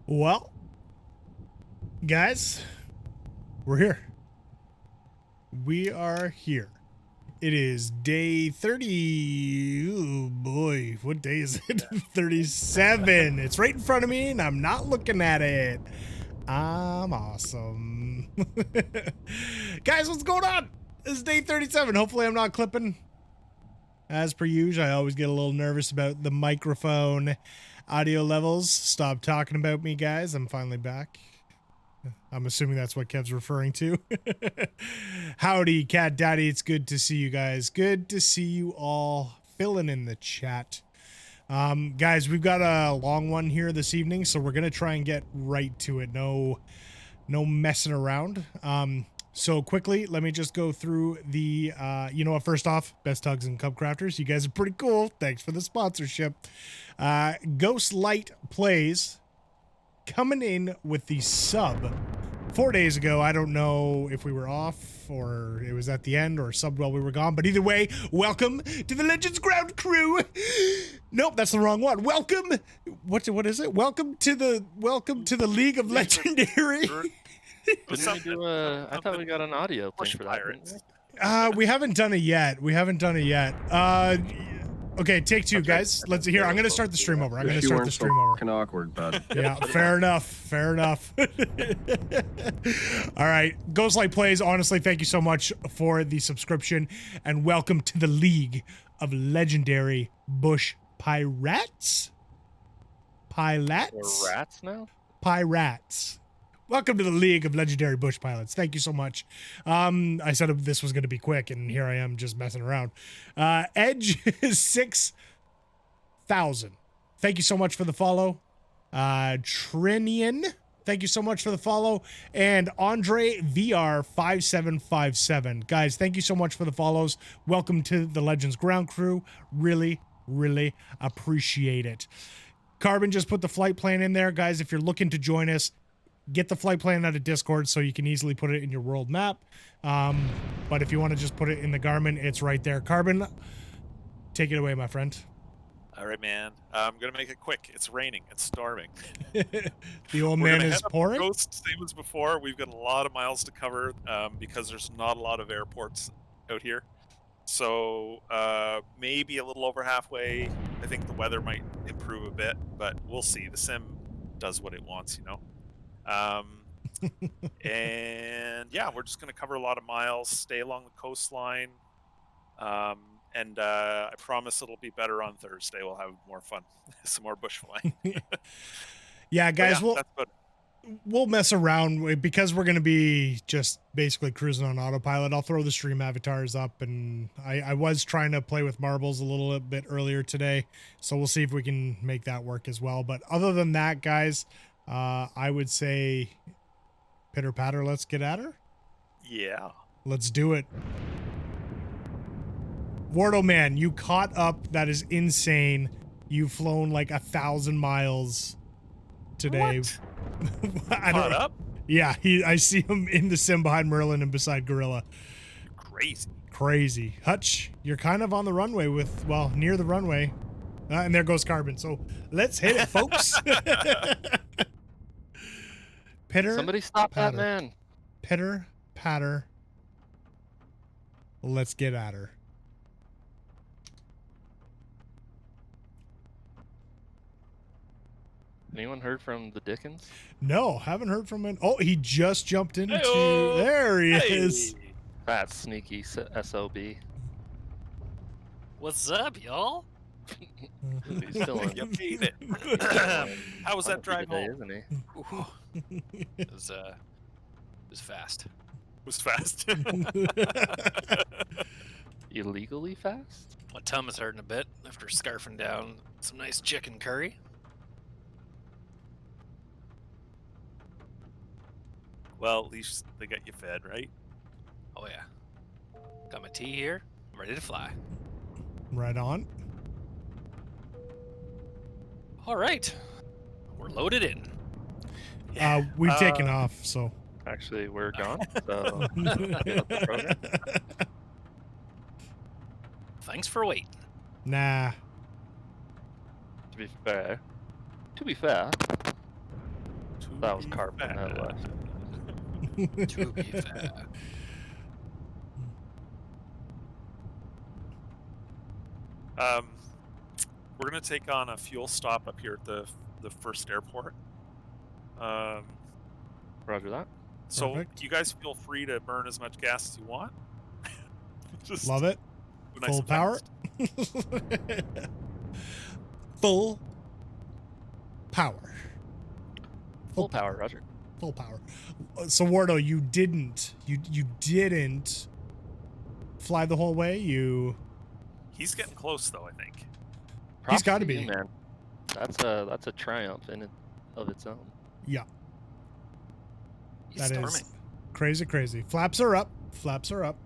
Well, guys, we're here. We are here. It is day 30. Oh boy, what day is it? 37. It's right in front of me and I'm not looking at it. I'm awesome. Guys, what's going on? This is day 37. Hopefully I'm not clipping. As per usual, I always get a little nervous about the microphone audio levels. Stop talking about me, guys. I'm finally back. I'm assuming that's what Kev's referring to. Howdy, Cat Daddy. It's good to see you guys. Good to see you all filling in the chat. Guys, we've got a long one here this evening, so we're going to try and get right to it. No messing around. So quickly, let me just go through the, you know what, first off, Best Hugs and Cub Crafters. You guys are pretty cool. Thanks for the sponsorship. Ghost Light Plays coming in with the sub 4 days ago. I don't know if we were off or it was at the end or subbed while we were gone, but either way, welcome to the Legends Ground crew. Nope, that's the wrong one. Welcome. What is it? Welcome to the League of Legendary. Didn't we do I thought we got an audio thing for that. We haven't done it yet. Okay, take two, guys. Let's hear. I'm gonna start the stream over. I'm gonna start the stream over. Awkward, bud. Yeah, fair enough. All right, Ghostlight Plays. Honestly, thank you so much for the subscription and welcome to the League of Legendary Bush Pirates. We're rats now? Pirates. Welcome to the League of Legendary Bush Pilots. Thank you so much. I said this was going to be quick, and here I am just messing around. Edge is 6,000. Thank you so much for the follow. Trinian, thank you so much for the follow. And Andre VR 5757. Guys, thank you so much for the follows. Welcome to the Legends Ground crew. Really, really appreciate it. Carbon just put the flight plan in there. Guys, if you're looking to join us, get the flight plan out of Discord so you can easily put it in your world map. But if you want to just put it in the Garmin, it's right there. Carbon, take it away, my friend. All right, man. I'm going to make it quick. It's raining. It's storming. The old man is pouring? Ghost, same as before. We've got a lot of miles to cover because there's not a lot of airports out here. So maybe a little over halfway. I think the weather might improve a bit, but we'll see. The sim does what it wants, you know? And yeah, we're just going to cover a lot of miles, stay along the coastline. And I promise it'll be better on Thursday. We'll have more fun, some more bush flying. Yeah, guys, yeah, we'll mess around because we're going to be just basically cruising on autopilot. I'll throw the stream avatars up, and I was trying to play with marbles a little bit earlier today. So we'll see if we can make that work as well. But other than that, guys, I would say pitter patter, let's get at her. Yeah. Let's do it. Wardle man, you caught up. That is insane. You've flown like 1,000 miles today. What? I don't know. Up? Yeah, I see him in the sim behind Merlin and beside Gorilla. Crazy. Hutch, you're kind of on the runway near the runway. And there goes Carbon. So let's hit it, folks. Pitter. Somebody stop patter. That man. Pitter, patter. Let's get at her. Anyone heard from the Dickens? No, haven't heard from him. Oh, he just jumped into. Hey-o. There he is. That sneaky SOB. What's up, y'all? He's still in. You made it. How was that drive Today, home? isn't he? It was fast. It was fast. Illegally fast? My tum is hurting a bit after scarfing down some nice chicken curry. Well, at least they got you fed, right? Oh yeah. Got my tea here. I'm ready to fly. Right on. All right. We're loaded in. We've taken off, so. Actually, we're gone. So give up the program. Thanks for waiting. Nah. To be fair, that was carbon that left. To be fair. We're gonna take on a fuel stop up here at the first airport. Roger that. So Perfect. you guys feel free to burn as much gas as you want. Just Love it. nice Full and power. fast. Full power. Full power, Roger. Full power. So Wardo, you didn't fly the whole way. He's getting close though, I think. He's Props gotta to be. you, man. That's a triumph in it of its own. Yeah, He's that storming. is crazy. Flaps are up. Flaps are up.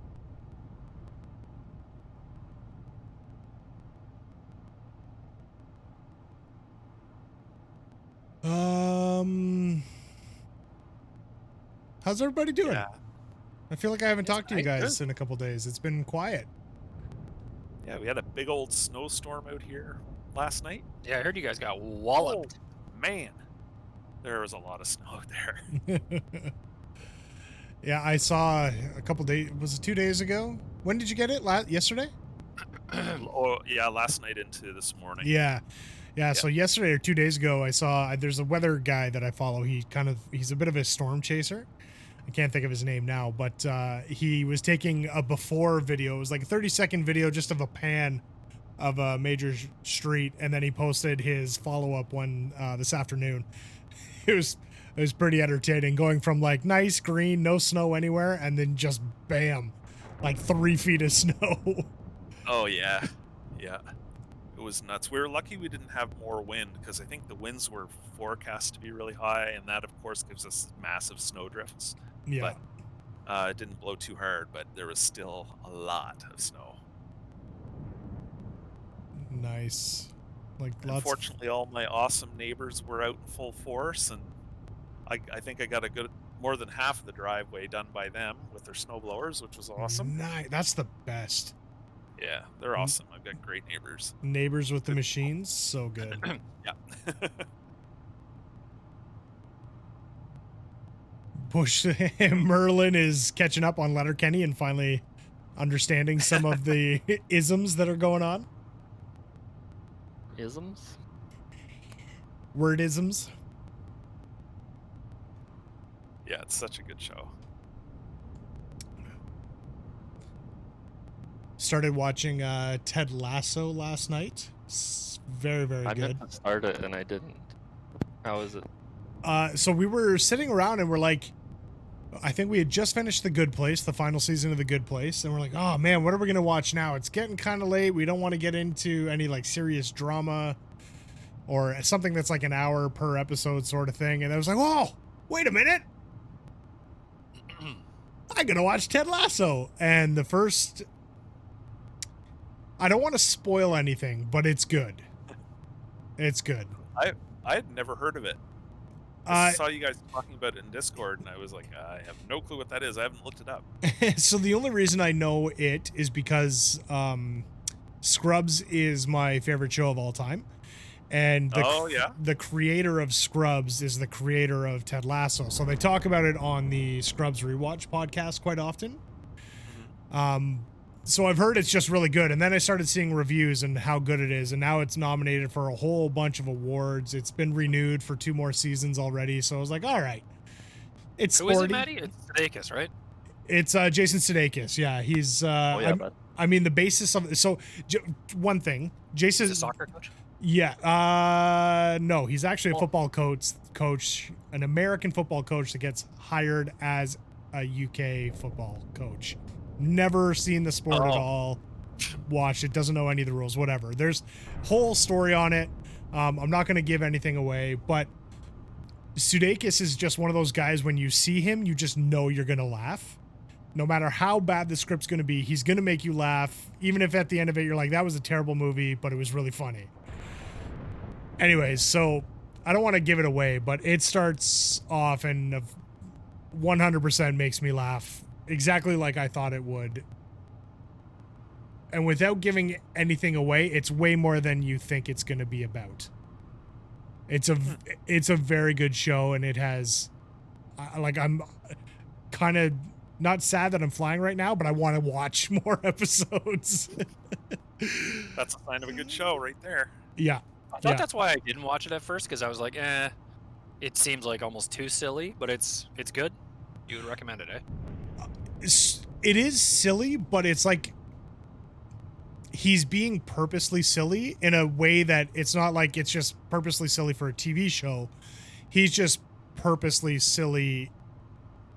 How's everybody doing? Yeah. I feel like I haven't It's talked to you nice, guys in a couple days. It's been quiet. Yeah, we had a big old snowstorm out here last night. Yeah, I heard you guys got walloped. Oh, man, there was a lot of snow out there. Yeah, I saw a couple days. Was it 2 days ago? When did you get it? Yesterday? Oh, yeah, last night into this morning. Yeah. So yesterday or 2 days ago, I saw there's a weather guy that I follow. He's a bit of a storm chaser. I can't think of his name now, but he was taking a before video. It was like a 30-second video just of a pan of a major street, and then he posted his follow-up one this afternoon. It was pretty entertaining, going from like nice green, no snow anywhere, and then just bam, like 3 feet of snow. Oh yeah, yeah. It was nuts. We were lucky we didn't have more wind because I think the winds were forecast to be really high, and that of course gives us massive snow drifts. Yeah. But it didn't blow too hard, but there was still a lot of snow. Nice. Like lots. Unfortunately, all my awesome neighbors were out in full force, and I think I got a good more than half of the driveway done by them with their snow blowers, which was awesome. Nice. That's the best. Yeah, they're awesome. I've got great neighbors. Neighbors with the machines, so good. Yeah. Bush Merlin is catching up on Letterkenny and finally understanding some of the isms that are going on. Isms? Wordisms. Yeah, it's such a good show. Started watching Ted Lasso last night. Very I good. meant to start it and I didn't. How is it? So we were sitting around and we're like, I think we had just finished The Good Place, the final season of The Good Place, and we're like, oh man, what are we gonna watch now? It's getting kind of late. We don't want to get into any like serious drama or something that's like an hour per episode sort of thing. And I was like, oh, wait a minute, I'm gonna watch Ted Lasso. And the first, I don't want to spoil anything, but it's good. It's good. I had never heard of it. I saw you guys talking about it in Discord, and I was like, I have no clue what that is. I haven't looked it up. So the only reason I know it is because Scrubs is my favorite show of all time. And the creator of Scrubs is the creator of Ted Lasso. So they talk about it on the Scrubs Rewatch podcast quite often. So I've heard it's just really good. And then I started seeing reviews and how good it is. And now it's nominated for a whole bunch of awards. It's been renewed for 2 more seasons already. So I was like, all right. It's Who sporty. is it, Maddie? It's Sudeikis, right? It's Jason Sudeikis. Yeah, he's. But I mean, the basis of so one thing, Jason. He's a soccer coach. Yeah. No, he's actually a football coach, an American football coach that gets hired as a UK football coach. Never seen the sport at all. Watched it. Doesn't know any of the rules. Whatever. There's whole story on it. I'm not going to give anything away, but Sudeikis is just one of those guys, when you see him, you just know you're going to laugh. No matter how bad the script's going to be, he's going to make you laugh. Even if at the end of it, you're like, that was a terrible movie, but it was really funny. Anyways, so I don't want to give it away, but it starts off and 100% makes me laugh exactly like I thought it would. And without giving anything away, it's way more than you think it's going to be about. It's a very good show, and it has, like, I'm kind of not sad that I'm flying right now, but I want to watch more episodes. That's a sign of a good show right there. Yeah. I thought that's why I didn't watch it at first, because I was like, it seems like almost too silly, but it's good. You would recommend it, eh? It is silly, but it's like he's being purposely silly in a way that it's not like it's just purposely silly for a TV show. He's just purposely silly,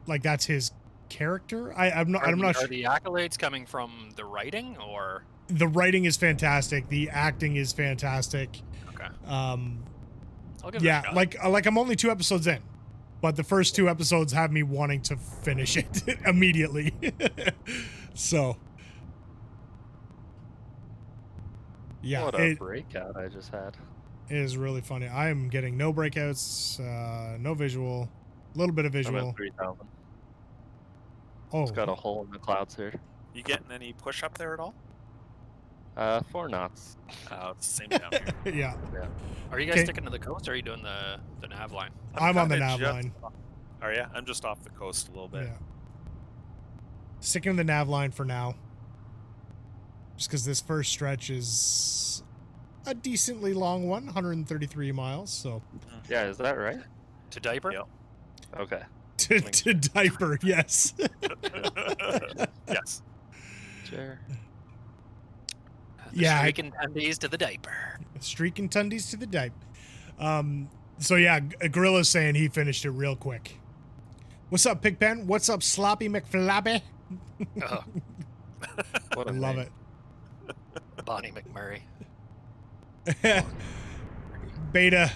like that's his character. I'm not sure. Are the accolades coming from the writing, or The writing is fantastic. The acting is fantastic. okay? I'll give it a shot. like I'm only 2 episodes in, but the first 2 episodes have me wanting to finish it immediately. So, yeah, What a breakout I just had. it is really funny. I am getting no breakouts, no visual, a little bit of I'm visual. at 3,000. Oh, It's got a hole in the clouds here. You getting any push up there at all? 4 knots. It's the same down here. yeah. Are you guys Okay. sticking to the coast, or are you doing the nav line? I'm on the kinda nav just line. Are you? I'm just off the coast a little bit. Yeah. Sticking to the nav line for now. Just because this first stretch is a decently long one, 133 miles. So Yeah, is that right? To diaper? Yep. Okay. to diaper, yes. Yes. Sure. Yeah, Streaking tendies to the diaper. Streaking tundies to the dipe. So yeah, Gorilla's saying he finished it real quick. What's up, Pigpen? What's up, Sloppy McFlappy? Oh, What I a love name. Bonnie McMurray. it. Beta,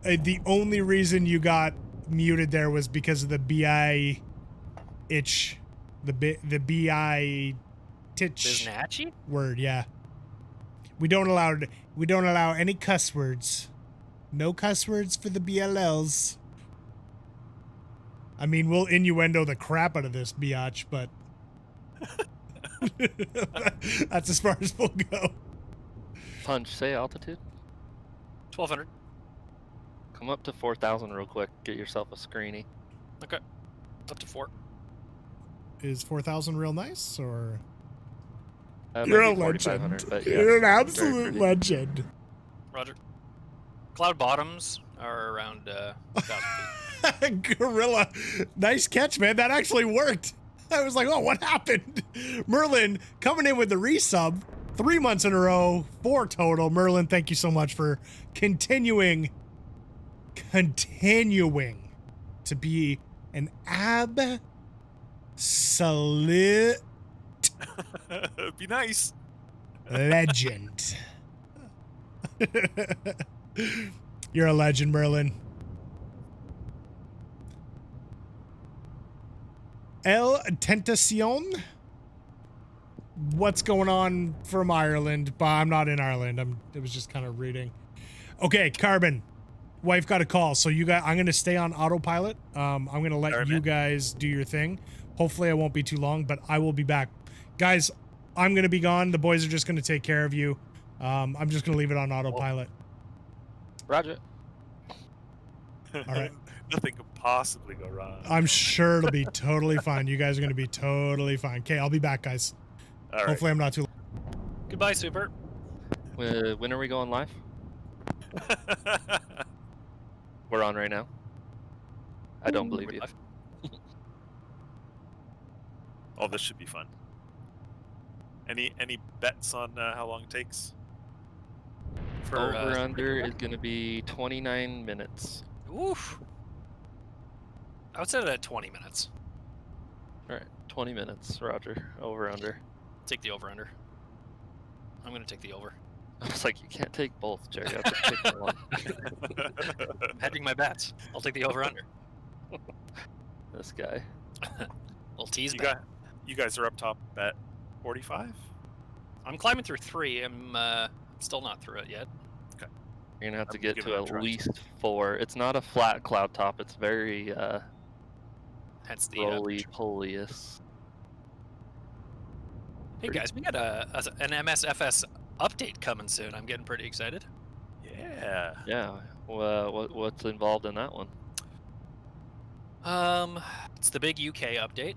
the only reason you got muted there was because of the BI itch. The BI titch Biznatchy? word, yeah. We don't allow any cuss words. No cuss words for the BLLs. I mean, we'll innuendo the crap out of this biatch, but that's as far as we'll go. Punch, say altitude. 1,200. Come up to 4,000 real quick. Get yourself a screeny. Okay. Up to 4. Is 4,000 real nice, or You're a legend? But yeah, You're an very absolute pretty. legend. Roger. Cloud bottoms are around 1,000 feet. Gorilla, nice catch, man. That actually worked. I was like, oh, what happened? Merlin coming in with the resub. 3 months in a row, 4 total. Merlin, thank you so much for continuing to be an absolute Be nice. legend. You're a legend, Merlin. El Tentacion? What's going on from Ireland? But I'm not in Ireland. It was just kind of reading. Okay, Carbon. Wife got a call, so you guys, I'm gonna stay on autopilot. I'm gonna let All right, you man. guys do your thing. Hopefully, I won't be too long, but I will be back, guys. I'm gonna be gone. The boys are just gonna take care of you. I'm just gonna leave it on autopilot. Roger. All right. Nothing could possibly go wrong. I'm sure it'll be totally fine. You guys are gonna be totally fine. Okay, I'll be back, guys. All right. Hopefully, I'm not too. Goodbye, Super. When are we going live? We're on right now. I don't believe you. Oh, this should be fun. Any bets on how long it takes? Over under is going to be 29 minutes. Oof. I would set it at 20 minutes. All right, 20 minutes. Roger. Over under. Take the over under. I'm going to take the over. I was like, you can't take both, Jerry. I have to pick one. I'm hedging my bets. I'll take the over/under. This guy. Little tease You bet. you guys are up top at 45. I'm climbing through 3. I'm still not through it yet. You're gonna have to I'm get giving to it a at try, least 4. It's not a flat cloud top. It's very Hence the roly-poly-ish. Hey guys, we got an MSFS update coming soon. I'm getting pretty excited. Yeah. Yeah. What's involved in that one? It's the big UK update.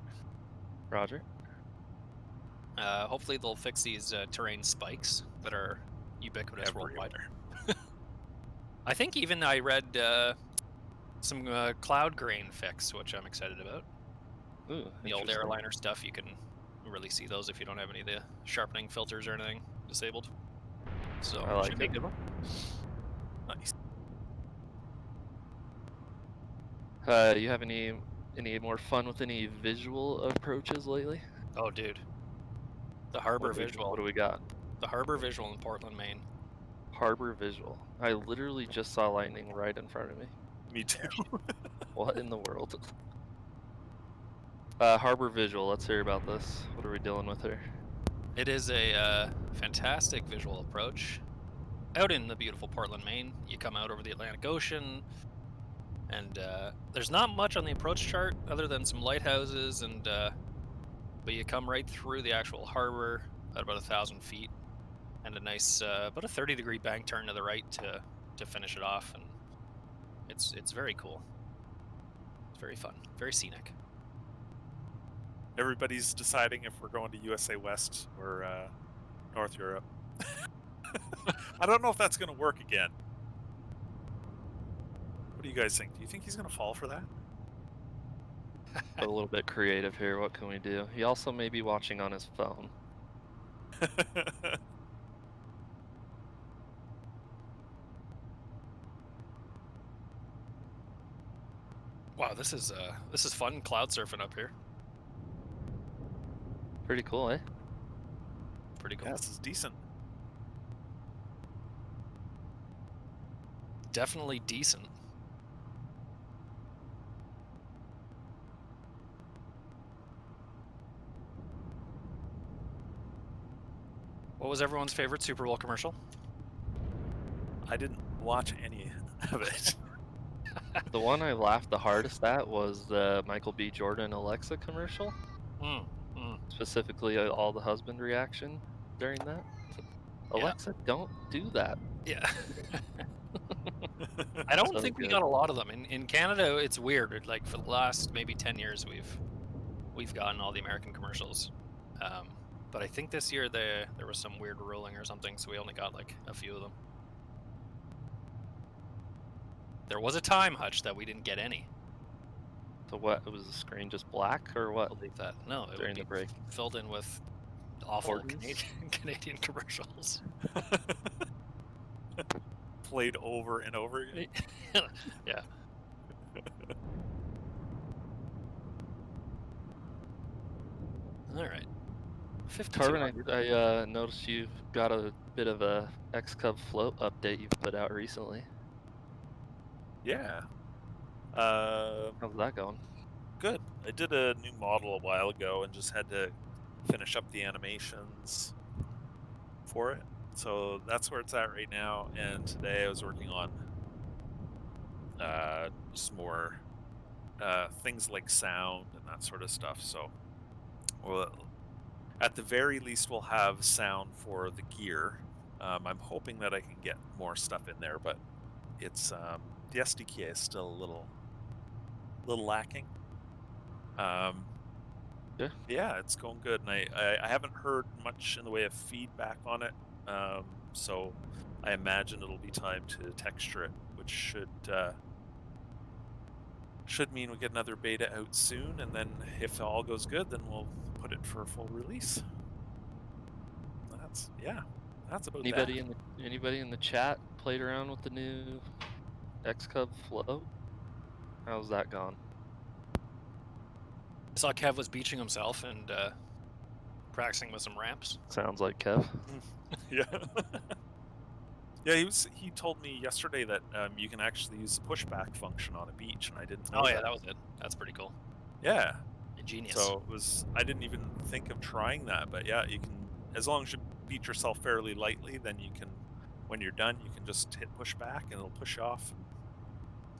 Roger. Hopefully they'll fix these terrain spikes that are ubiquitous worldwide. I think even I read some cloud grain fix, which I'm excited about. Ooh, The old interesting. airliner stuff, you can really see those if you don't have any of the sharpening filters or anything disabled. So I like should be a it. good one. Nice. You have any more fun with any visual approaches lately? Oh, dude, the harbor visual. What do we got? The harbor visual in Portland, Maine. Harbor visual. I literally just saw lightning right in front of me. Me too. What in the world? Harbor visual. Let's hear about this. What are we dealing with here? It is a fantastic visual approach. Out in the beautiful Portland, Maine, you come out over the Atlantic Ocean, and there's not much on the approach chart other than some lighthouses, and but you come right through the actual harbor at about 1,000 feet, and a nice about a 30-degree bank turn to the right to finish it off, and it's very cool. It's very fun, very scenic. Everybody's deciding if we're going to USA West or North Europe. I don't know if that's going to work again. What do you guys think? Do you think he's going to fall for that? A little bit creative here. What can we do? He also may be watching on his phone. Wow, this is fun cloud surfing up here. Pretty cool, eh? Pretty cool. Yeah, this is decent. Definitely decent. What was everyone's favorite Super Bowl commercial? I didn't watch any of it. The one I laughed the hardest at was the Michael B. Jordan Alexa commercial. Specifically, all the husband reaction during that. Yeah. Alexa, don't do that. Yeah. I don't So think we good. got a lot of them. In Canada, it's weird. Like for the last maybe 10 years, we've gotten all the American commercials. But I think this year there was some weird ruling or something, so we only got like a few of them. There was a time, Hutch, that we didn't get any. So what? Was the screen just black or I what? believe that. No, it During would the be break. filled in with awful Organs? Canadian commercials. Played over and over again. Yeah. All right. 5200. Carbon, I noticed you've got a bit of a xCub float update you've put out recently. Yeah. How's that going? Good. I did a new model a while ago and just had to finish up the animations for it. So that's where it's at right now. And today I was working on just more things like sound and that sort of stuff. So at the very least, we'll have sound for the gear. I'm hoping that I can get more stuff in there, but it's the SDK is still a little lacking. Yeah, it's going good, and I haven't heard much in the way of feedback on it. So I imagine it'll be time to texture it, which should mean we get another beta out soon, and then if all goes good, then we'll put it for a full release. That's about Anybody in the chat played around with the new xCub float? How's that gone? I saw Kev was beaching himself and practicing with some ramps. Sounds like Kev. Yeah. Yeah, he told me yesterday that you can actually use the pushback function on a beach, and I didn't know Oh that. yeah, that was it. That's pretty cool. Yeah. Ingenious. So I didn't even think of trying that, but yeah, you can, as long as you beat yourself fairly lightly, then you can, when you're done, you can just hit pushback and it'll push you off, and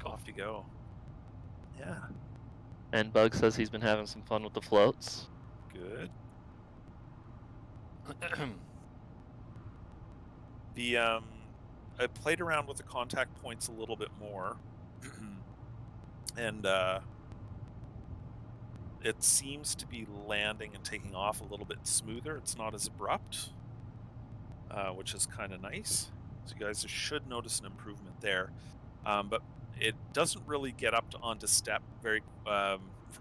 off you go. Yeah. And Bug says he's been having some fun with the floats. Good. I played around with the contact points a little bit more, and it seems to be landing and taking off a little bit smoother. It's not as abrupt, which is kind of nice. So you guys should notice an improvement there. But it doesn't really get up onto step for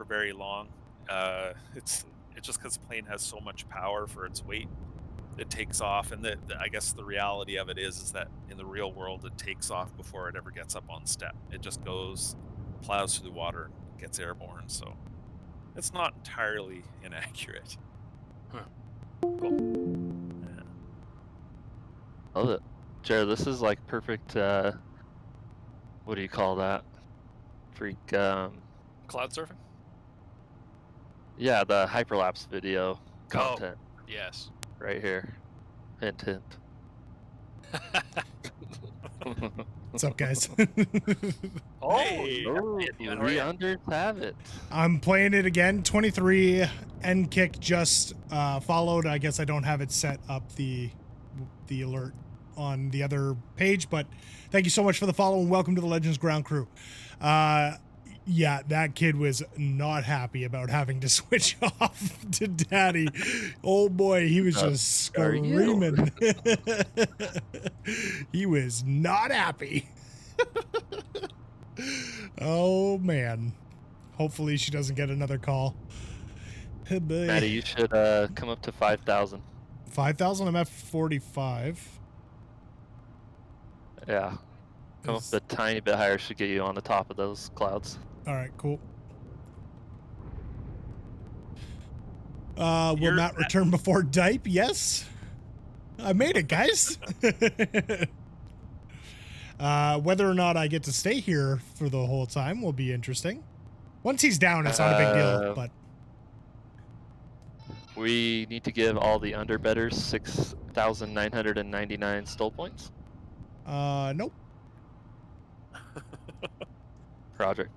very long. It's just because the plane has so much power for its weight. It takes off, and I guess the reality of it is that in the real world, it takes off before it ever gets up on step. It just goes, plows through the water, and gets airborne. So it's not entirely inaccurate. Huh. Cool. Yeah. Love it. Jared, this is like perfect, what do you call that? Freak, Cloud surfing? yeah, the hyperlapse video content Yes. right here. Hint, hint. What's up, guys? Oh, Hey. We unders have it. I'm playing it again. 23 end kick just followed. I guess I don't have it set up the alert on the other page, but thank you so much for the follow and welcome to the Legends Ground Crew. Yeah, that kid was not happy about having to switch off to Daddy. Oh boy, he was just screaming. He was not happy. Oh man. Hopefully she doesn't get another call. Hey, boy. Maddie, you should come up to 5,000. 5,000? I'm at 45. Yeah. Come up a tiny bit higher should get you on the top of those clouds. All right, cool. Will Matt return before Dipe? Yes. I made it, guys. Whether or not I get to stay here for the whole time will be interesting. Once he's down, it's not a big deal, but... We need to give all the underbetters 6,999 stole points. Nope. Project.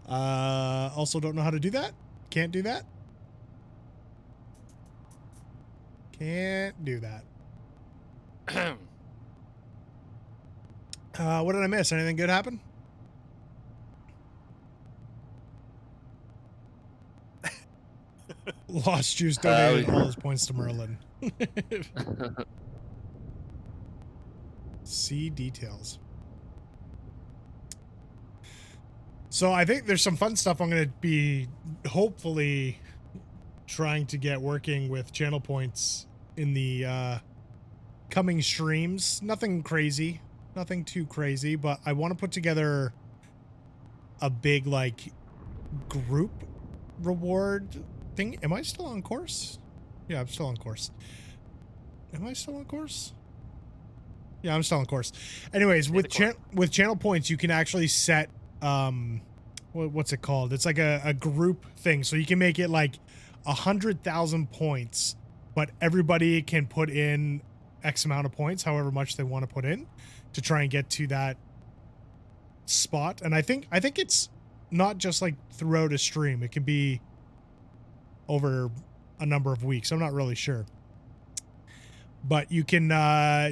Also don't know how to do that. Can't do that. Can't do that. What did I miss? Anything good happen? Lost Juice donated all his points to Merlin. See details. So I think there's some fun stuff I'm going to be hopefully trying to get working with channel points in the coming streams. Nothing crazy, nothing too crazy, but I want to put together a big like group reward thing. Am I still on course? Yeah, I'm still on course. Am I still on course? Yeah, I'm still on course. Anyways, with channel points, you can actually set what's it called? It's like a group thing. So you can make it like 100,000 points, but everybody can put in X amount of points, however much they want to put in, to try and get to that spot. And I think it's not just like throughout a stream. It can be over a number of weeks. I'm not really sure. But you can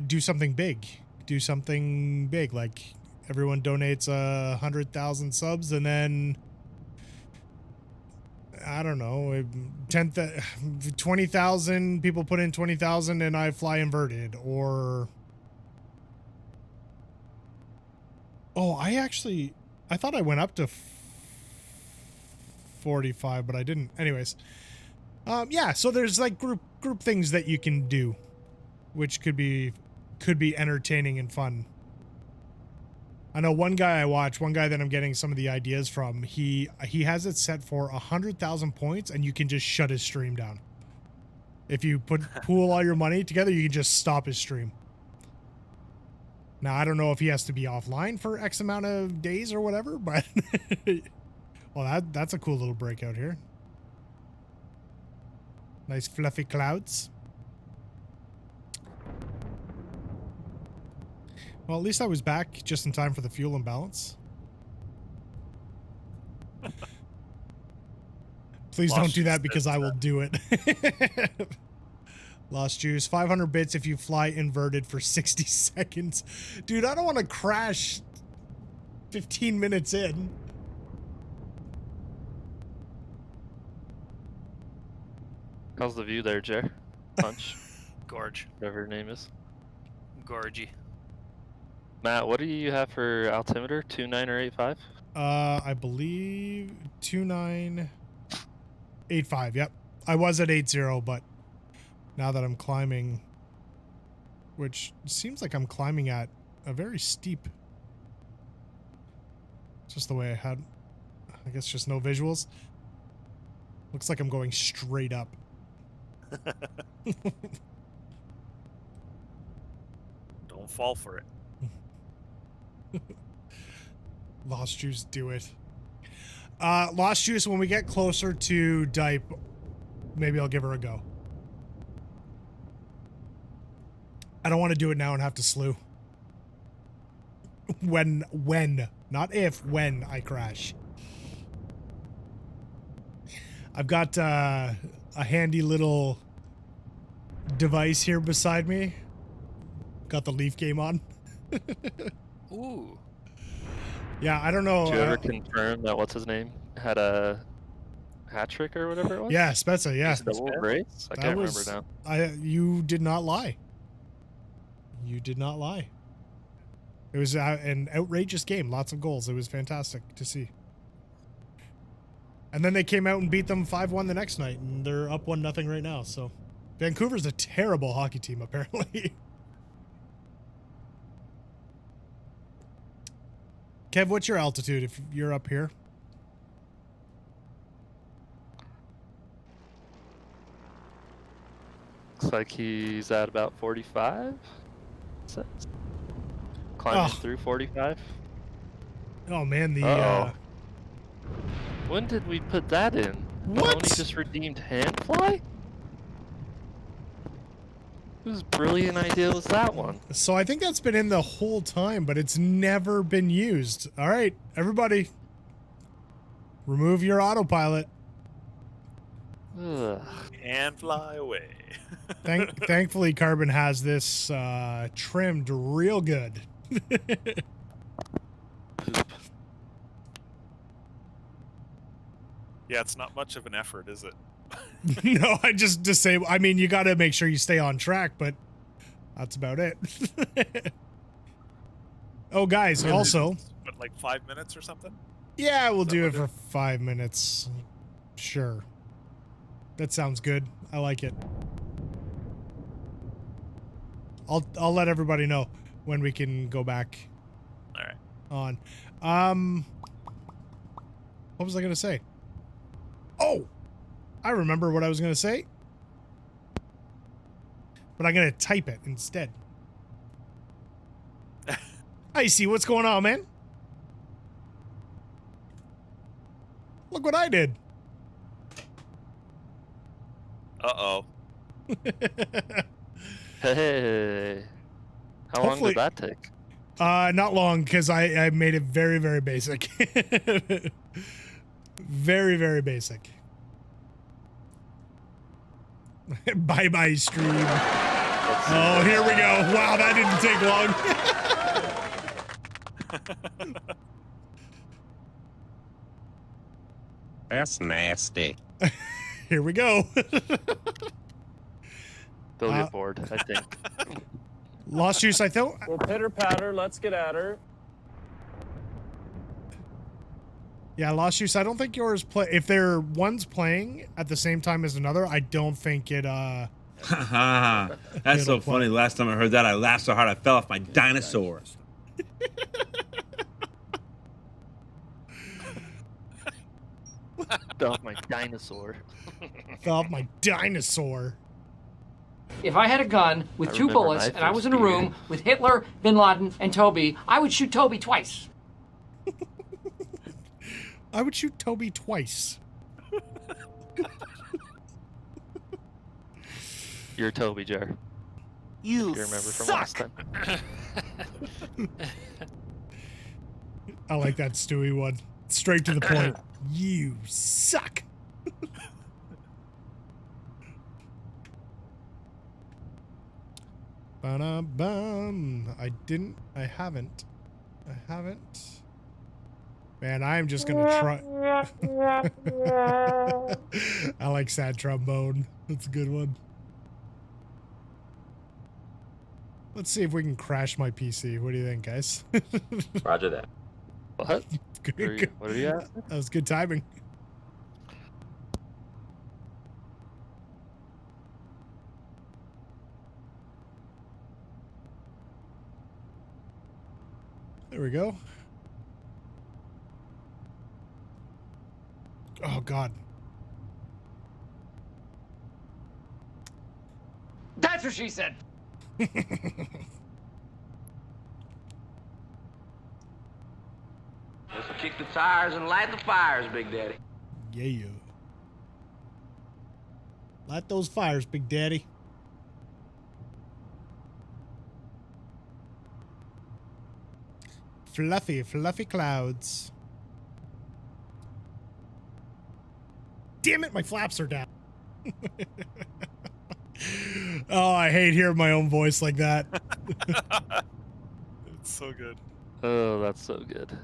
do something big. Do something big, like everyone donates 100,000 subs, and then I don't know, 20,000 people put in 20,000, and I fly inverted. Or I thought I went up to 45, but I didn't. Anyways, yeah. So there's like group things that you can do, which could be entertaining and fun. I know one guy that I'm getting some of the ideas from, he has it set for 100,000 points, and you can just shut his stream down. If you pool all your money together, you can just stop his stream. Now, I don't know if he has to be offline for X amount of days or whatever, but well, that's a cool little breakout here. Nice fluffy clouds. Well, at least I was back just in time for the fuel imbalance. Please Lost don't do juice that because I will says, do it. Lost juice. 500 bits if you fly inverted for 60 seconds. Dude, I don't want to crash 15 minutes in. How's the view there, Jer? Punch, Gorge. whatever her name is. Gorgy. Matt, what do you have for altimeter? 29 or 85? I believe 2985. Yep. I was at 80, but now that I'm climbing, which seems like I'm climbing at a very steep. It's just the way I had, I guess, just no visuals. Looks like I'm going straight up. Don't fall for it. Lost Juice, do it. Lost Juice, when we get closer to Dipe, maybe I'll give her a go. I don't want to do it now and have to slew. When, not if, when I crash. I've got a handy little device here beside me. Got the Leaf game on. Ooh. Yeah, I don't know. Did you ever confirm that what's his name had a hat trick or whatever it was? Yeah, Spezza, yeah. Double brace? I can't remember now. You did not lie. You did not lie. It was an outrageous game. Lots of goals. It was fantastic to see. And then they came out and beat them 5-1 the next night, and they're up 1-0 right now. So Vancouver's a terrible hockey team, apparently. Kev, what's your altitude if you're up here? Looks like he's at about 45. Says. Climbing through 45. Oh man, When did we put that in? What? Tony just redeemed Handfly? Whose brilliant idea was that one? So I think that's been in the whole time, but it's never been used. All right, everybody, remove your autopilot. Ugh. And fly away. Thankfully, Carbon has this trimmed real good. Yeah, it's not much of an effort, is it? No, I just disable. I mean, you got to make sure you stay on track, but that's about it. Oh, guys, also. What, like 5 minutes or something? Yeah, we'll do it for 5 minutes. Sure. That sounds good. I like it. I'll let everybody know when we can go back. All right. On. What was I gonna say? Oh, I remember what I was gonna say, but I'm gonna type it instead. I see what's going on, man. Look what I did. Uh-oh. Hey. How long Hopefully- did that take? Not long, because I made it very, very basic. Very, very basic. Bye-bye, stream. Oh, here we go. Wow, that didn't take long. That's nasty. Here we go. They'll get bored, I think. Lost Juice, I thought. Well, pitter patter, let's get at her. Yeah, Lost Juice, I don't think yours play. If one's playing at the same time as another, I don't think it, That's It'll so play. funny. The last time I heard that, I laughed so hard I fell off my dinosaur. Off my dinosaur. fell off my dinosaur. If I had a gun with I 2 remember bullets my and I first was in a beer. room with Hitler, Bin Laden, and Toby, I would shoot Toby twice. I would shoot Toby twice. You're Toby Jar. You If you remember from last time. I like that Stewie one. Straight to the point. You suck. Ba-da-bum. I haven't. Man, I'm just gonna try. I like sad trombone. That's a good one. Let's see if we can crash my PC. What do you think, guys? Roger that. What? Good. What are you at? That was good timing. There we go. Oh, God. That's what she said. Let's kick the tires and light the fires, Big Daddy. Yeah. Light those fires, Big Daddy. Fluffy clouds. Damn it, my flaps are down. Oh, I hate hearing my own voice like that. It's so good. Oh, that's so good.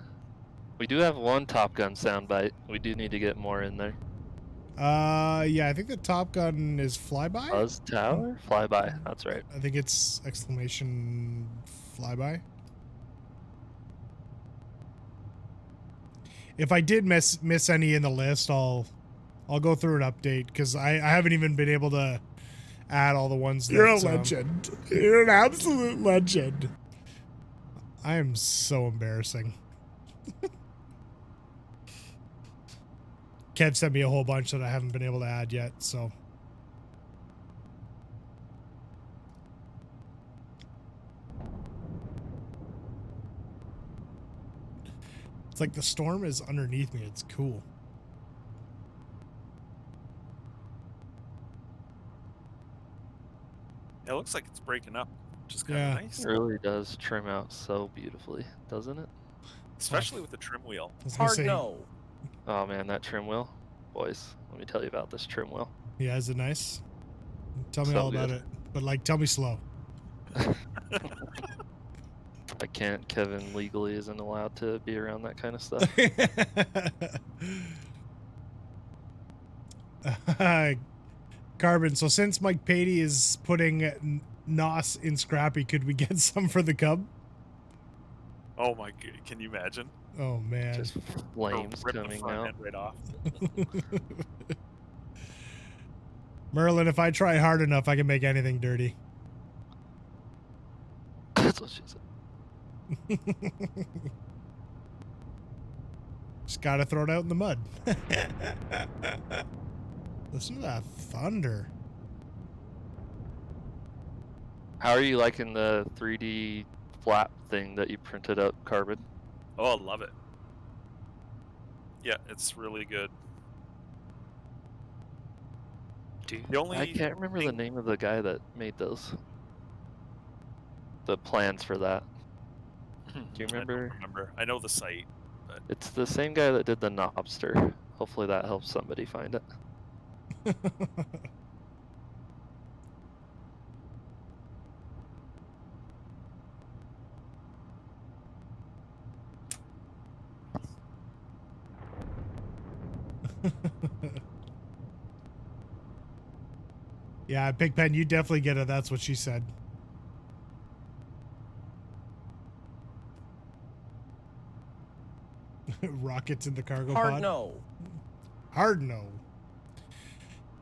We do have one Top Gun soundbite. We do need to get more in there. Yeah, I think the Top Gun is flyby. Buzz Tower? Flyby. That's right. I think it's exclamation flyby. If I did miss any in the list, I'll go through an update because I haven't even been able to add all the ones that. You're a legend. You're an absolute legend. I am so embarrassing. Kev sent me a whole bunch that I haven't been able to add yet, so. It's like the storm is underneath me. It's cool. It looks like it's breaking up, which is kind Yeah. of nice. It really does trim out so beautifully, doesn't it? Especially with the trim wheel. I was gonna say, Oh man, that trim wheel. Boys, let me tell you about this trim wheel. yeah, is it nice? Tell me So all about good. it. But like, tell me slow. I can't. Kevin legally isn't allowed to be around that kind of stuff. Carbon, so since Mike Patey is putting NOS in Scrappy, could we get some for the Cub? Oh my god, can you imagine? Oh, man. Just flames Rip the coming front out. end right off. Merlin, if I try hard enough, I can make anything dirty. That's what she said. Just gotta throw it out in the mud. Listen to that thunder. How are you liking the 3D flap thing that you printed up, Carbon? Oh, I love it. Yeah, it's really good. Dude, The only I can't remember the thing- name of the guy that made those. The plans for that. Do you I don't remember? remember. I know the site, but It's the same guy that did the Knobster. Hopefully that helps somebody find it. Yeah, Pigpen, you definitely get it. That's what she said. Rockets in the cargo pod. Hard no. Hard no.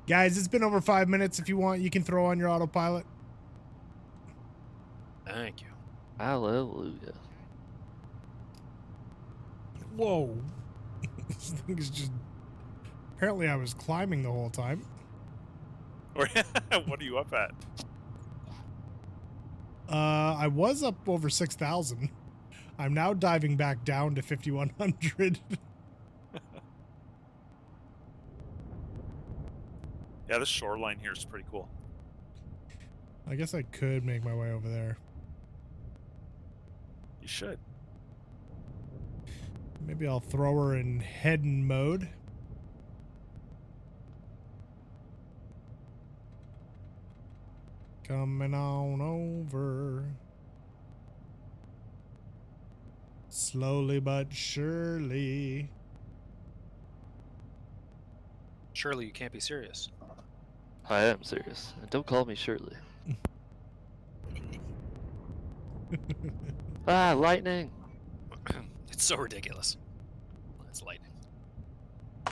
Guys, it's been over 5 minutes. If you want, you can throw on your autopilot. Thank you. Hallelujah. Whoa. This thing is just... Apparently I was climbing the whole time. what are you up at? I was up over 6,000. I'm now diving back down to 5,100. Yeah, this shoreline here is pretty cool. I guess I could make my way over there. You should. Maybe I'll throw her in heading mode. Coming on over. Slowly but surely. Surely you can't be serious. I am serious. And don't call me Shirley. Ah, lightning! It's so ridiculous. It's lightning.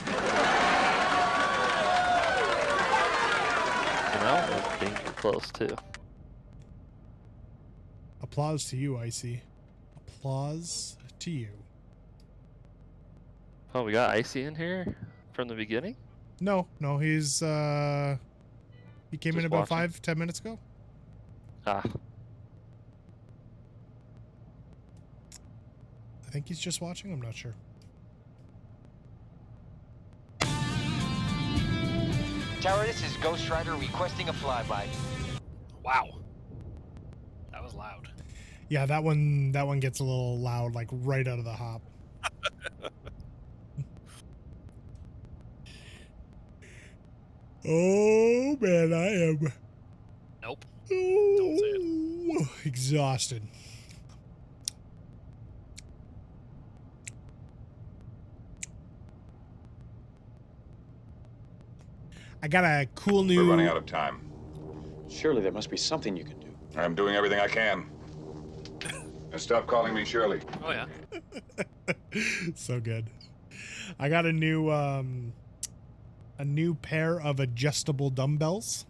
You know, that's danger close too. Applause to you, Icy. Applause to you. Oh, we got Icy in here from the beginning? No, he's he came in Just about watching? 5-10 minutes ago. Ah, I think he's just watching. I'm not sure. Tower, this is Ghost Rider requesting a flyby. Wow. That was loud. Yeah, that one gets a little loud, like right out of the hop. Oh man, I am. Nope. Don't say it. Exhausted. I got a cool new. We're running out of time. Surely there must be something you can do. I'm doing everything I can. And stop calling me Shirley. Oh, yeah. So good. I got a new pair of adjustable dumbbells.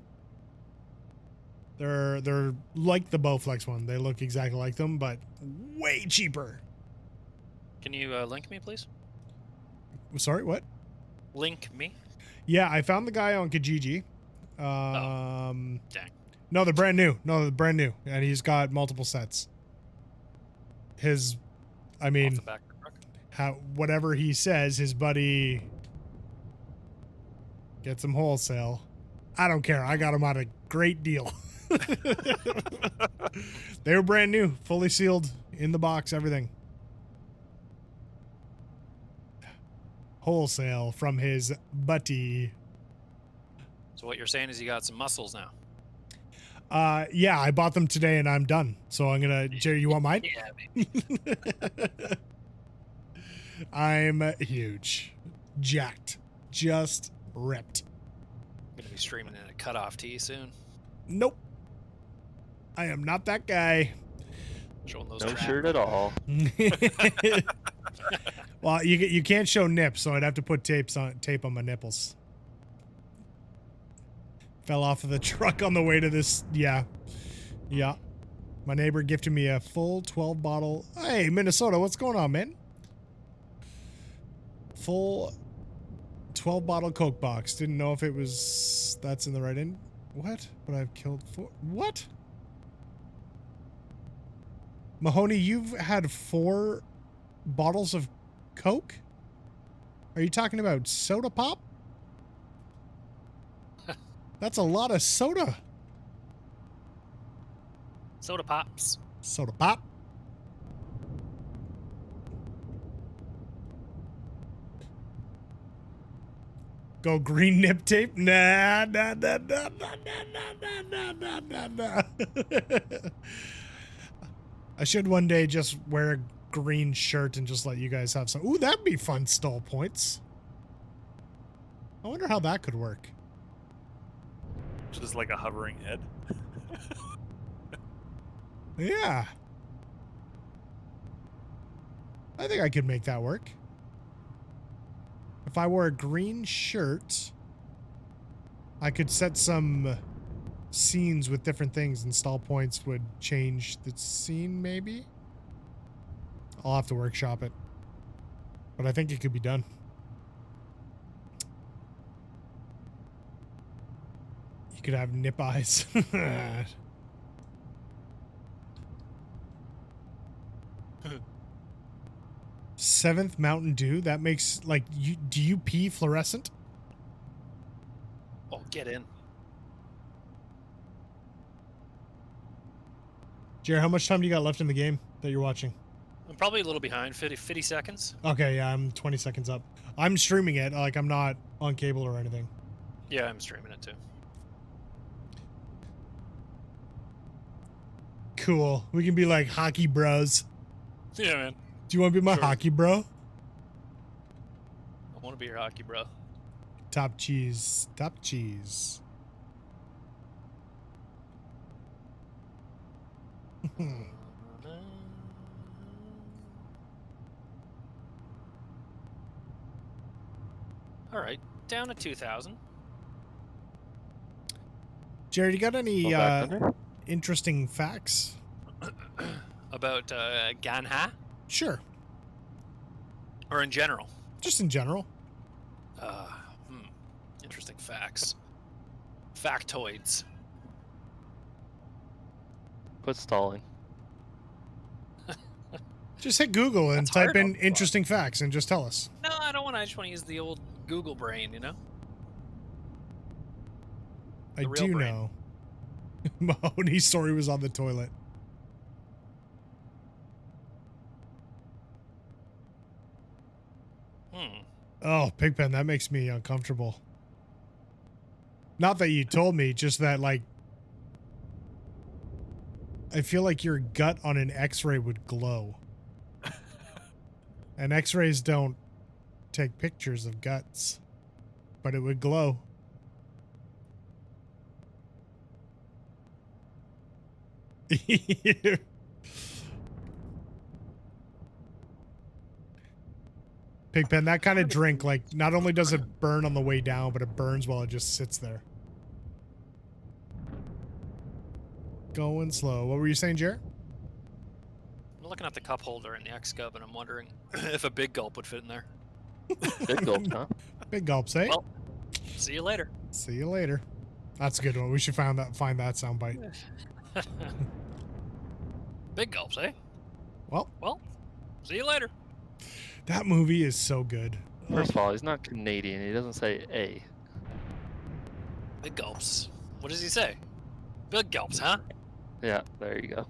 They're like the Bowflex one. They look exactly like them, but way cheaper. Can you link me, please? Sorry, what? Link me? Yeah, I found the guy on Kijiji. Dang. No, they're brand new. And he's got multiple sets. I mean, Off the back of the truck? whatever he says, his buddy gets them wholesale. I don't care. I got them at a great deal. They were brand new, fully sealed, in the box, everything. Wholesale from his buddy. So what you're saying is you got some muscles now. Yeah, I bought them today and I'm done. So I'm gonna. Jerry, you want mine? Yeah, baby. I'm huge, jacked, just ripped. I'm gonna be streaming in a cutoff tee soon. Nope, I am not that guy. Showing those no traps. shirt at all. Well, you can't show nips, so I'd have to put tape on my nipples. Fell off of the truck on the way to this. Yeah. My neighbor gifted me a full 12 bottle. Hey, Minnesota, what's going on, man? Full 12 bottle Coke box. Didn't know if it was. That's in the right end. What? But I've killed 4. What? Mahoney, you've had 4 bottles of Coke? Are you talking about soda pop? That's a lot of soda. Soda pops. Soda pop. Go green nip tape? Nah. I should one day just wear a green shirt and just let you guys have some. Ooh, that'd be fun stall points. I wonder how that could work. Just like a hovering head. Yeah. I think I could make that work. If I wore a green shirt, I could set some scenes with different things and stall points would change the scene, maybe? I'll have to workshop it. But I think it could be done. You could have nip eyes. 7th Mountain Dew. That makes like you. Do you pee fluorescent? Oh, get in. Jared, how much time do you got left in the game that you're watching? I'm probably a little behind, 50 seconds. Okay, yeah, I'm 20 seconds up. I'm streaming it. Like I'm not on cable or anything. Yeah, I'm streaming it too. Cool. We can be like hockey bros. Yeah, man. Do you want to be my Sure. hockey bro? I want to be your hockey bro. Top cheese. Top cheese. All right, down to 2,000. Jared, you got any Go back under? interesting facts? About Ganha, Sure. or in general? Just in general. Interesting facts. Factoids. Quit stalling. Just hit Google and That's type hard in on the interesting facts and just tell us. No, I don't want to. I just want to use the old Google brain, you know? I The real do brain. know. Mahoney's story was on the toilet. Oh, Pigpen, that makes me uncomfortable. Not that you told me, just that, like, I feel like your gut on an x-ray would glow. And x-rays don't take pictures of guts, but it would glow. Pigpen, that kind of drink, like, not only does it burn on the way down, but it burns while it just sits there. Going slow. What were you saying, Jared? I'm looking at the cup holder in the xCub, and I'm wondering if a big gulp would fit in there. Big gulp, huh? Big gulps, eh? Well, see you later. See you later. That's a good one. We should find that soundbite. Big gulps, eh? Well, see you later. that movie is so good. First of all, he's not Canadian. He doesn't say A. Big gulps. What does he say? Big gulps, huh? Yeah, there you go.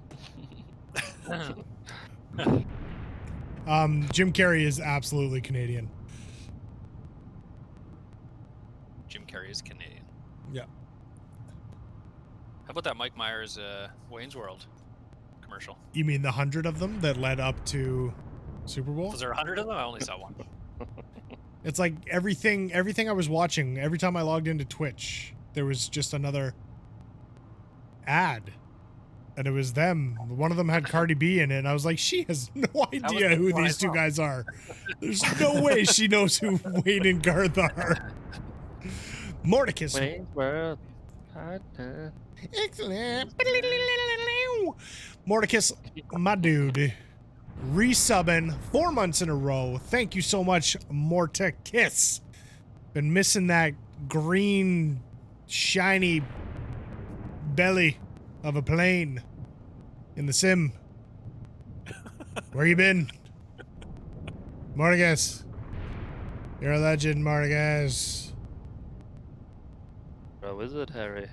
Jim Carrey is absolutely Canadian. Jim Carrey is Canadian. Yeah. How about that Mike Myers Wayne's World commercial? You mean the 100 of them that led up to Super Bowl? Was there 100 of them? I only saw one. It's like everything I was watching, every time I logged into Twitch, there was just another ad. And it was them. One of them had Cardi B in it, and I was like, she has no idea who these two guys are. There's no way she knows who Wayne and Garth are. Mordecus. Wayne's World. Excellent. Mordecus, my dude, resubbing 4 months in a row. Thank you so much, Mordecus. Been missing that green, shiny belly of a plane in the sim. Where you been? Mordecus. You're a legend, Mordecus. Bro, is it Harry?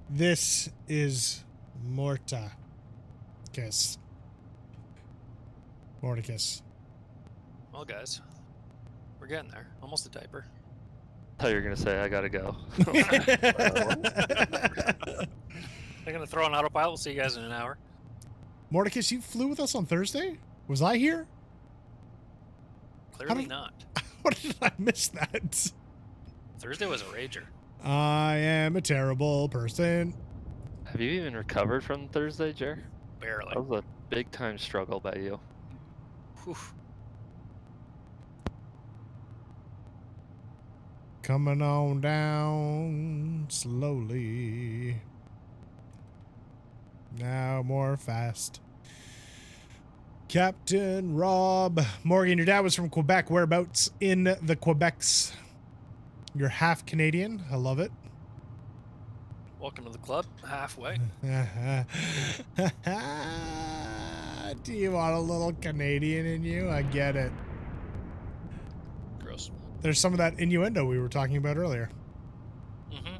This is Morta. Kiss. Mordecus. Well, guys, we're getting there. Almost a diaper. I thought you were going to say, I got to go. I'm going to throw an autopilot. We'll see you guys in an hour. Mordecus, you flew with us on Thursday? Was I here? Clearly not. How did I miss that? Thursday was a rager. I am a terrible person. Have you even recovered from Thursday, Jer? Barely. That was a big time struggle by you. Whew. Coming on down slowly. Now more fast. Captain Rob Morgan, your dad was from Quebec. Whereabouts in the Quebecs? You're half Canadian. I love it. Welcome to the club. Halfway. Do you want a little Canadian in you? I get it. Gross. There's some of that innuendo we were talking about earlier. Mm-hmm.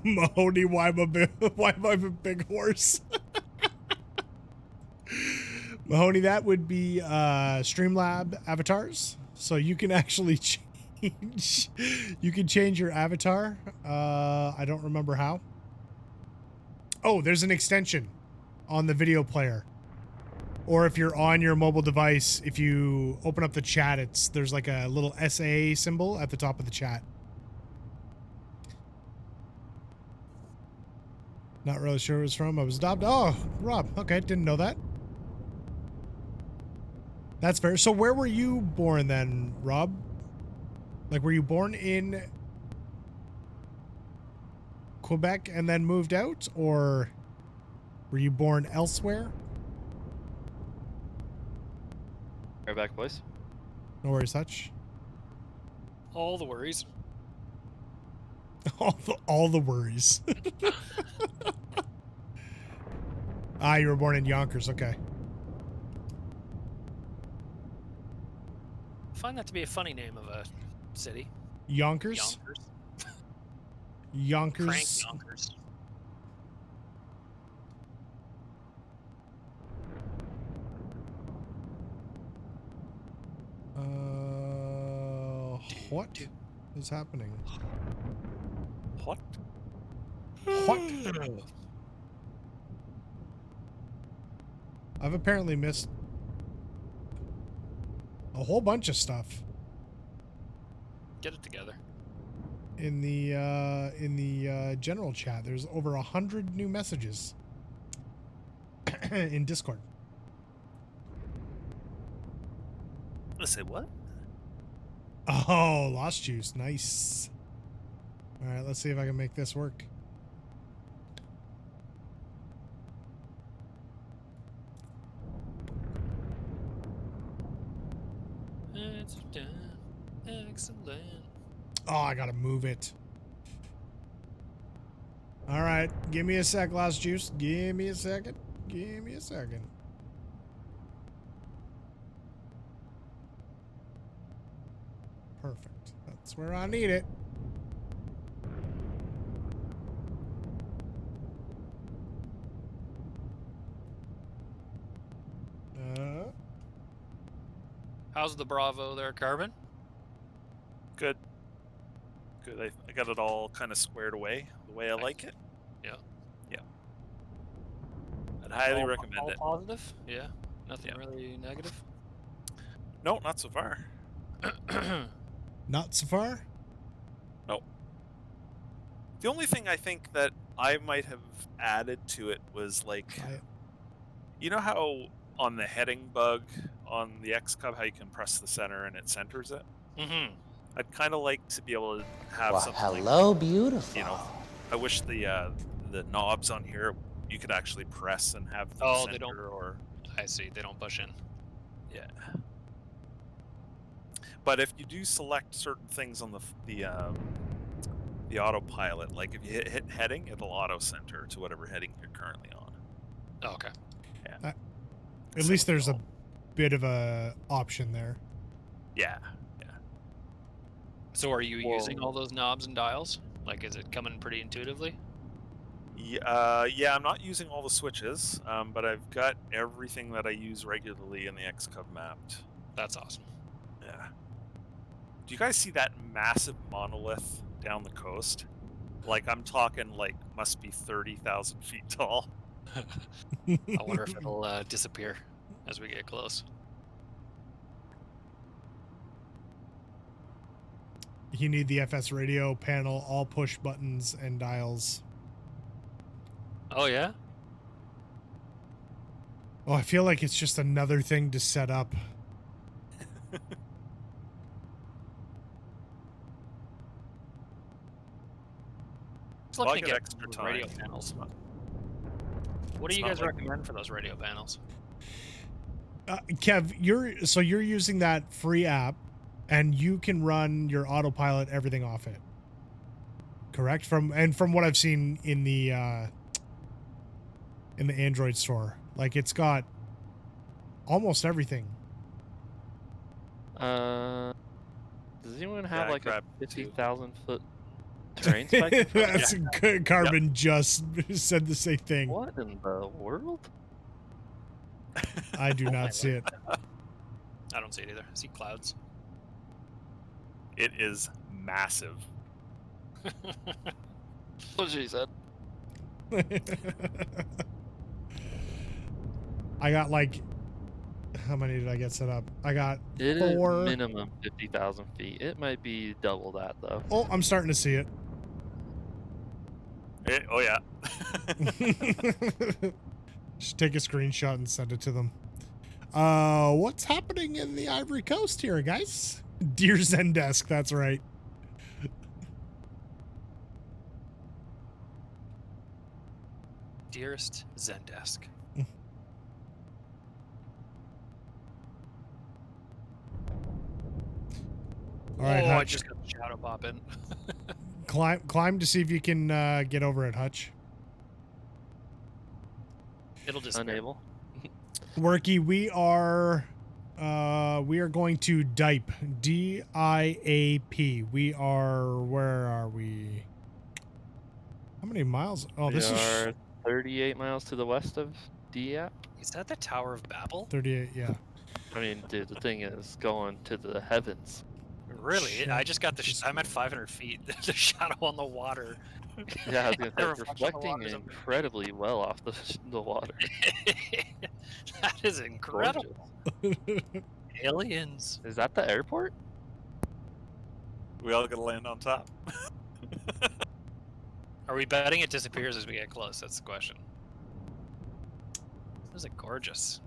Mahoney, why am I a big horse? Mahoney, that would be Streamlab avatars. So you can actually change. You can change your avatar. I don't remember how. Oh, there's an extension on the video player. Or if you're on your mobile device, if you open up the chat, there's like a little SA symbol at the top of the chat. Not really sure who it was from. I was adopted. Oh, Rob. Okay, didn't know that. That's fair. So where were you born then, Rob? Like, were you born in Quebec and then moved out? Or were you born elsewhere? Right back, boys. No worries, Hutch. All the worries. All the worries. Ah, you were born in Yonkers. Okay. I find that to be a funny name of a city. Yonkers? Yonkers. Crank Yonkers. What is happening? What? What? I've apparently missed a whole bunch of stuff Get it together. in the general chat. There's over 100 new messages in Discord. Let's say what? Oh, Lost Juice. Nice. All right, let's see if I can make this work. It's done. Excellent. Oh, I gotta move it. All right, give me a sec, Lost Juice. Give me a second. Give me a second. Perfect. That's where I need it. How's the Bravo there, Carbon? Good. Good. I got it all kind of squared away the way I like it. Yeah. Yeah. I'd highly All recommend it. Positive? Yeah. Nothing really negative? No, not so far. Not so far? No. The only thing I think that I might have added to it was like, you know how on the heading bug on the xCub, how you can press the center and it centers it? Mm-hmm. I'd kind of like to be able to have Well, something hello, like, beautiful. you know, I wish the knobs on here you could actually press and have them center, they don't. or I see. They don't push in. yeah. But if you do select certain things on the autopilot, like if you hit heading, it'll auto center to whatever heading you're currently on. Oh, okay. Yeah. At least there's a bit of a option there. Yeah. So are you using all those knobs and dials? Like, is it coming pretty intuitively? Yeah, I'm not using all the switches, but I've got everything that I use regularly in the xCub mapped. That's awesome. Yeah. Do you guys see that massive monolith down the coast? Like, I'm talking, like, must be 30,000 feet tall. I wonder if it'll disappear as we get close. You need the FS radio panel, all push buttons and dials. Oh, yeah? Oh, I feel like it's just another thing to set up. Just looking get at extra those time. radio panels. What do you guys recommend for those radio panels? Kev, you're using that free app, and you can run your autopilot, everything off it. Correct? From what I've seen in the Android store, like it's got almost everything. Does anyone have Yeah, like a grab 50,000 foot terrain spec? That's good. Carbon just said the same thing. What in the world? I do not see it. I don't see it either. I see clouds. It is massive. What she said. I got like, how many did I get set up? I got It is 4. minimum 50,000 feet. It might be double that though. Oh, I'm starting to see it. Oh yeah. Just take a screenshot and send it to them. What's happening in the Ivory Coast here, guys? Dear Zendesk, that's right. Dearest Zendesk. All right, I Hutch. just got the shadow pop in. Climb to see if you can get over it, Hutch. It'll just Unable. Worky, we are going to DIAP. DIAP. We are, where are we? How many miles? Oh, We this are is 38 miles to the west of DIAP. Is that the Tower of Babel? 38, yeah. I mean, dude, the thing is going to the heavens. Really? I just got the. I'm at 500 feet. There's a shadow on the water. Yeah, I was gonna say, The it's reflection of the reflecting water's incredibly well off the water. That is incredible. Aliens. Is that the airport? We all gotta land on top. Are we betting it disappears as we get close? That's the question. This is a gorgeous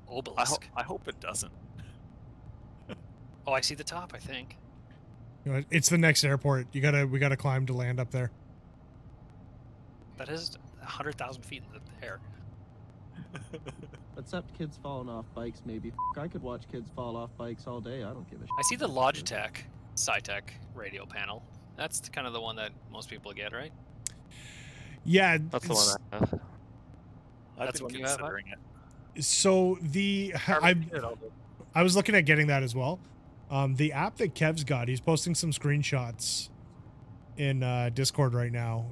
obelisk. I hope it doesn't. Oh, I see the top, I think. You know, it's the next airport. We gotta climb to land up there. That is 100,000 feet in the air. Except kids falling off bikes, maybe. I could watch kids fall off bikes all day. I don't give a shit. I see the Logitech SciTech radio panel. That's kind of the one that most people get, right? Yeah. That's the one I have. That's what you have. Considering it. So I was looking at getting that as well. The app that Kev's got, he's posting some screenshots in Discord right now.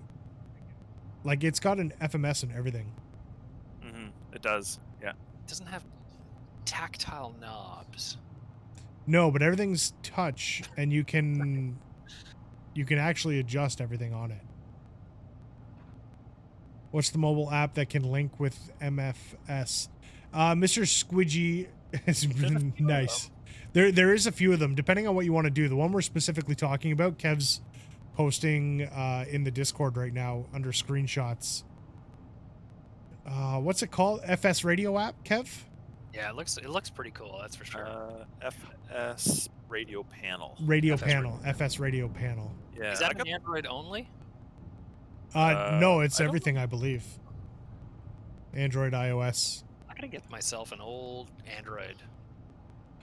Like, it's got an FMS and everything. Mm-hmm. It does, yeah. It doesn't have tactile knobs. No, but everything's touch, and you can actually adjust everything on it. What's the mobile app that can link with MFS? Mr. Squidgy has been nice. There is a few of them, depending on what you want to do. The one we're specifically talking about, Kev's posting in the Discord right now under screenshots. What's it called? FS Radio app, Kev? Yeah, it looks pretty cool. That's for sure. FS radio panel. Radio panel. FS radio panel. Yeah. Is that an Android only? No, it's everything, I believe. Android, iOS. I'm gonna get myself an old Android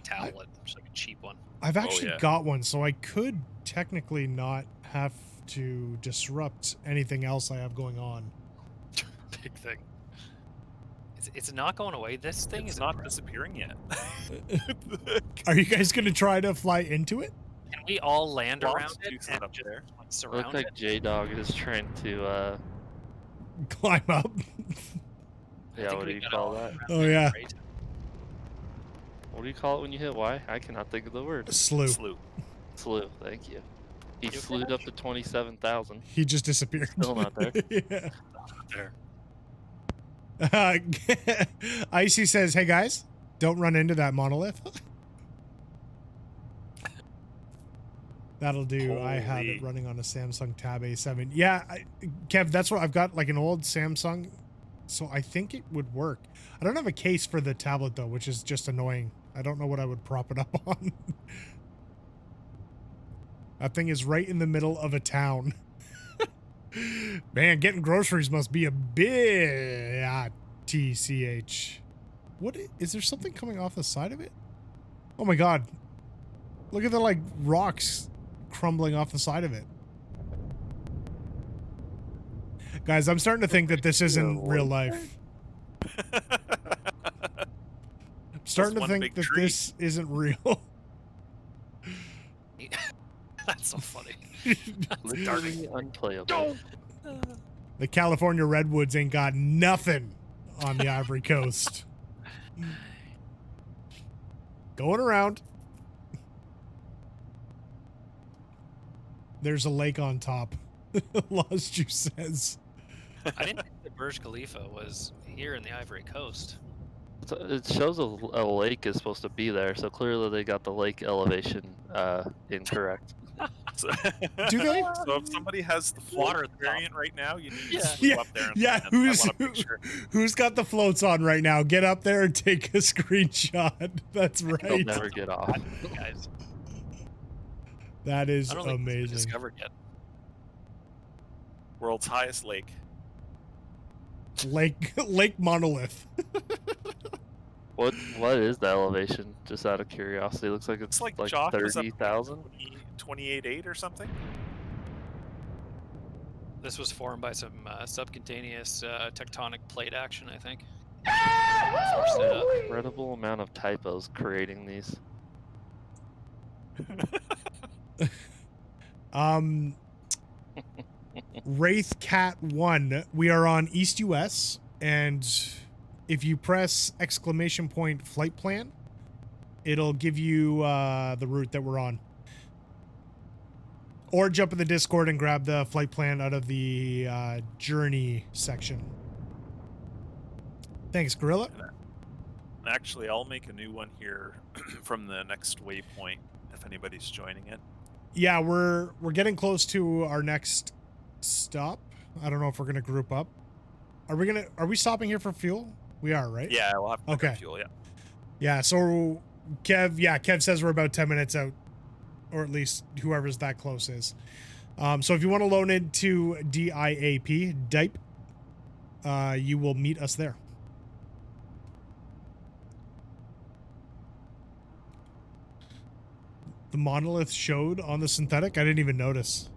tablet, just like a cheap one. I've actually got one, so I could technically not have to disrupt anything else I have going on. Big thing. It's not going away. This thing is not disappearing yet. Are you guys going to try to fly into it? Can we all land Floss around it and up there. surround Looks like it? J-Dog is trying to climb up. Yeah, what do you call that? Oh yeah. What do you call it when you hit Y? I cannot think of the word. Slew. Slew, thank you. He slewed up to 27,000. He just disappeared. Still not there. Yeah. Not there. Icy says, hey guys, don't run into that monolith. That'll do. I have it running on a Samsung Tab A7. Yeah, Kev, that's what I've got, like an old Samsung, so I think it would work. I don't have a case for the tablet though, which is just annoying. I don't know what I would prop it up on. That thing is right in the middle of a town. Man, getting groceries must be a bit TCH. What is there something coming off the side of it? Oh my god. Look at the like rocks crumbling off the side of it. Guys, I'm starting to think that this isn't real life. I'm starting to think that this isn't real. That's so funny. Literally unplayable. The California redwoods ain't got nothing on the Ivory Coast. Going around. There's a lake on top. Lost Juice says. I didn't think the Burj Khalifa was here in the Ivory Coast. It shows a lake is supposed to be there, so clearly they got the lake elevation incorrect. Do they? So if somebody has the water variant right now, you need to Yeah, up there. And yeah. I wanna make sure. Who's got the floats on right now? Get up there and take a screenshot. That's They'll right. never get off. Guys, That is I don't think it's been amazing. discovered yet. World's highest lake. Lake Monolith. What is the elevation? Just out of curiosity, it looks like it's like Jock was up 30,000. 28.8 or something. This was formed by some subcutaneous tectonic plate action, I think. Forced it up. Incredible amount of typos creating these. Wraith Cat 1. We are on East US, and if you press ! flight plan, it'll give you the route that we're on. Or jump in the Discord and grab the flight plan out of the journey section. Thanks, Gorilla. Actually, I'll make a new one here from the next waypoint if anybody's joining it. Yeah, we're getting close to our next stop. I don't know if we're gonna group up. Are we stopping here for fuel? We are, right? Yeah, we'll have to pick up fuel, yeah. Yeah, so Kev says we're about 10 minutes out. Or at least whoever's that close is. So if you want to loan into DIAP, you will meet us there. The monolith showed on the synthetic? I didn't even notice.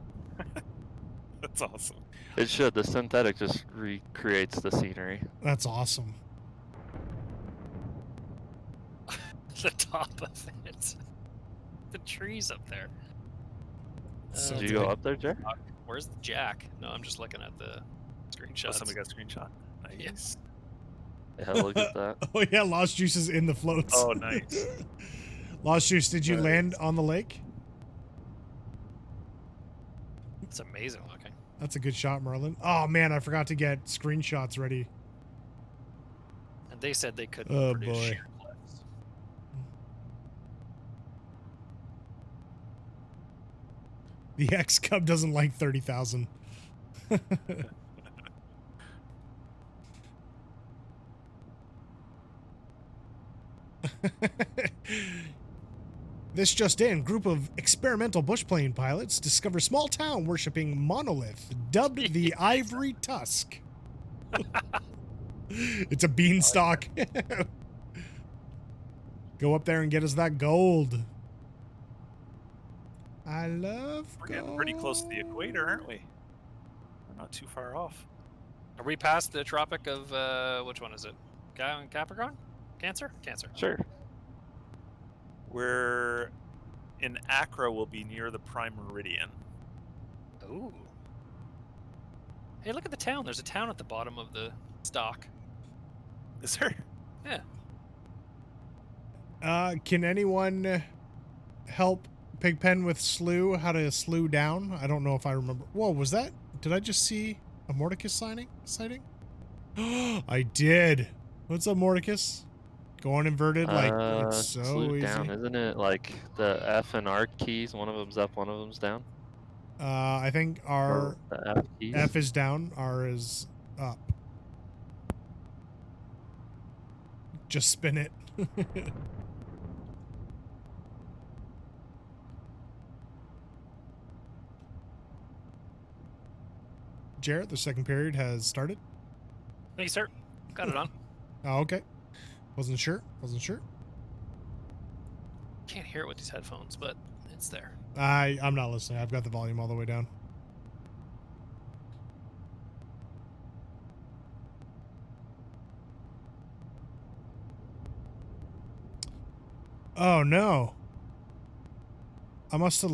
That's awesome. It should. The synthetic just recreates the scenery. That's awesome. The top of it. The trees up there. Did you go up there, Jack? Where's the Jack? No, I'm just looking at the screenshots. Oh, somebody got a screenshot. Nice. Yes. Yeah, look at that. Oh yeah, Lost Juice is in the floats. Oh, nice. Lost Juice, did you land on the lake? It's amazing looking. That's a good shot, Merlin. Oh man, I forgot to get screenshots ready. And they said they couldn't Oh produce boy. sheer clips. The xCub doesn't like 30,000. This just in, group of experimental bushplane pilots discover small town worshipping monolith dubbed the Ivory Tusk. It's a beanstalk. Go up there and get us that gold. I love We're getting pretty close to the equator, aren't we? We're not too far off. Are we past the Tropic of, which one is it? Capricorn? Cancer? Cancer. Sure. We're in Accra, we'll be near the prime meridian. Ooh. Hey, look at the town. There's a town at the bottom of the stock. Is there? Yeah. Can anyone help Pigpen with slew? How to slew down? I don't know if I remember. Whoa, was that? Did I just see a Mordecus sighting? I did. What's up, Mordecus? Going inverted like it's so slew easy. down, isn't it? Like the F and R keys, one of them's up, one of them's down. I think our The F keys. F is down, R is up. Just spin it. Jarrett, the second period has started. Thank you, sir. Got it on. Oh, okay. Wasn't sure. can't hear it with these headphones, but it's there. I'm not listening. I've got the volume all the way down. Oh no. I must have...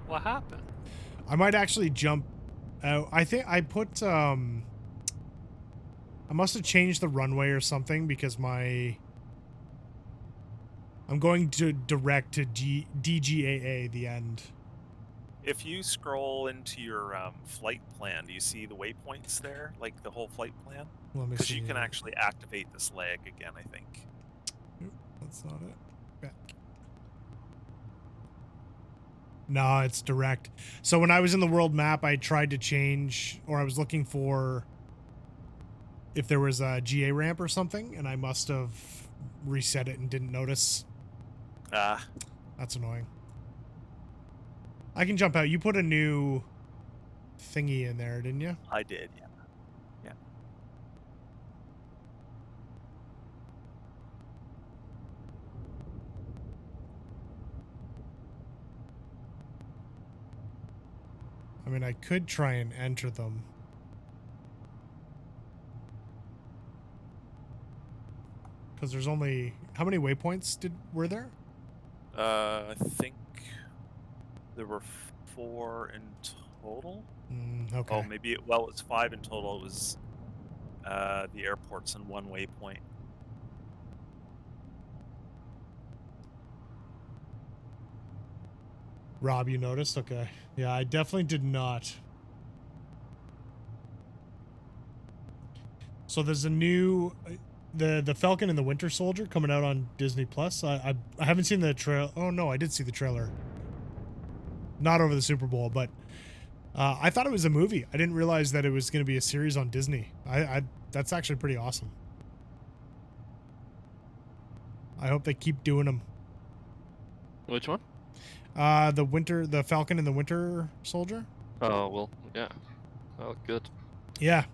What happened? I might actually jump out. I think I put, I must have changed the runway or something because I'm going to direct to DGAA, the end. If you scroll into your flight plan, do you see the waypoints there? Like the whole flight plan? Let me Because see. you can actually activate this leg again, I think. Nope, that's not it. Back. No, it's direct. So when I was in the world map, I tried to change, or I was looking for if there was a GA ramp or something, and I must have reset it and didn't notice. Ah. That's annoying. I can jump out. You put a new thingy in there, didn't you? I did, yeah. Yeah. I mean, I could try and enter them. Because there's only... How many waypoints were there? I think there were 4 in total. Okay. Oh, maybe it's 5 in total. It was the airports and 1 waypoint. Rob, you noticed? Okay. Yeah, I definitely did not. So there's a new... The Falcon and the Winter Soldier coming out on Disney Plus. I haven't seen the trail. Oh no, I did see the trailer. Not over the Super Bowl, but I thought it was a movie. I didn't realize that it was going to be a series on Disney. That's actually pretty awesome. I hope they keep doing them. Which one? The Falcon and the Winter Soldier. Oh well, yeah. Oh, good. Yeah.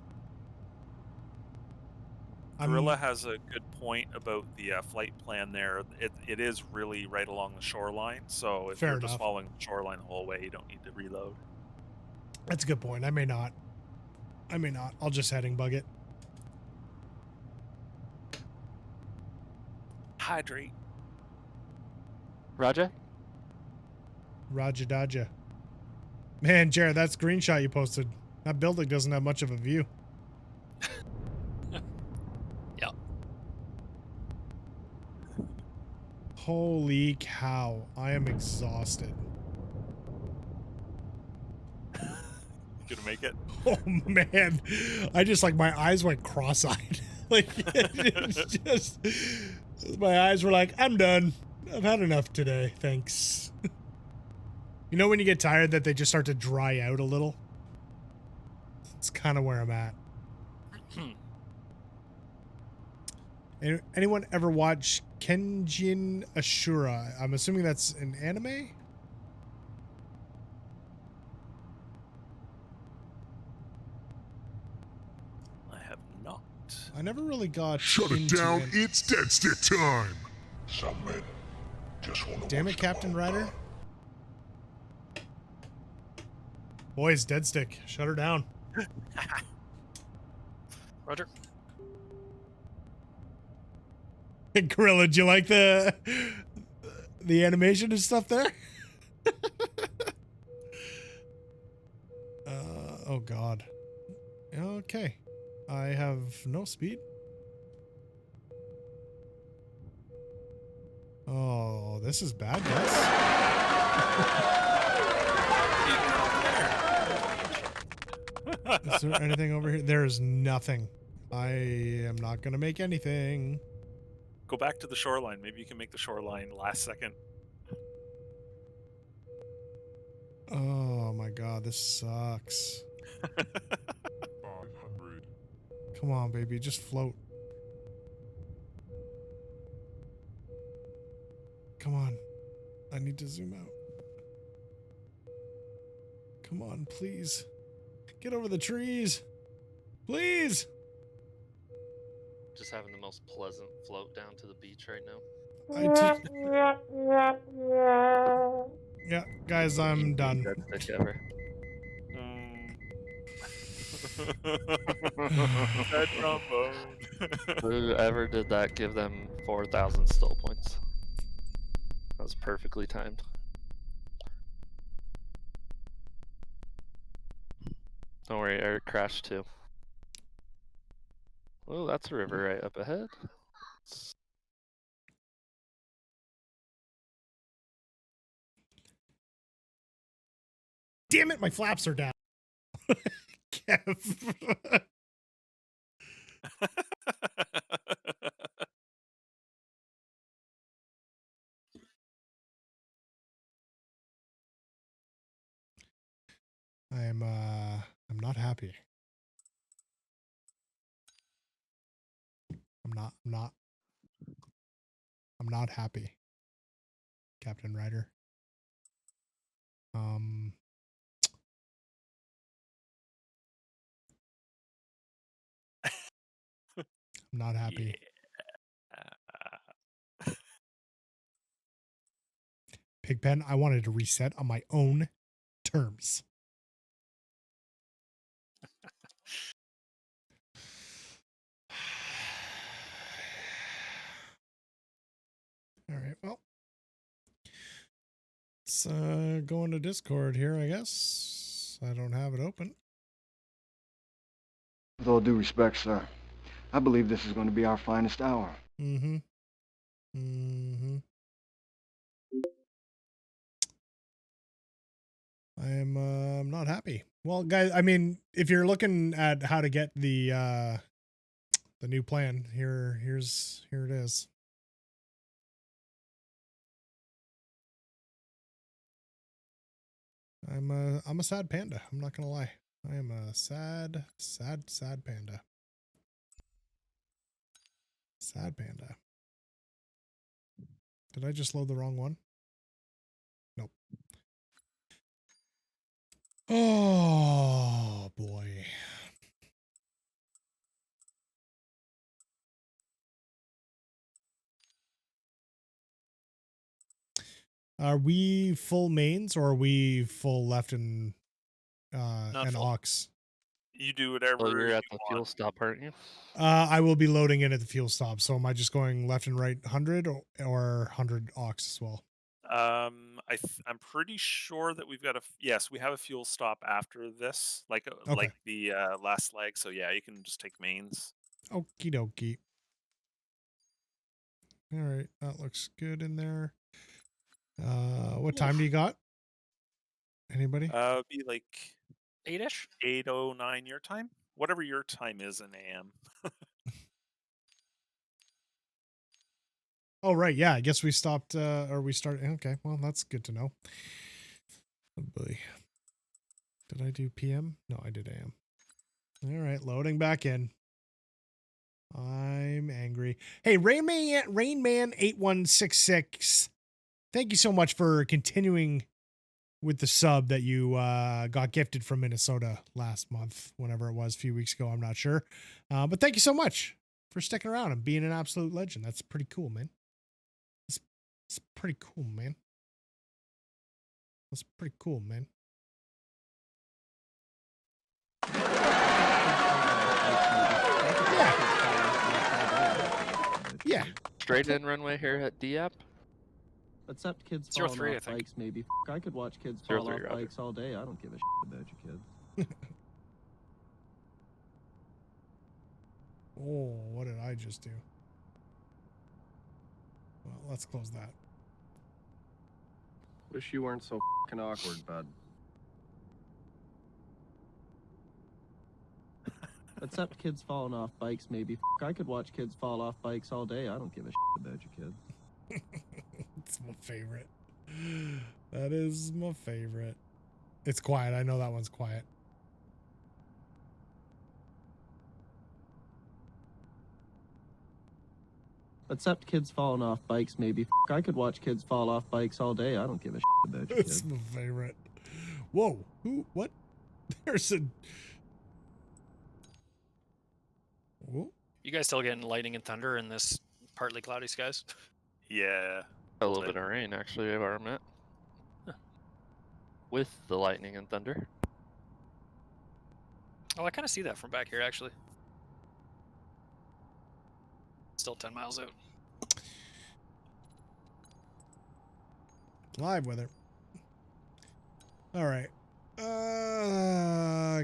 Gorilla has a good point about the flight plan there. It is really right along the shoreline, so if you're just following the shoreline the whole way, you don't need to reload. That's a good point. I may not. I'll just heading bug it. Hydrate. Raja? Raja Daja. Man, Jared, that screenshot you posted. That building doesn't have much of a view. Holy cow. I am exhausted. You gonna make it? Oh, man. I just, like, my eyes went cross-eyed. Like, it's just... My eyes were like, I'm done. I've had enough today. Thanks. You know when you get tired that they just start to dry out a little? It's kind of where I'm at. Anyone ever watch Kenjin Ashura? I'm assuming that's an anime? I have not. I never really got Shut it down, it's dead stick time! Some men just want to Damn it, Captain Ryder. Boys, dead stick. Shut her down. Roger. Gorilla, did you like the animation and stuff there? Oh god. Okay. I have no speed. Oh, this is bad, guys. Is there anything over here? There's nothing. I am not gonna make anything. Go back to the shoreline. Maybe you can make the shoreline last second. Oh my god, this sucks. 500. Come on, baby, just float. Come on. I need to zoom out. Come on, please. Get over the trees. Please. Just having the most pleasant float down to the beach right now. Yeah, guys, I'm done. Dead stick ever. That trombone. Whoever did that, give them 4,000 still points. That was perfectly timed. Don't worry, Eric crashed too. Oh, that's a river right up ahead. Damn it, my flaps are down. Kev. I'm not happy. I'm not happy, Captain Ryder. I'm not happy. Yeah. Pigpen, I wanted to reset on my own terms. All right, well, let's go into Discord here, I guess. I don't have it open. With all due respect, sir, I believe this is going to be our finest hour. Mm-hmm. Mm-hmm. I'm not happy. Well, guys, I mean, if you're looking at how to get the new plan, here it is. I'm a sad panda. I'm not gonna lie. I am a sad panda. Sad panda. Did I just load the wrong one? Nope. Oh boy. Are we full mains or are we full left and aux? You do whatever. Oh, you're at you the want. fuel stop, aren't you? I will be loading in at the fuel stop. So am I just going left and right 100 or 100 aux as well? I'm pretty sure that we've got yes, we have a fuel stop after this, like the last leg. So yeah, you can just take mains. Okie dokie. All right, that looks good in there. What time do you got? Anybody? It'd be like 8-ish? 8:09 your time? Whatever your time is in AM. Oh, right. Yeah, I guess we stopped, or we started. Okay, well, that's good to know. Oh, boy. Did I do PM? No, I did AM. All right, loading back in. I'm angry. Hey, Rainman8166. Thank you so much for continuing with the sub that you got gifted from Minnesota last month, whenever it was, a few weeks ago. I'm not sure. But thank you so much for sticking around and being an absolute legend. That's pretty cool, man. It's pretty cool, man. That's pretty cool, man. Yeah. Straight in runway here at Diap. Except kids 03, falling I off think. bikes, maybe. I could watch kids 03, fall off Roger. bikes all day. I don't give a about you kids. Oh, what did I just do? Well, let's close that. Wish you weren't so fucking awkward, bud. Except kids falling off bikes, maybe. I could watch kids fall off bikes all day. I don't give a about you kids. It's my favorite. That is my favorite. It's quiet. I know that one's quiet. Except kids falling off bikes, maybe. I could watch kids fall off bikes all day. I don't give a about you It's kids. my favorite. Whoa. Who? What? There's a... Whoa. You guys still getting lightning and thunder in this partly cloudy skies? Yeah. A little bit of rain, actually, where I'm at. With the lightning and thunder. Oh, I kind of see that from back here, actually. Still 10 miles out. Live weather. All right.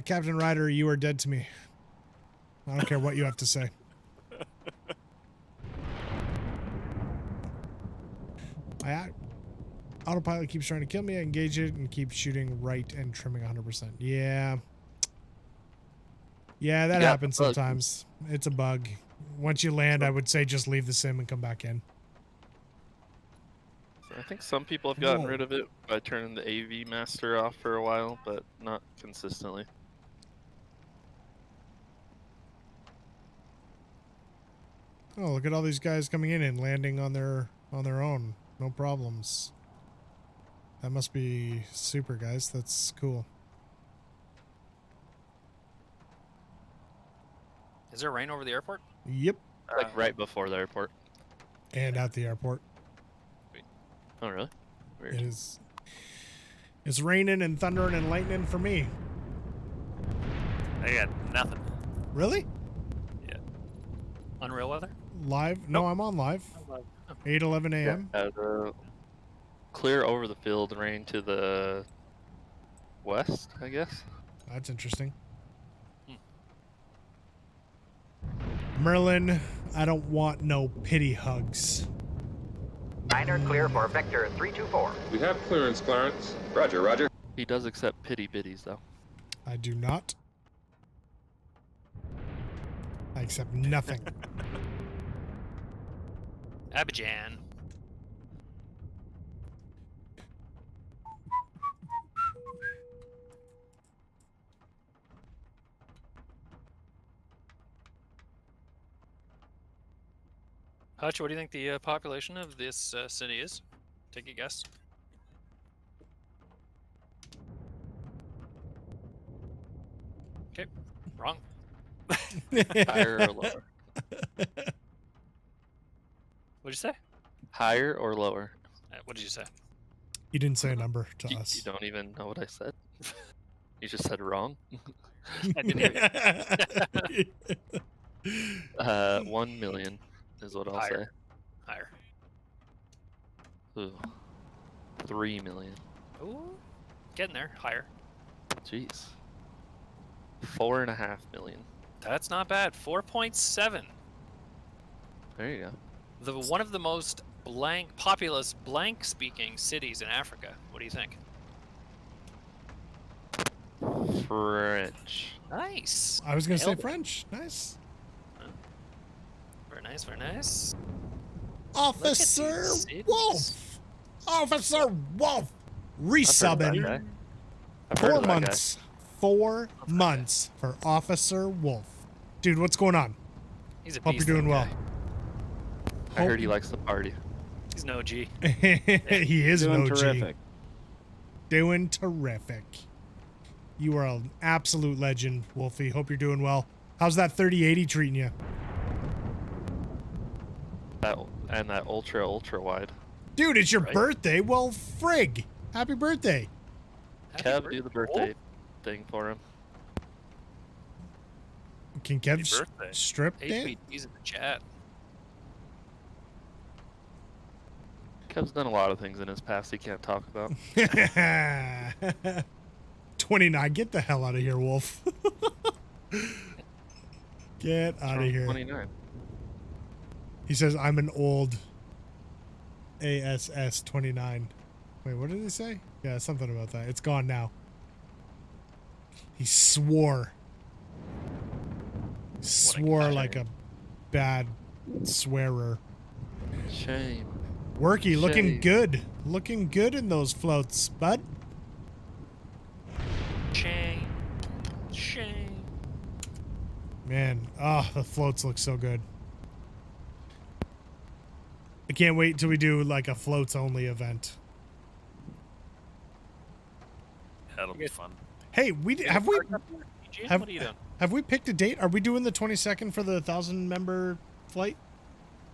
Captain Ryder, you are dead to me. I don't care what you have to say. My autopilot keeps trying to kill me. I engage it and keep shooting right and trimming 100%. Yeah. Yeah, that happens sometimes. It's a bug. Once you land, I would say just leave the sim and come back in. I think some people have gotten rid of it by turning the AV master off for a while, but not consistently. Oh, look at all these guys coming in and landing on their own. No problems. That must be super, guys. That's cool. Is there rain over the airport? Yep. Like right before the airport. And at the airport. Oh, really? Weird. It is. It's raining and thundering and lightning for me. I got nothing. Really? Yeah. Unreal weather? Live? No, I'm on live. 8:11 a.m. Yeah, clear over the field, rain to the west, I guess. That's interesting. Merlin, I don't want no pity hugs. Niner clear for Vector 324. We have clearance, Clarence. Roger, roger. He does accept pity bitties, though. I do not. I accept nothing. Abidjan. Hutch, what do you think the population of this city is? Take a guess. Okay, wrong. Higher or lower? What'd you say? Higher or lower? What did you say? You didn't say a number to us. You don't even know what I said? You just said wrong? I didn't hear you. 1 million is what I'll say. Higher. Ooh. 3 million. Ooh. Getting there. Higher. Jeez. 4.5 million. That's not bad. 4.7. There you go. One of the most populous blank-speaking cities in Africa. What do you think? French. Nice. I was going to say French. Nice. Very nice, very nice. Officer Wolf! Officer Wolf! Resubbing. 4 months. 4 months for Officer Wolf. Dude, what's going on? He's a Hope beast, you're doing well. I heard he likes the party. He's an OG. He is Doing an OG. terrific. Doing terrific. You are an absolute legend, Wolfie. Hope you're doing well. How's that 3080 treating you? That ultra wide. Dude, it's your birthday. Well, frig. Happy birthday. Kev, do the birthday thing for him. Can Kev strip dance? HBT's in the chat. Kev's done a lot of things in his past he can't talk about. 29. Get the hell out of here, Wolf. Get out of here. 29. He says, I'm an old ASS 29. Wait, what did he say? Yeah, something about that. It's gone now. He swore. Swore like a bad swearer. Shame. Worky, looking good. Looking good in those floats, bud. Shame. Shame. Man, the floats look so good. I can't wait till we do like a floats only event. That'll be fun. Hey, have we? What are you doing? Have we picked a date? Are we doing the 22nd for the 1,000-member flight?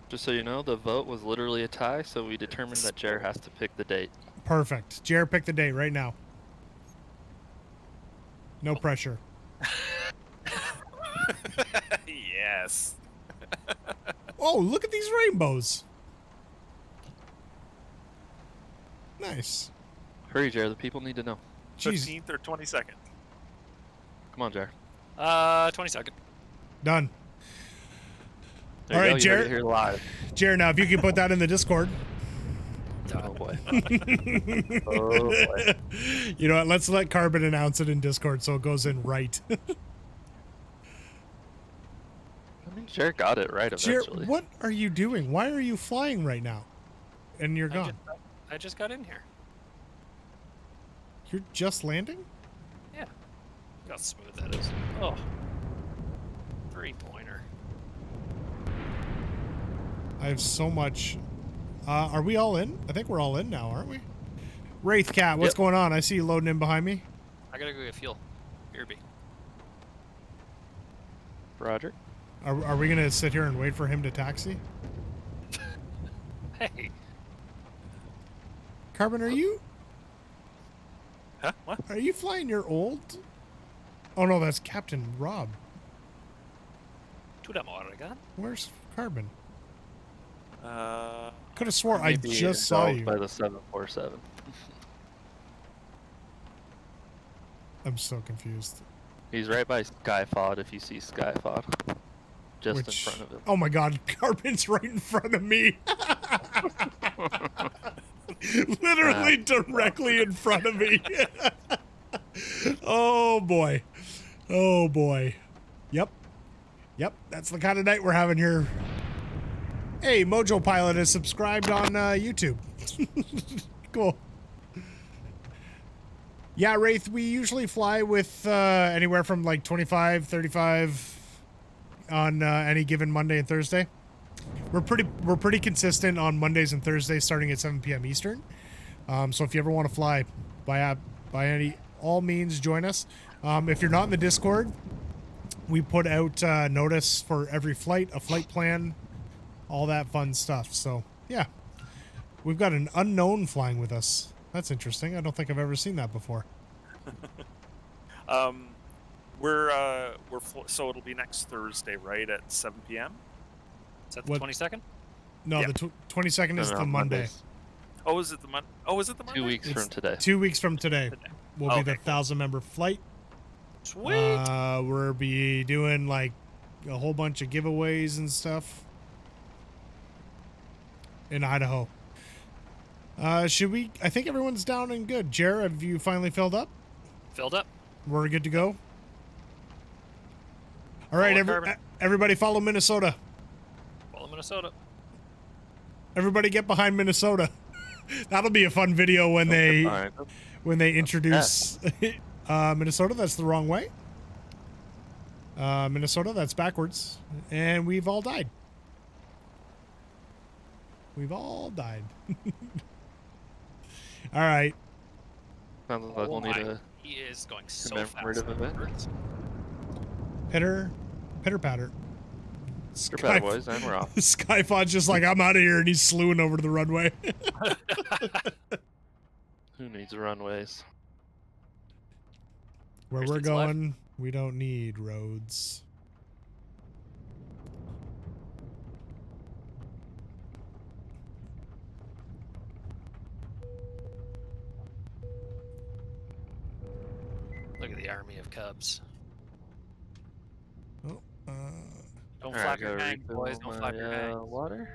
Just so you know, the vote was literally a tie, so we determined that Jer has to pick the date. Perfect. Jared, pick the date right now. No pressure. Yes. Oh, look at these rainbows. Nice. Hurry, Jer. The people need to know. 15th or 22nd? Come on, Jer. 22nd. Done. There All you right, go, you heard it Jared. here live. Jared, now if you can put that in the Discord. Oh boy. Oh boy. You know what? Let's let Carbon announce it in Discord so it goes in right. I mean, Jer got it right eventually. Jared, what are you doing? Why are you flying right now? And you're gone. I just got in here. You're just landing? Yeah. Look how smooth that is. Oh. 3-pointer. I have so much. Are we all in? I think we're all in now, aren't we? Wraith Cat, what's going on? I see you loading in behind me. I gotta go get fuel. BRB. Roger. Are we going to sit here and wait for him to taxi? Hey. Carbon, are you? Huh? What? Are you flying your old? Oh no, that's Captain Rob. Where's Carbon? Could have swore I Maybe just saw you. by the 747. I'm so confused. He's right by Skyfod if you see Skyfod. Just in Which- front of him. Oh my god, Carbon's right in front of me. Literally directly in front of me. Oh boy. Oh boy. Yep. Yep, that's the kind of night we're having here. Hey, Mojo Pilot is subscribed on YouTube. Cool. Yeah, Wraith, we usually fly with anywhere from like 25, 35 on any given Monday and Thursday. We're pretty consistent on Mondays and Thursdays starting at 7 p.m. Eastern. So if you ever want to fly, by all means, join us. If you're not in the Discord, we put out notice for every flight, a flight plan, all that fun stuff. So yeah, we've got an unknown flying with us. That's interesting. I don't think I've ever seen that before. So it'll be next Thursday, right, at 7 p.m. Is that the What? 22nd? No, Yeah. the 22nd is No, the Monday. Mondays. Oh, is it the Monday? Oh, is it the Monday? 2 weeks from today. 2 weeks from today will be the Okay, 1,000-member flight. Sweet. We'll be doing like a whole bunch of giveaways and stuff in Idaho. Should we? I think everyone's down and good. Jer, have you finally filled up? Filled up. We're good to go. All right, Follow Carbon. everybody, follow Minnesota. Follow Minnesota. Everybody, get behind Minnesota. That'll be a fun video when they introduce Minnesota. That's the wrong way. Minnesota, that's backwards, and we've all died. We've all died. All right. Sounds like we'll need a He is going so commemorative fast. event. Pitter patter. Pitter patter, boys, and we're off. Skyfod's just like, I'm out of here, and he's slewing over to the runway. Who needs runways? Where we're going, we don't need roads. Look at the army of cubs. Oh, Don't All flap right, your go hang, boys. refill Don't flap your my, hang. water.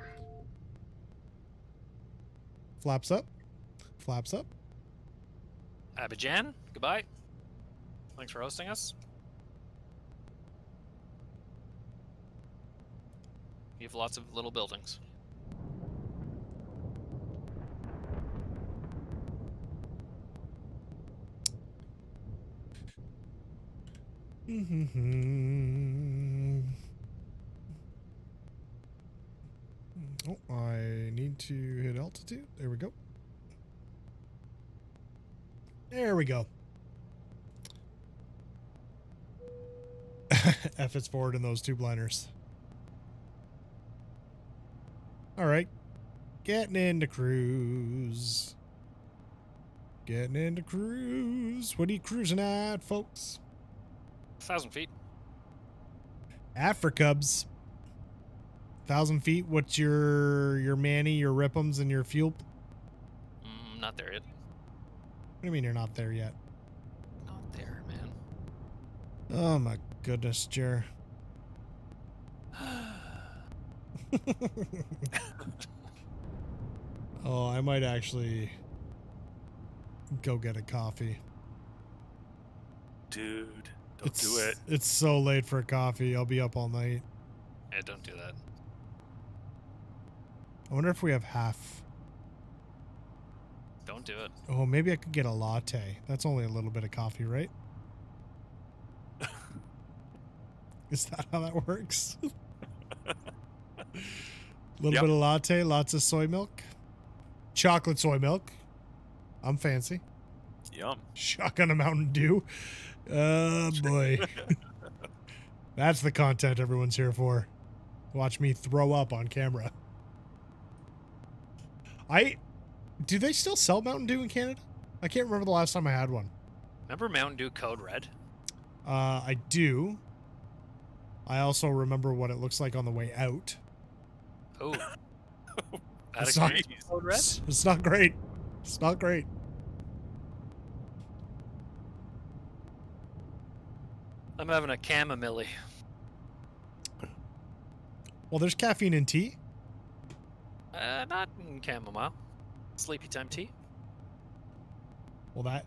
flaps up. Flaps up. Abidjan, goodbye. Thanks for hosting us. You have lots of little buildings. Oh, I need to hit altitude. There we go. There we go. F is forward in those 2 blinders. All right. Getting into cruise. Getting into cruise. What are you cruising at, folks? 1,000 feet. Africubs. 1,000 feet. What's your Manny, your Rip'ems, and your fuel? Not there yet. What do you mean you're not there yet? Not there, man. Oh my goodness, Jer. Oh, I might actually go get a coffee. Dude, don't do it. It's so late for a coffee. I'll be up all night. Yeah, don't do that. I wonder if we have half. Don't do it. Oh, maybe I could get a latte. That's only a little bit of coffee, right? Is that how that works? Little bit of latte, lots of soy milk. Chocolate soy milk. I'm fancy. Yum. Shotgun a Mountain Dew. Boy. That's the content everyone's here for. Watch me throw up on camera. Do they still sell Mountain Dew in Canada? I can't remember the last time I had one. Remember Mountain Dew Code Red? I do. I also remember what it looks like on the way out. Oh. It's not, Code Red? it's not great. It's not great. I'm having a chamomile. Well, there's caffeine in tea. Not in chamomile. Sleepy time tea. Well,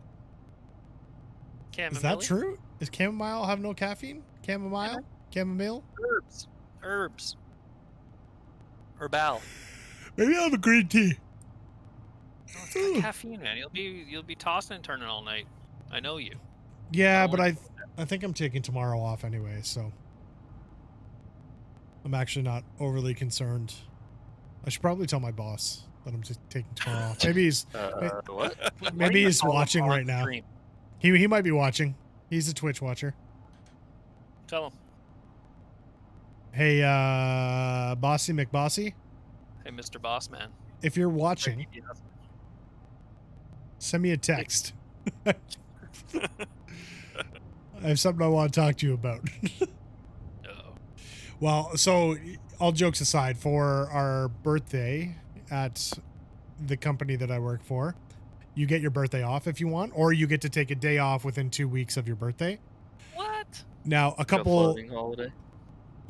Chamomile. is that true? Is chamomile have no caffeine? Chamomile? Chamomile? Herbs. Herbal. Maybe I'll have a green tea. Oh, it's got caffeine, man. You'll be tossing and turning all night. I know you. Yeah, but I think I'm taking tomorrow off anyway, so I'm actually not overly concerned. I should probably tell my boss that I'm just taking tomorrow off. Maybe he's what? maybe he's watching right now. Stream? He might be watching. He's a Twitch watcher. Tell him. Hey, Bossy McBossy. Hey, Mr. Boss Man. If you're watching, send me a text. I have something I want to talk to you about. Well, so all jokes aside, for our birthday at the company that I work for, you get your birthday off if you want, or you get to take a day off within 2 weeks of your birthday. What? Now, a couple. Floating holiday.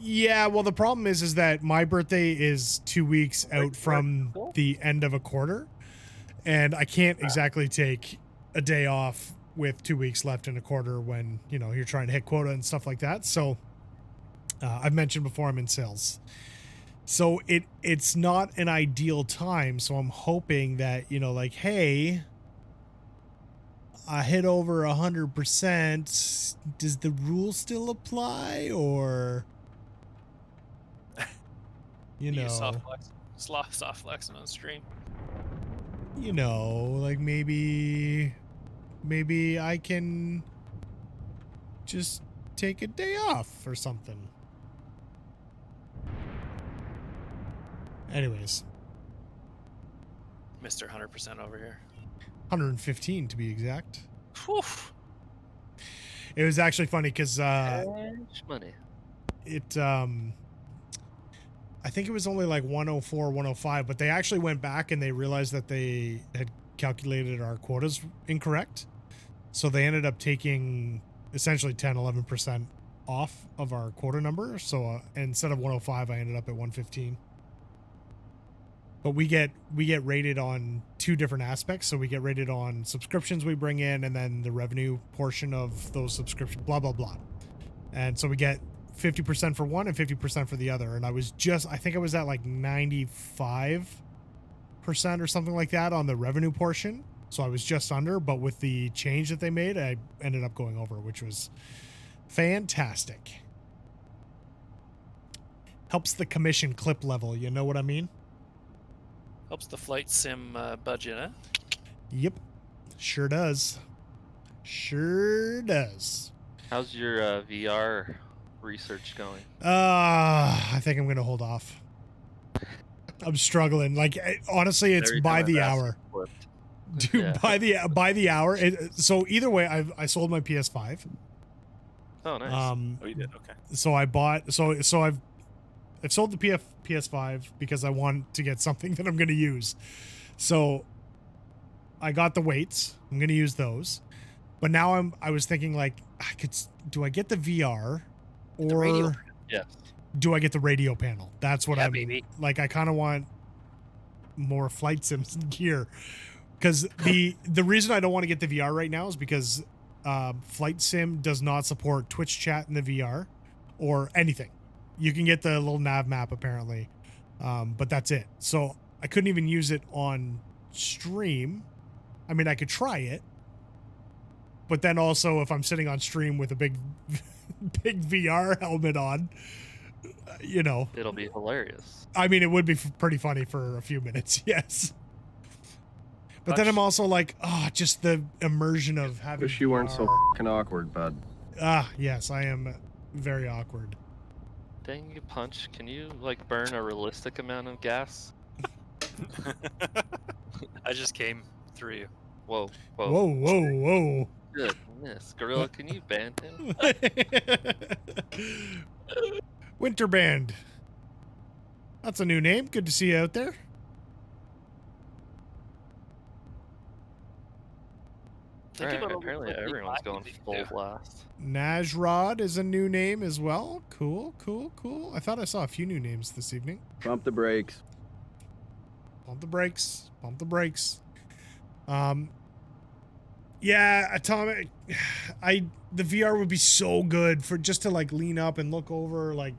Yeah, well, the problem is that my birthday is 2 weeks out from the end of a quarter, and I can't exactly take a day off with 2 weeks left in a quarter when, you know, you're trying to hit quota and stuff like that. So I've mentioned before I'm in sales. So it's not an ideal time. So I'm hoping that, you know, like, hey, I hit over 100%. Does the rule still apply, or, you know, soft flexing on stream. You know, like maybe I can just take a day off or something. Anyways, Mr. 100% over here. 115 to be exact. Whew. It was actually funny because money. I think it was only like 104, 105, but they actually went back and they realized that they had calculated our quotas incorrect. So they ended up taking essentially 10, 11% off of our quota number. So instead of 105, I ended up at 115. But we get rated on two different aspects. So we get rated on subscriptions we bring in, and then the revenue portion of those subscriptions, blah, blah, blah. And so we get 50% for one and 50% for the other. And I think I was at like 95% or something like that on the revenue portion. So I was just under, but with the change that they made, I ended up going over, which was fantastic. Helps the commission clip level, you know what I mean? Helps the flight sim budget, huh? Yep. Sure does. Sure does. How's your VR research going? I think I'm gonna hold off. I'm struggling. Like honestly, it's Every by time the I've asked, hour. it's flipped. Dude, Yeah. by the hour. So either way, I sold my PS5. Oh, nice. Oh, you did? Okay. So I bought. So I've sold the PS5 because I want to get something that I'm gonna use. So I got the weights. I'm gonna use those. But now I was thinking like do I get the VR or Yes. do I get the radio panel? That's what I'm baby. like. I kind of want more flight sims gear because the reason I don't want to get the VR right now is because flight sim does not support Twitch chat in the VR or anything. You can get the little nav map apparently, but that's it. So I couldn't even use it on stream. I mean, I could try it, but then also if I'm sitting on stream with a big VR helmet on, you know, It'll be hilarious. I mean, it would be pretty funny for a few minutes, yes. But then I'm also like, just the immersion of having. Wish you weren't so VR. fucking awkward, bud. Yes, I am very awkward. Dang you, Punch. Can you, like, burn a realistic amount of gas? I just came through you. Whoa. Whoa, whoa, whoa. Goodness. Gorilla, can you ban him? Winter Band. That's a new name. Good to see you out there. Alright, apparently everyone's going full blast. Najrod is a new name as well. Cool, cool, cool. I thought I saw a few new names this evening. Pump the brakes. Pump the brakes. Pump the brakes. Yeah, Atomic. The VR would be so good for just to like lean up and look over. Like,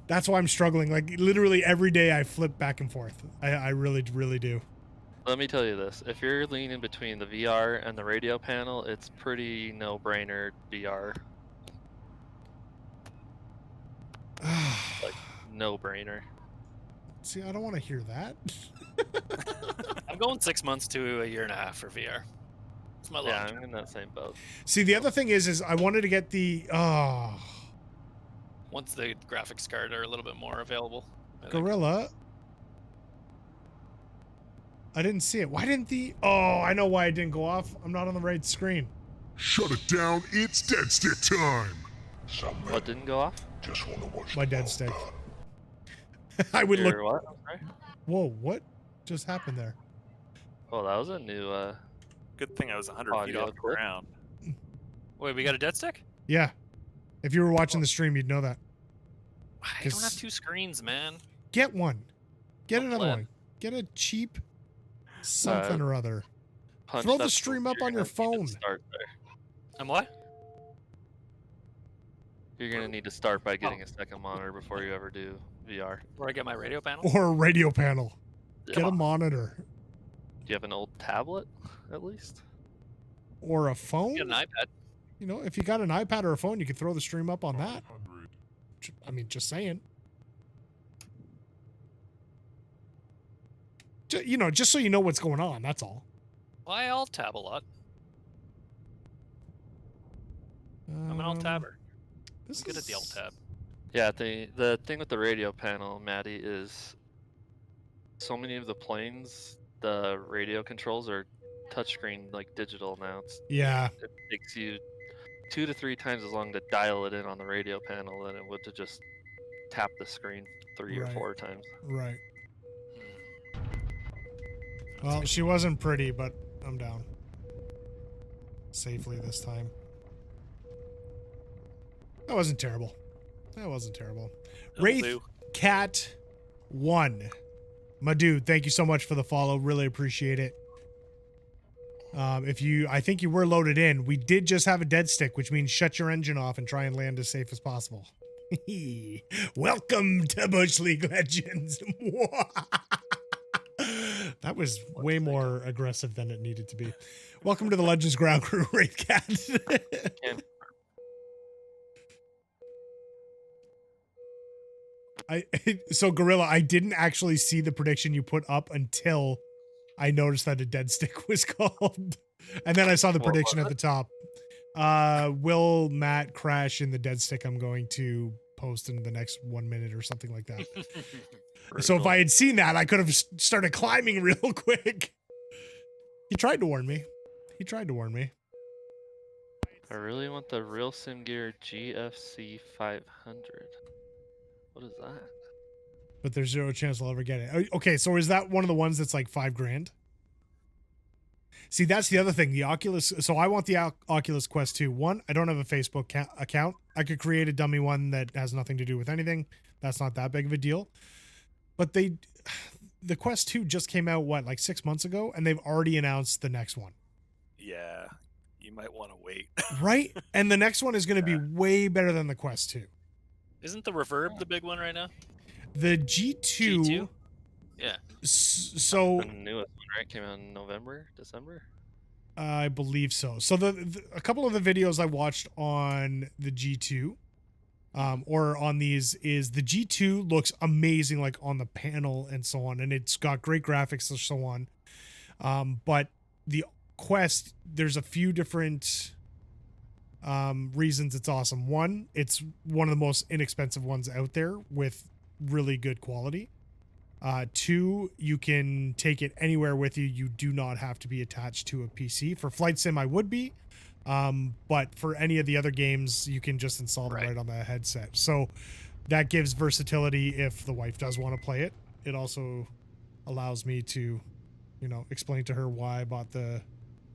that's why I'm struggling. Like, literally every day I flip back and forth. I really, really do. Let me tell you this. If you're leaning between the VR and the radio panel, it's pretty no-brainer VR. Like, no-brainer. See, I don't want to hear that. I'm going 6 months to a year and a half for VR. It's my long Yeah, term. I'm in that same boat. See, the other thing is I wanted to get the Once the graphics card are a little bit more available. I think. Gorilla. I didn't see it. Why didn't the... Oh, I know why it didn't go off. I'm not on the right screen. Shut it down, it's dead stick time. What didn't go off? Just want to watch My dead stick. I would look... Your what? I'm sorry? Whoa, what just happened there? Oh, that was a new Good thing I was 100 feet audio off the clip. ground. Wait, we got a dead stick? Yeah. If you were watching the stream, you'd know that. I don't have two screens, man. Get one. Get What another plan? one. Get a cheap something or other. Punch, Throw the that's stream what up on you're your gonna need phone. to start there. And what? You're gonna need to start by getting a second monitor before you ever do VR. Where I get my radio panel? Or a radio panel. Get Yeah. a monitor. Do you have an old tablet, at least? Or a phone. Get an iPad. You know, if you got an iPad or a phone, you could throw the stream up on that. I mean, just saying. You know, just so you know what's going on, that's all. Well, I alt tab a lot. I'm an alt tabber. This I'm good at the alt tab. Yeah, the thing with the radio panel, Maddie, is so many of the planes, the radio controls are touchscreen, like digital now. Yeah. It takes you 2 to 3 times as long to dial it in on the radio panel than it would to just tap the screen 3 or Right. 4 times. Right. Well, she wasn't pretty, but I'm down. Safely this time. That wasn't terrible. That wasn't terrible. Wraith Cat 1. My dude, thank you so much for the follow. Really appreciate it. I think you were loaded in. We did just have a dead stick, which means shut your engine off and try and land as safe as possible. Welcome to Bush League Legends. That was way more aggressive than it needed to be. Welcome to the Legends Ground Crew, Wraith Cat. So Gorilla, I didn't actually see the prediction you put up until I noticed that a dead stick was called. And then I saw the What prediction was at the top. Will Matt crash in the dead stick I'm going to post in the next 1 minute or something like that. So if I had seen that, I could have started climbing real quick. He tried to warn me. He tried to warn me. I really want the Real Sim Gear GFC 500. What is that? But there's zero chance I'll ever get it. Okay, so is that one of the ones that's like $5,000? See, that's the other thing. The Oculus. So I want the Oculus Quest 2. One, I don't have a Facebook account. I could create a dummy one that has nothing to do with anything. That's not that big of a deal. But the Quest 2 just came out, what, like 6 months ago? And they've already announced the next one. Yeah, you might want to wait. Right? And the next one is going to be way better than the Quest 2. Isn't the Reverb the big one right now? The G2. Yeah. So The newest one, right? Came out in November, December? I believe so. So a couple of the videos I watched on the G2 or on these is the G2 looks amazing, like on the panel and so on. And it's got great graphics and so on. But the Quest, there's a few different reasons it's awesome. One, it's one of the most inexpensive ones out there with really good quality. Two, you can take it anywhere with you. You do not have to be attached to a PC. For Flight Sim, I would be. But for any of the other games, you can just install them right on the headset. So that gives versatility if the wife does want to play it. It also allows me to, you know, explain to her why I bought the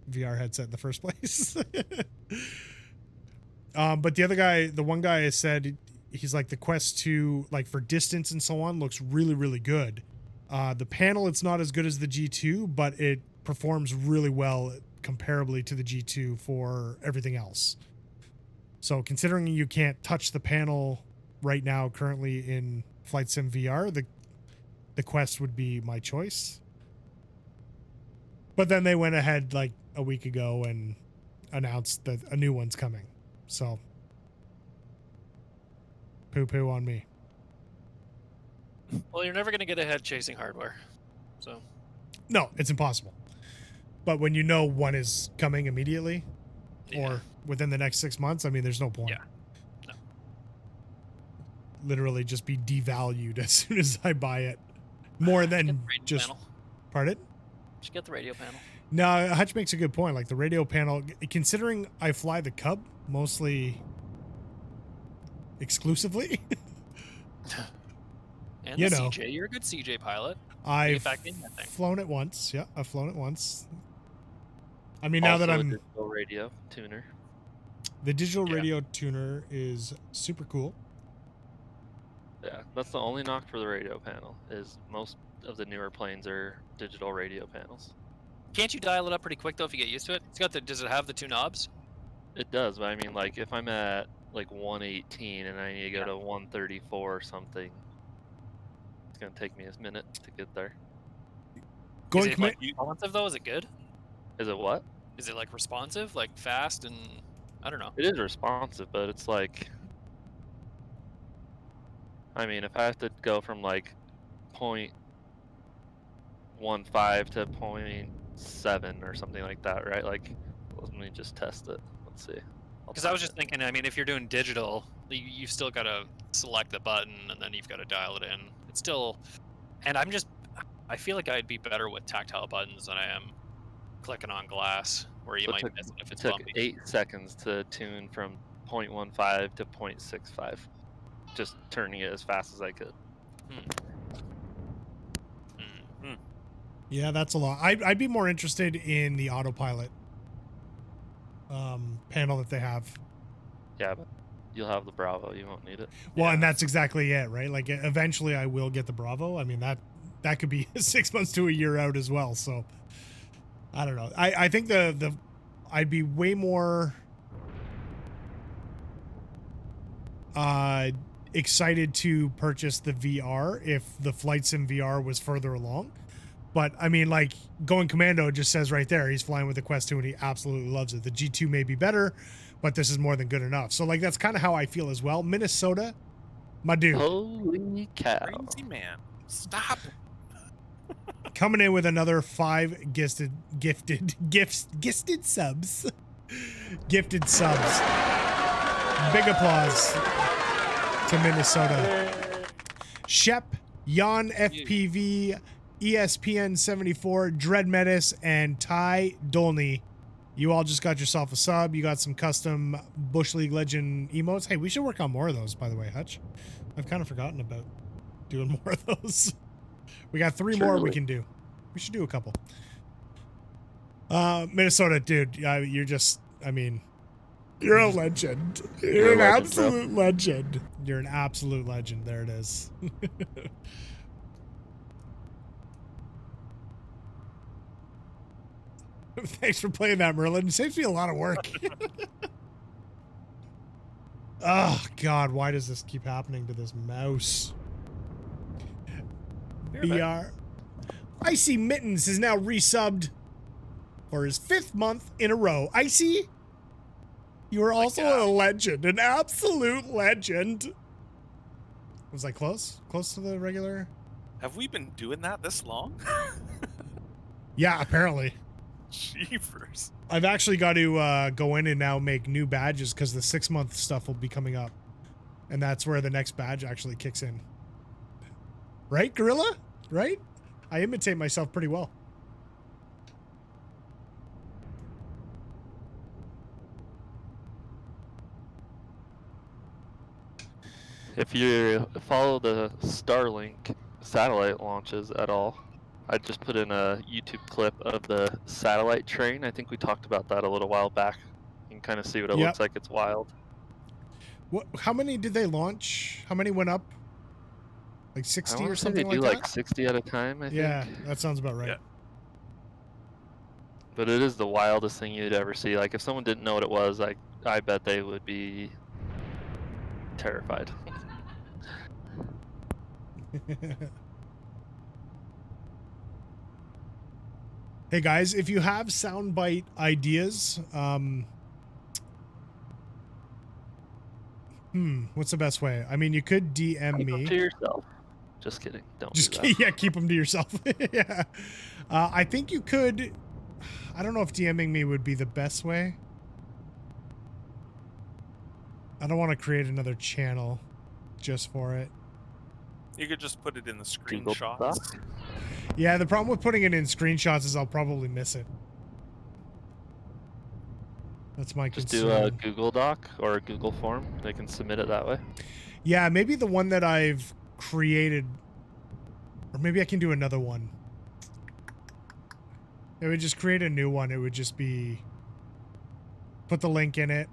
VR headset in the first place. But the other guy, the one guy has said, he's like, the Quest 2, like for distance and so on, looks really, really good. The panel, it's not as good as the G2, but it performs really well comparably to the G2 for everything else. So considering you can't touch the panel right now currently in Flight Sim VR, the Quest would be my choice. But then they went ahead like a week ago and announced that a new one's coming. So poo-poo on me. Well, you're never going to get ahead chasing hardware. So no, it's impossible. But when you know one is coming immediately or within the next 6 months, I mean, there's no point. Yeah. No. Literally just be devalued as soon as I buy it. More than just... Panel. Pardon? Just get the radio panel. No, Hutch makes a good point. Like the radio panel, considering I fly the Cub mostly exclusively. And you the know, CJ, you're a good CJ pilot. I've back in that thing. flown it once. Yeah, I've flown it once. I mean, now that I'm... a digital radio tuner. The digital radio tuner is super cool. Yeah, that's the only knock for the radio panel, is most of the newer planes are digital radio panels. Can't you dial it up pretty quick, though, if you get used to it? It's got the... Does it have the two knobs? It does, but I mean, like, if I'm at, like, 118 and I need to go to 134 or something, it's going to take me a minute to get there. Is it, like, responsive, though? Is it good? Is it what? Is it, like, responsive? Like, fast and... I don't know. It is responsive, but it's like... I mean, if I have to go from, like, 0.15 to 0.7 or something like that, right? Like, let me just test it. Let's see. Because I was just thinking, I mean, if you're doing digital, you've still got to select the button and then you've got to dial it in. It's still... And I feel like I'd be better with tactile buttons than I am clicking on glass, where you might miss it if it's bumpy. It took 8 seconds to tune from 0.15 to 0.65. Just turning it as fast as I could. Yeah, that's a lot. I'd be more interested in the autopilot panel that they have. Yeah, but you'll have the Bravo. You won't need it. Well, and that's exactly it, right? Like, eventually I will get the Bravo. I mean, that could be 6 months to a year out as well. So, I don't know. I think I'd be way more excited to purchase the VR if the Flight Sim VR was further along. But I mean, like, Going Commando just says right there, he's flying with the Quest 2 and he absolutely loves it. The G2 may be better, but this is more than good enough. So, like, that's kind of how I feel as well. Minnesota, my dude. Holy cow. Crazy man. Stop. Coming in with another 5 gifted subs. Gifted subs. Big applause to Minnesota. Shep, Jan FPV, ESPN 74, Dread Metis, and Ty Dolney. You all just got yourself a sub. You got some custom Bush League Legend emotes. Hey, we should work on more of those, by the way, Hutch. I've kind of forgotten about doing more of those. We got 3 more we can do. We should do a couple. Minnesota, dude, you're just, I mean, you're a legend. You're an absolute legend. You're an absolute legend. There it is. Thanks for playing that, Merlin. It saves me a lot of work. Oh, God. Why does this keep happening to this mouse? BR. Icy Mittens is now resubbed for his 5th month in a row. Icy, you are also a legend. An absolute legend. Was I close? Close to the regular? Have we been doing that this long? Yeah, apparently. Jeepers. I've actually got to go in and now make new badges because the 6-month stuff will be coming up. And that's where the next badge actually kicks in. Right, Gorilla? Right? I imitate myself pretty well. If you follow the Starlink satellite launches at all, I just put in a YouTube clip of the satellite train. I think we talked about that a little while back. You can kind of see what it looks like. It's wild. What? How many did they launch? How many went up? Like 60 or something like that? They do like 60 at a time, I think. Yeah, that sounds about right. Yeah. But it is the wildest thing you'd ever see. Like, if someone didn't know what it was, I bet they would be terrified. Hey guys, if you have soundbite ideas, what's the best way? I mean, you could DM me. Keep them to yourself. Just kidding. Don't Just do that. Yeah, keep them to yourself. Yeah. I think you could. I don't know if DMing me would be the best way. I don't want to create another channel just for it. You could just put it in the screenshots. Yeah, the problem with putting it in screenshots is I'll probably miss it. That's my Just concern. do a Google Doc or a Google form. They can submit it that way. Yeah, maybe the one that I've created, or maybe I can do another one. It would just create a new one. It would just be, put the link in it.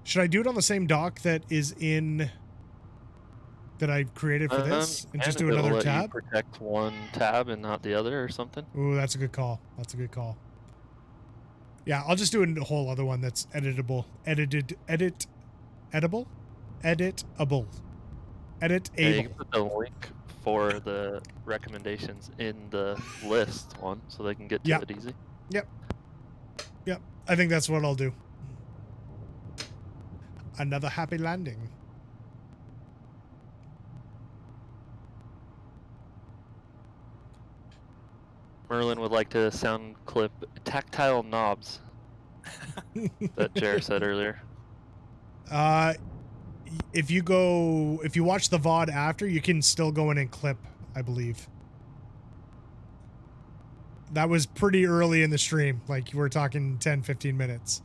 Should I do it on the same doc that is in, that I've created for this, and just do another tab? Protect one tab and not the other or something. Ooh, that's a good call. That's a good call. Yeah, I'll just do a whole other one that's editable. Editable? Editable. Yeah, you can put the link for the recommendations in the list one so they can get to it easy. Yep. Yep. I think that's what I'll do. Another happy landing. Merlin would like to sound clip tactile knobs that Jer said earlier. If you watch the VOD after, you can still go in and clip, I believe. That was pretty early in the stream. Like, we're talking 10, 15 minutes.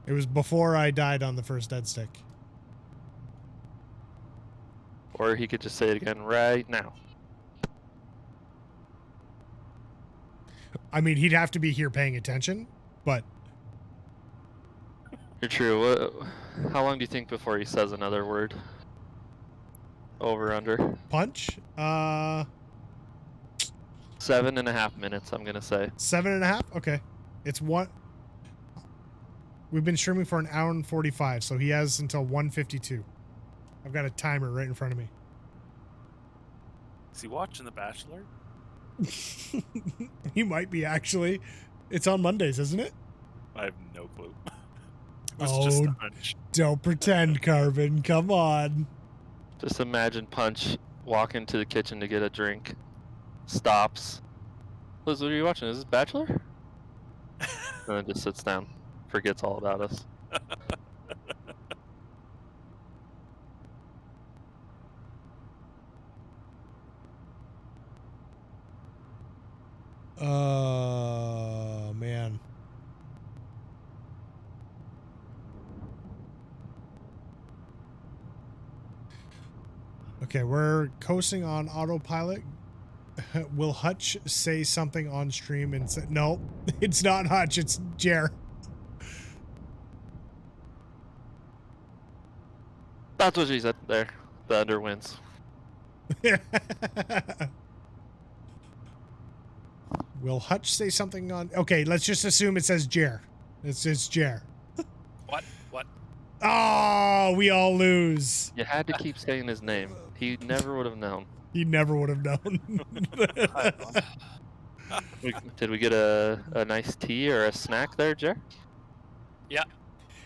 It was before I died on the first dead stick. Or he could just say it again right now. I mean, he'd have to be here paying attention, but... You're true. How long do you think before he says another word? Over, under? Punch? 7.5 minutes, I'm going to say. 7.5? Okay. It's what? We've been streaming for 1 hour and 45, so he has until 1:52. I've got a timer right in front of me. Is he watching The Bachelor? He might be, actually. It's on Mondays, isn't it? I have no clue. It was just a hunch. Don't pretend, Carbon. Come on. Just imagine Punch walk into the kitchen to get a drink, stops, Liz, what are you watching? Is this Bachelor? And then just sits down, forgets all about us. Man. Okay, we're coasting on autopilot. Will Hutch say something on stream and say, no, it's not Hutch, it's Jer. That's what she said there. The under wins. Will Hutch say something on... Okay, let's just assume it says Jer. It's Jer. What? What? Oh, we all lose. You had to keep saying his name. He never would have known. He never would have known. Did we get a nice tea or a snack there, Jer? Yeah.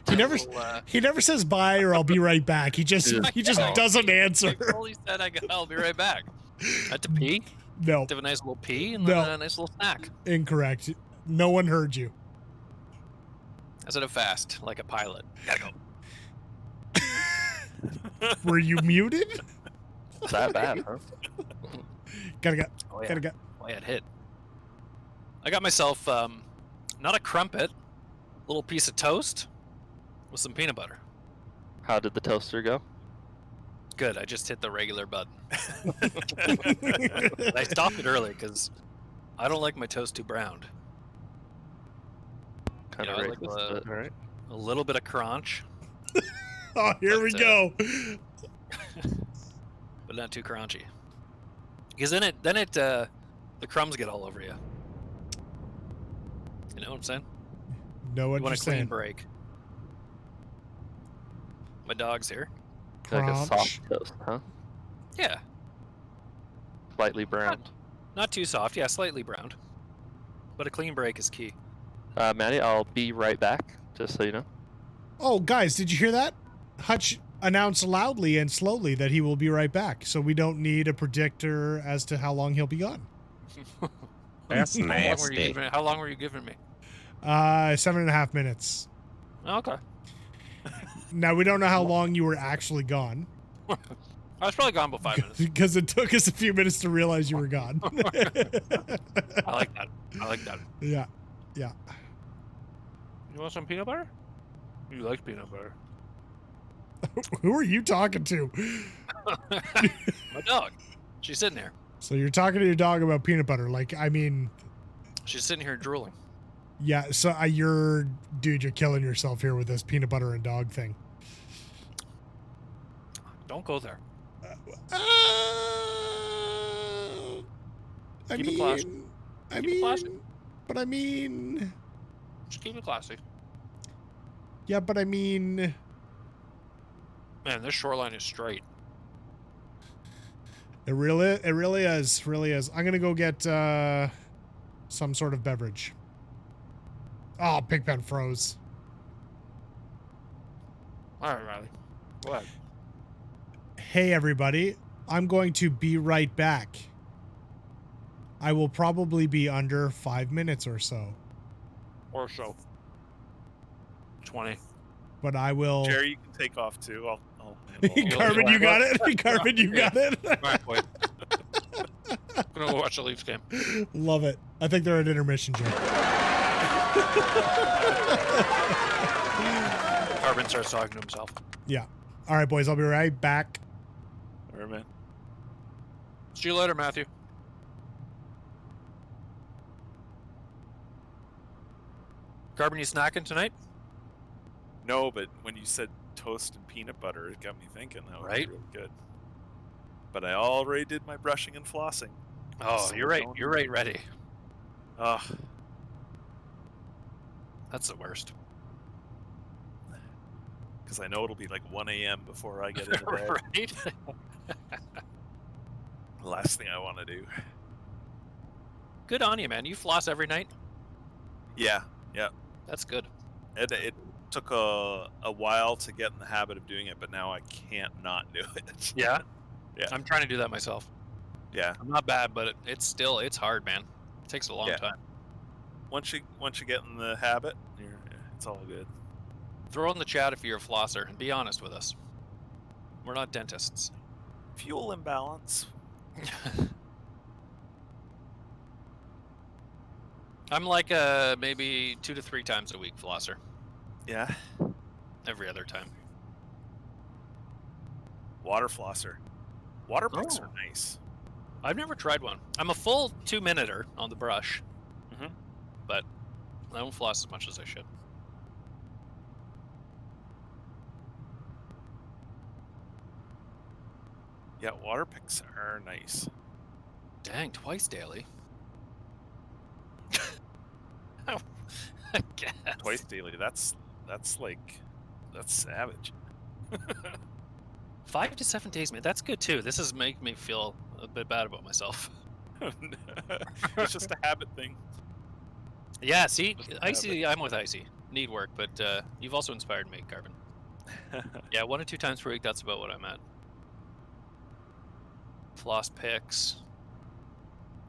He never says bye or I'll be right back. He just doesn't answer. He said I'll be right back. Had to pee? No. To have a nice little pee and then a nice little snack. Incorrect. No one heard you. I said it fast, like a pilot. Gotta go. Were you muted? That bad, huh? Gotta go. Oh, yeah. Gotta go. Oh, yeah, it hit. I got myself, not a crumpet, a little piece of toast with some peanut butter. How did the toaster go? Good, I just hit the regular button. I stopped it early because I don't like my toast too browned. Kind of like all right. A little bit of crunch. Oh, here we go. But not too crunchy. Because then the crumbs get all over you. You know what I'm saying? Know what you want you're a clean saying. break. My dog's here. Like a soft toast, huh? Yeah. Slightly browned. Not too soft, yeah, slightly browned. But a clean break is key. Maddie, I'll be right back, just so you know. Oh, guys, did you hear that? Hutch announced loudly and slowly that he will be right back, so we don't need a predictor as to how long he'll be gone. That's nasty. How long were you giving me? 7.5 minutes. Okay. Now, we don't know how long you were actually gone. I was probably gone about 5 minutes. Because it took us a few minutes to realize you were gone. I like that. I like that. Yeah. Yeah. You want some peanut butter? You like peanut butter. Who are you talking to? My dog. She's sitting there. So you're talking to your dog about peanut butter. Like, I mean... She's sitting here drooling. Yeah, so you're killing yourself here with this peanut butter and dog thing. Don't go there. Keep it classy. But I mean... Just keep it classy. Yeah, but I mean... Man, this shoreline is straight. It really is. I'm gonna go get some sort of beverage. Oh, Pigpen froze. All right, Riley. Go ahead. Hey, everybody. I'm going to be right back. I will probably be under 5 minutes or so. Or so. 20. But I will... Jerry, you can take off too. I'll Carmen, you got it? Carmen, you got it? All right, boy. I'm going to go watch the Leafs game. Love it. I think they're at intermission, Jerry. Carbon starts talking to himself. Yeah. All right, boys. I'll be right back. All right, man. See you later, Matthew. Carbon, you snacking tonight? No, but when you said toast and peanut butter, it got me thinking. That was Right? really good. But I already did my brushing and flossing. Oh, So you're right. don't- You're right. Ready. That's the worst. Because I know it'll be like 1 a.m. before I get into bed. Right? The last thing I want to do. Good on you, man. You floss every night? Yeah. That's good. It took a while to get in the habit of doing it, but now I can't not do it. Yeah? Yeah. I'm trying to do that myself. Yeah. I'm not bad, but it's hard, man. It takes a long time. Once you get in the habit, it's all good. Throw in the chat if you're a flosser and be honest with us. We're not dentists. Fuel imbalance. I'm like maybe 2 to 3 times a week flosser. Yeah. Every other time. Water flosser. Water picks are nice. I've never tried one. I'm a full 2-minuter on the brush. But I don't floss as much as I should. Yeah, water picks are nice. Dang, twice daily. I guess. Twice daily. That's savage. 5 to 7 days, man. That's good too. This is making me feel a bit bad about myself. It's just a habit thing. Yeah, see, Icy, I'm with Icy. Need work, but you've also inspired me, Carbon. Yeah, 1 or 2 times per week. That's about what I'm at. Floss picks.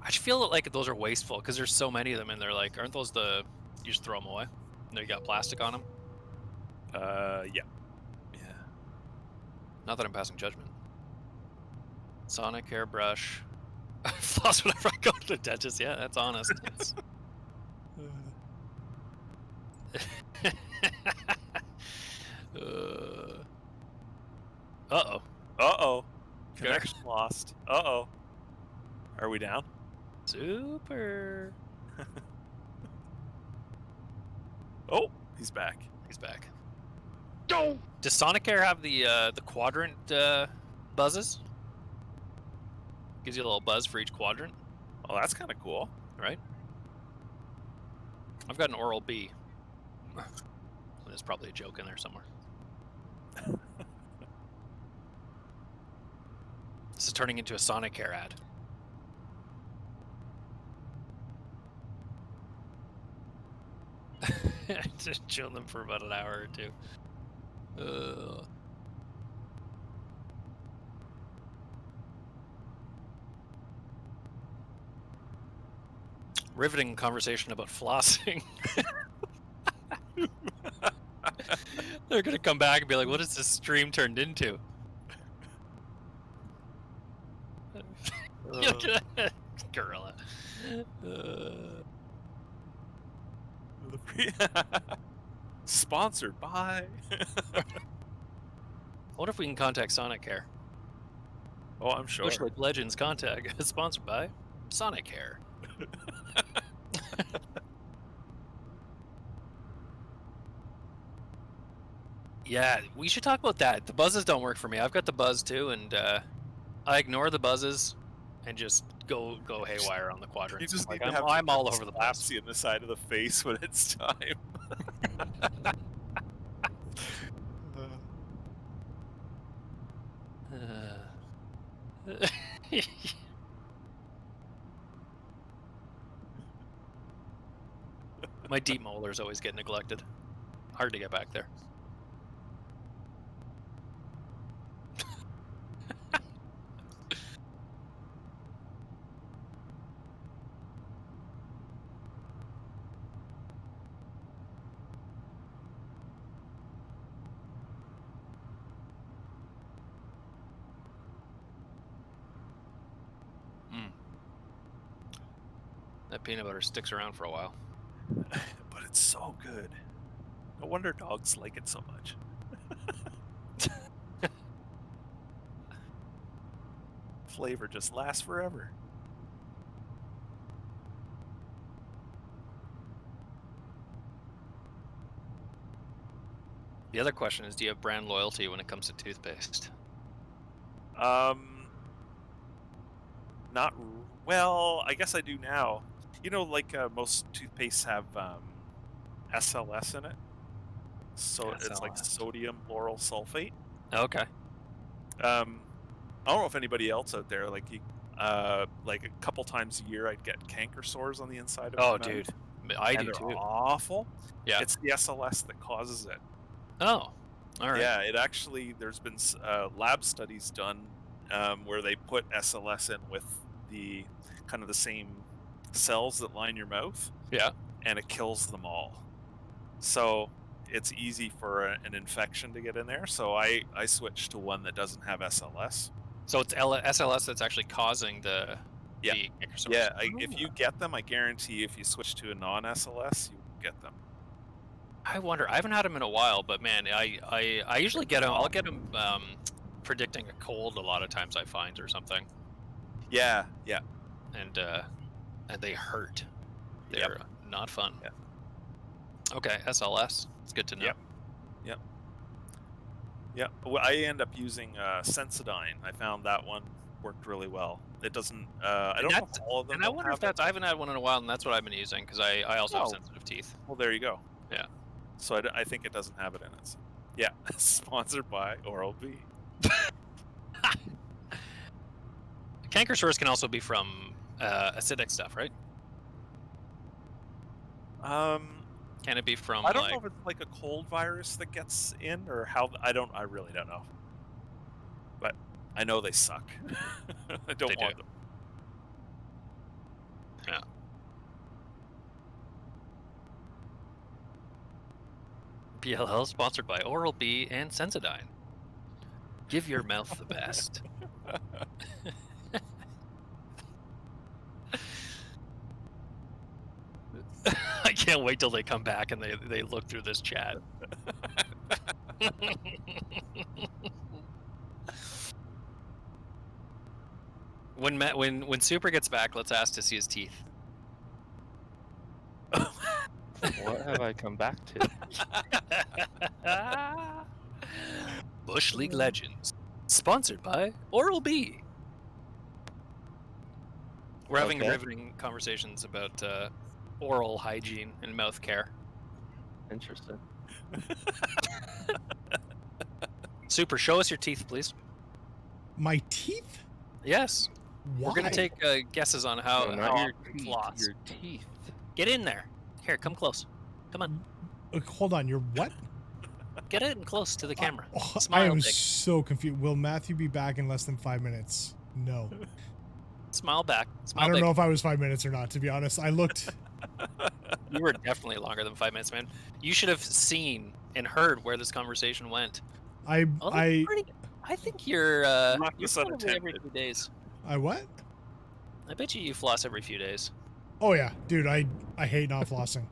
I just feel like those are wasteful because there's so many of them, and they're like, aren't those you just throw them away? And they got plastic on them. Yeah. Not that I'm passing judgment. Sonic hairbrush. Floss whenever I go to the dentist. Yeah, that's honest. Uh-oh. Uh-oh. Connection lost. Uh-oh. Are we down? Super. Oh, he's back. He's back. Go! Does Sonicare have the quadrant buzzes? Gives you a little buzz for each quadrant. Oh, that's kind of cool. Right? I've got an Oral-B. There's probably a joke in there somewhere. This is turning into a Sonicare ad. Just chill them for about an hour or 2. Riveting conversation about flossing. They're gonna come back and be like, what has this stream turned into? Gorilla. Sponsored by. What if we can contact Sonicare? Oh, I'm sure. Bushwick Legends contact. Sponsored by Sonicare. Yeah, we should talk about that. The buzzes don't work for me. I've got the buzz too, and I ignore the buzzes and just go haywire on the quadrants. You just like, need to have I'm all over the place. Slapsy in the side of the face when it's time. My deep molars always get neglected. Hard to get back there. That peanut butter sticks around for a while. But it's so good. No wonder dogs like it so much. Flavor just lasts forever. The other question is, do you have brand loyalty when it comes to toothpaste? Not well. I guess I do now. You know, like most toothpastes have SLS in it, so it's like sodium lauryl sulfate. Okay. I don't know if anybody else out there like a couple times a year I'd get canker sores on the inside of my mouth. Dude, I do they're too. Awful. Yeah. It's the SLS that causes it. Oh, all right. Yeah, it actually, there's been lab studies done where they put SLS in with the kind of the same cells that line your mouth. Yeah. And it kills them all. So it's easy for an infection to get in there. So I switched to one that doesn't have SLS. So it's SLS that's actually causing the canker sores. Yeah, if you get them, I guarantee if you switch to a non-SLS, you will get them. I wonder. I haven't had them in a while, but man, I usually get them. I'll get them predicting a cold a lot of times. I find or something. Yeah. And they hurt. They're not fun. Yeah. Okay, SLS. It's good to know. Yep. Well, I end up using Sensodyne. I found that one worked really well. It doesn't. I don't know if all of them. And I wonder if that's. I haven't had one in a while, and that's what I've been using because I also have sensitive teeth. Well, there you go. Yeah. So I think it doesn't have it in it. So, yeah. Sponsored by Oral-B. Canker sores can also be from acidic stuff, right? Can it be from? I don't know if it's like a cold virus that gets in, or how. I really don't know. But I know they suck. I don't want them. Yeah. PLL sponsored by Oral-B and Sensodyne. Give your mouth the best. I can't wait till they come back and they look through this chat. When Super gets back, let's ask to see his teeth. What have I come back to? Bush League Legends, sponsored by Oral-B. We're having riveting conversations about oral hygiene and mouth care. Interesting. Super, show us your teeth, please. My teeth? Yes. Why? We're gonna take guesses on how your teeth floss. Your teeth. Get in there. Here, come close. Come on. Hold on, you're what? Get in close to the camera. I Smile am big. so confused. Will Matthew be back in less than 5 minutes? No. Smile back. Smile I don't big. know if I was 5 minutes or not, to be honest. I looked. You were definitely longer than 5 minutes, man. You should have seen and heard where this conversation went. I think you're you probably every few days. I what? I bet you floss every few days. Oh yeah, dude, I hate not flossing.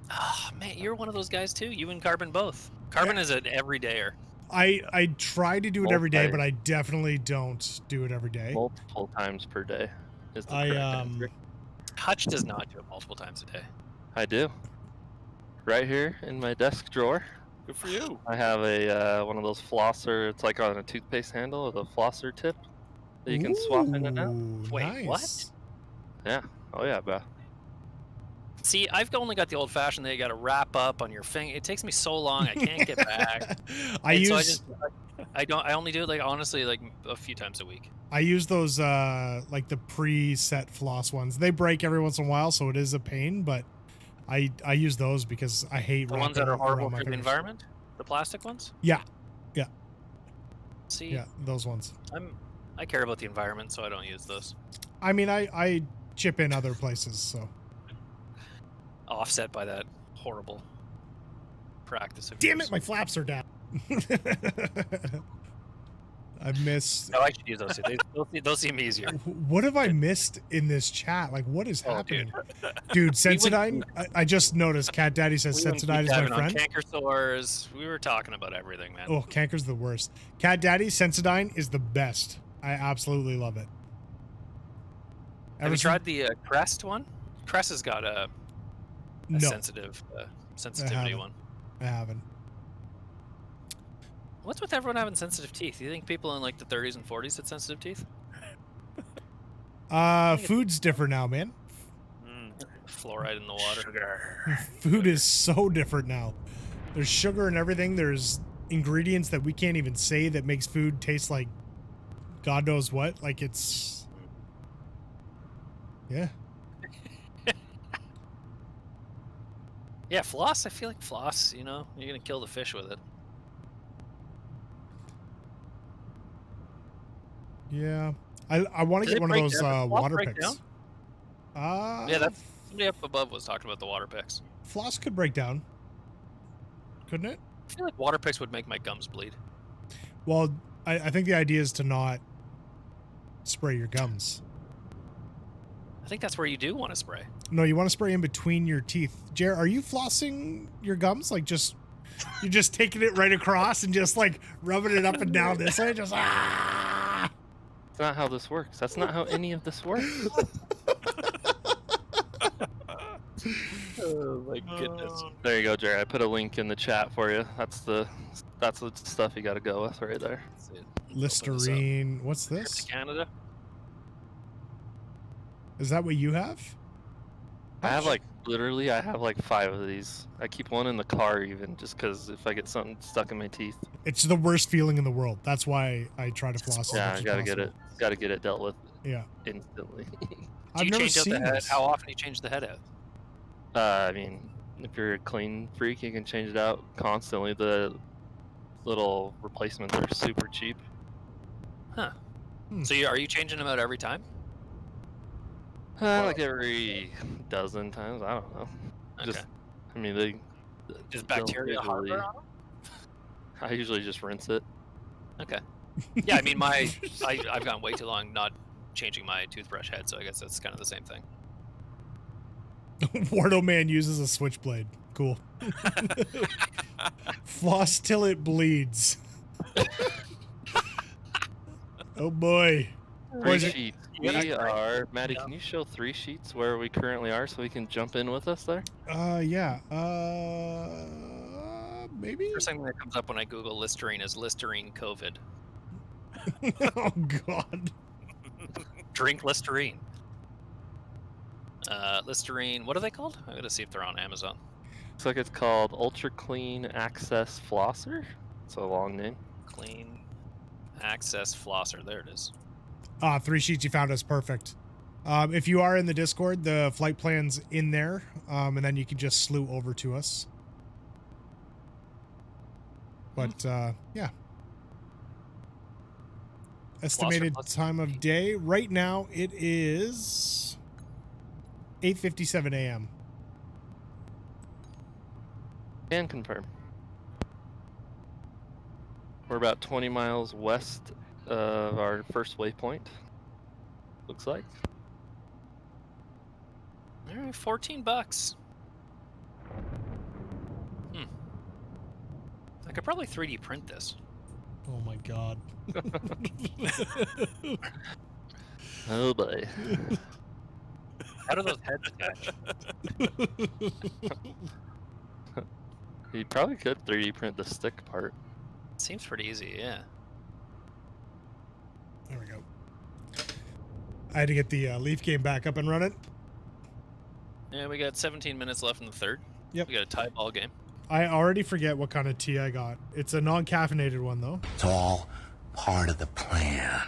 Oh, man, you're one of those guys too. You and Carbon both. Carbon is an everydayer. I try to do it every day, but I definitely don't do it every day. Multiple times per day is the correct answer. Hutch does not do it multiple times a day. I do. Right here in my desk drawer. Good for you. I have a one of those flosser. It's like on a toothpaste handle with a flosser tip that you can swap in and out. Wait, nice. what? Yeah. Oh yeah, bro. See, I've only got the old-fashioned that you got to wrap up on your finger. It takes me so long. I can't get back. I only do it like honestly like a few times a week. I use those like the preset floss ones. They break every once in a while, so it is a pain. But I use those because I hate the ones that are horrible around my for the fingers. environment. The plastic ones. Yeah. See. Yeah, those ones. I care about the environment, so I don't use those. I mean, I chip in other places, so. Offset by that horrible practice of Damn yours. it, my flaps are down. I missed. No, I should use those too. Those seem easier. What have I missed in this chat? Like, what is happening? Dude, Sensodyne, I just noticed Cat Daddy says Sensodyne is my friend. Canker sores. We were talking about everything, man. Oh, canker's the worst. Cat Daddy, Sensodyne is the best. I absolutely love it. Have you tried the Crest one? Crest has got a sensitivity one. I haven't. What's with everyone having sensitive teeth? Do you think people in like the 30s and 40s had sensitive teeth? Food's different now, man. Fluoride in the water. Sugar. Food is so different now. There's sugar and everything. There's ingredients that we can't even say that makes food taste like God knows what. Like it's... Yeah. Yeah, floss. I feel like floss, you know, you're going to kill the fish with it. Yeah. I want to get one of those water picks. Yeah, that's somebody up above was talking about the water picks. Floss could break down, couldn't it? I feel like water picks would make my gums bleed. Well, I think the idea is to not spray your gums. I think that's where you do want to spray. No, you want to spray in between your teeth. Jer, are you flossing your gums? Like you're just taking it right across and just like rubbing it up and down this way? Just ah! That's not how this works. That's not how any of this works. Oh my goodness. There you go, Jerry. I put a link in the chat for you. That's the stuff you got to go with right there. Listerine. What's this? Canada. Is that what you have? I have like literally, I have like 5 of these. I keep one in the car even, just because if I get something stuck in my teeth. It's the worst feeling in the world. That's why I try to floss. Yeah, I gotta get it. Gotta get it dealt with. Yeah. Instantly. I've never seen the head? this. How often do you change the head out? I mean, if you're a clean freak, you can change it out constantly. The little replacements are super cheap. Huh. So are you changing them out every time? Like every dozen times. I don't know. Okay. Just, I mean, they Is bacteria harder on them? I usually just rinse it. Okay. Yeah, I mean, I've gone way too long not changing my toothbrush head, so I guess that's kind of the same thing. Wardo Man uses a switchblade. Cool. Floss till it bleeds. Oh boy. 3 sheets. We are, Maddie, can you show 3 sheets where we currently are so we can jump in with us there? Yeah. Maybe? First thing that comes up when I Google Listerine is Listerine COVID. Oh, God. Drink Listerine. Listerine, what are they called? I'm going to see if they're on Amazon. Looks like it's called Ultra Clean Access Flosser. It's a long name. Clean Access Flosser. There it is. 3 sheets you found us. Perfect. If you are in the Discord, the flight plan's in there, and then you can just slew over to us. But, yeah. Estimated time of day. Right now, it is 8:57 a.m. Can confirm. We're about 20 miles west of our first waypoint. Looks like. All right, $14. I could probably 3D print this. Oh my God. Oh boy. How do those heads attach? You probably could 3D print the stick part. Seems pretty easy, yeah. There we go. I had to get the Leaf game back up and running. Yeah, we got 17 minutes left in the third. Yep. We got a tie ball game. I already forget what kind of tea I got. It's a non-caffeinated one, though. It's all part of the plan.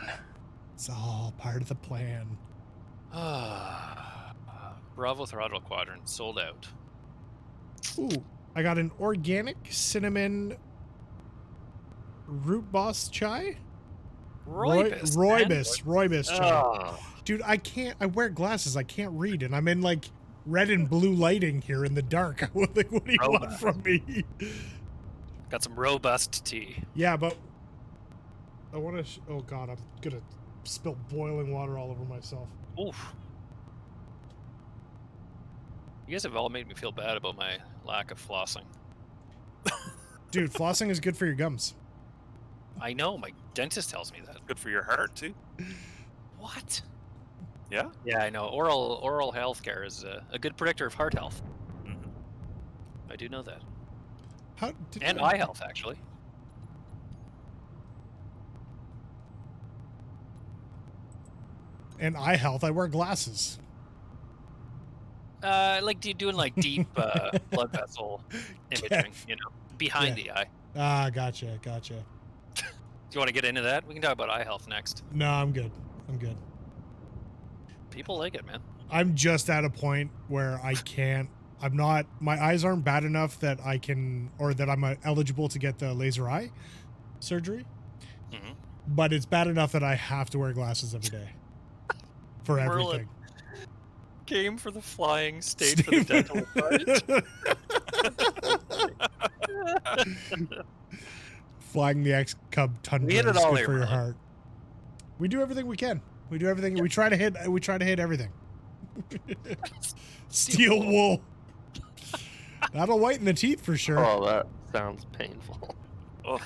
It's all part of the plan. Bravo Throttle Quadrant sold out. Ooh, I got an organic cinnamon root boss chai. Rooibos chai. Dude, I wear glasses. I can't read, and I'm in like red and blue lighting here in the dark. What do you want from me? Got some robust tea. Yeah, but I want to. Oh God, I'm gonna spill boiling water all over myself. Oof. You guys have all made me feel bad about my lack of flossing. Dude, flossing is good for your gums. I know, my dentist tells me that. Good for your heart too. What? Yeah? Yeah, I know. Oral health care is a good predictor of heart health. Mm-hmm. I do know that. And eye health, actually. And eye health, I wear glasses. Like doing like deep blood vessel imaging, you know, behind the eye. Ah, gotcha. Do you want to get into that? We can talk about eye health next. No, I'm good. People like it, man. I'm just at a point where my eyes aren't bad enough that I can, or that I'm eligible to get the laser eye surgery. Mm-hmm. But it's bad enough that I have to wear glasses every day for everything. Game for the flying, stayed for the dental advice. Flying the xCub Tundra We hit it is all good here, for your Merlin. heart. We do everything we can. We do everything. We try to hit. We try to hit everything. Steel wool. That'll whiten the teeth for sure. Oh, that sounds painful. Oh,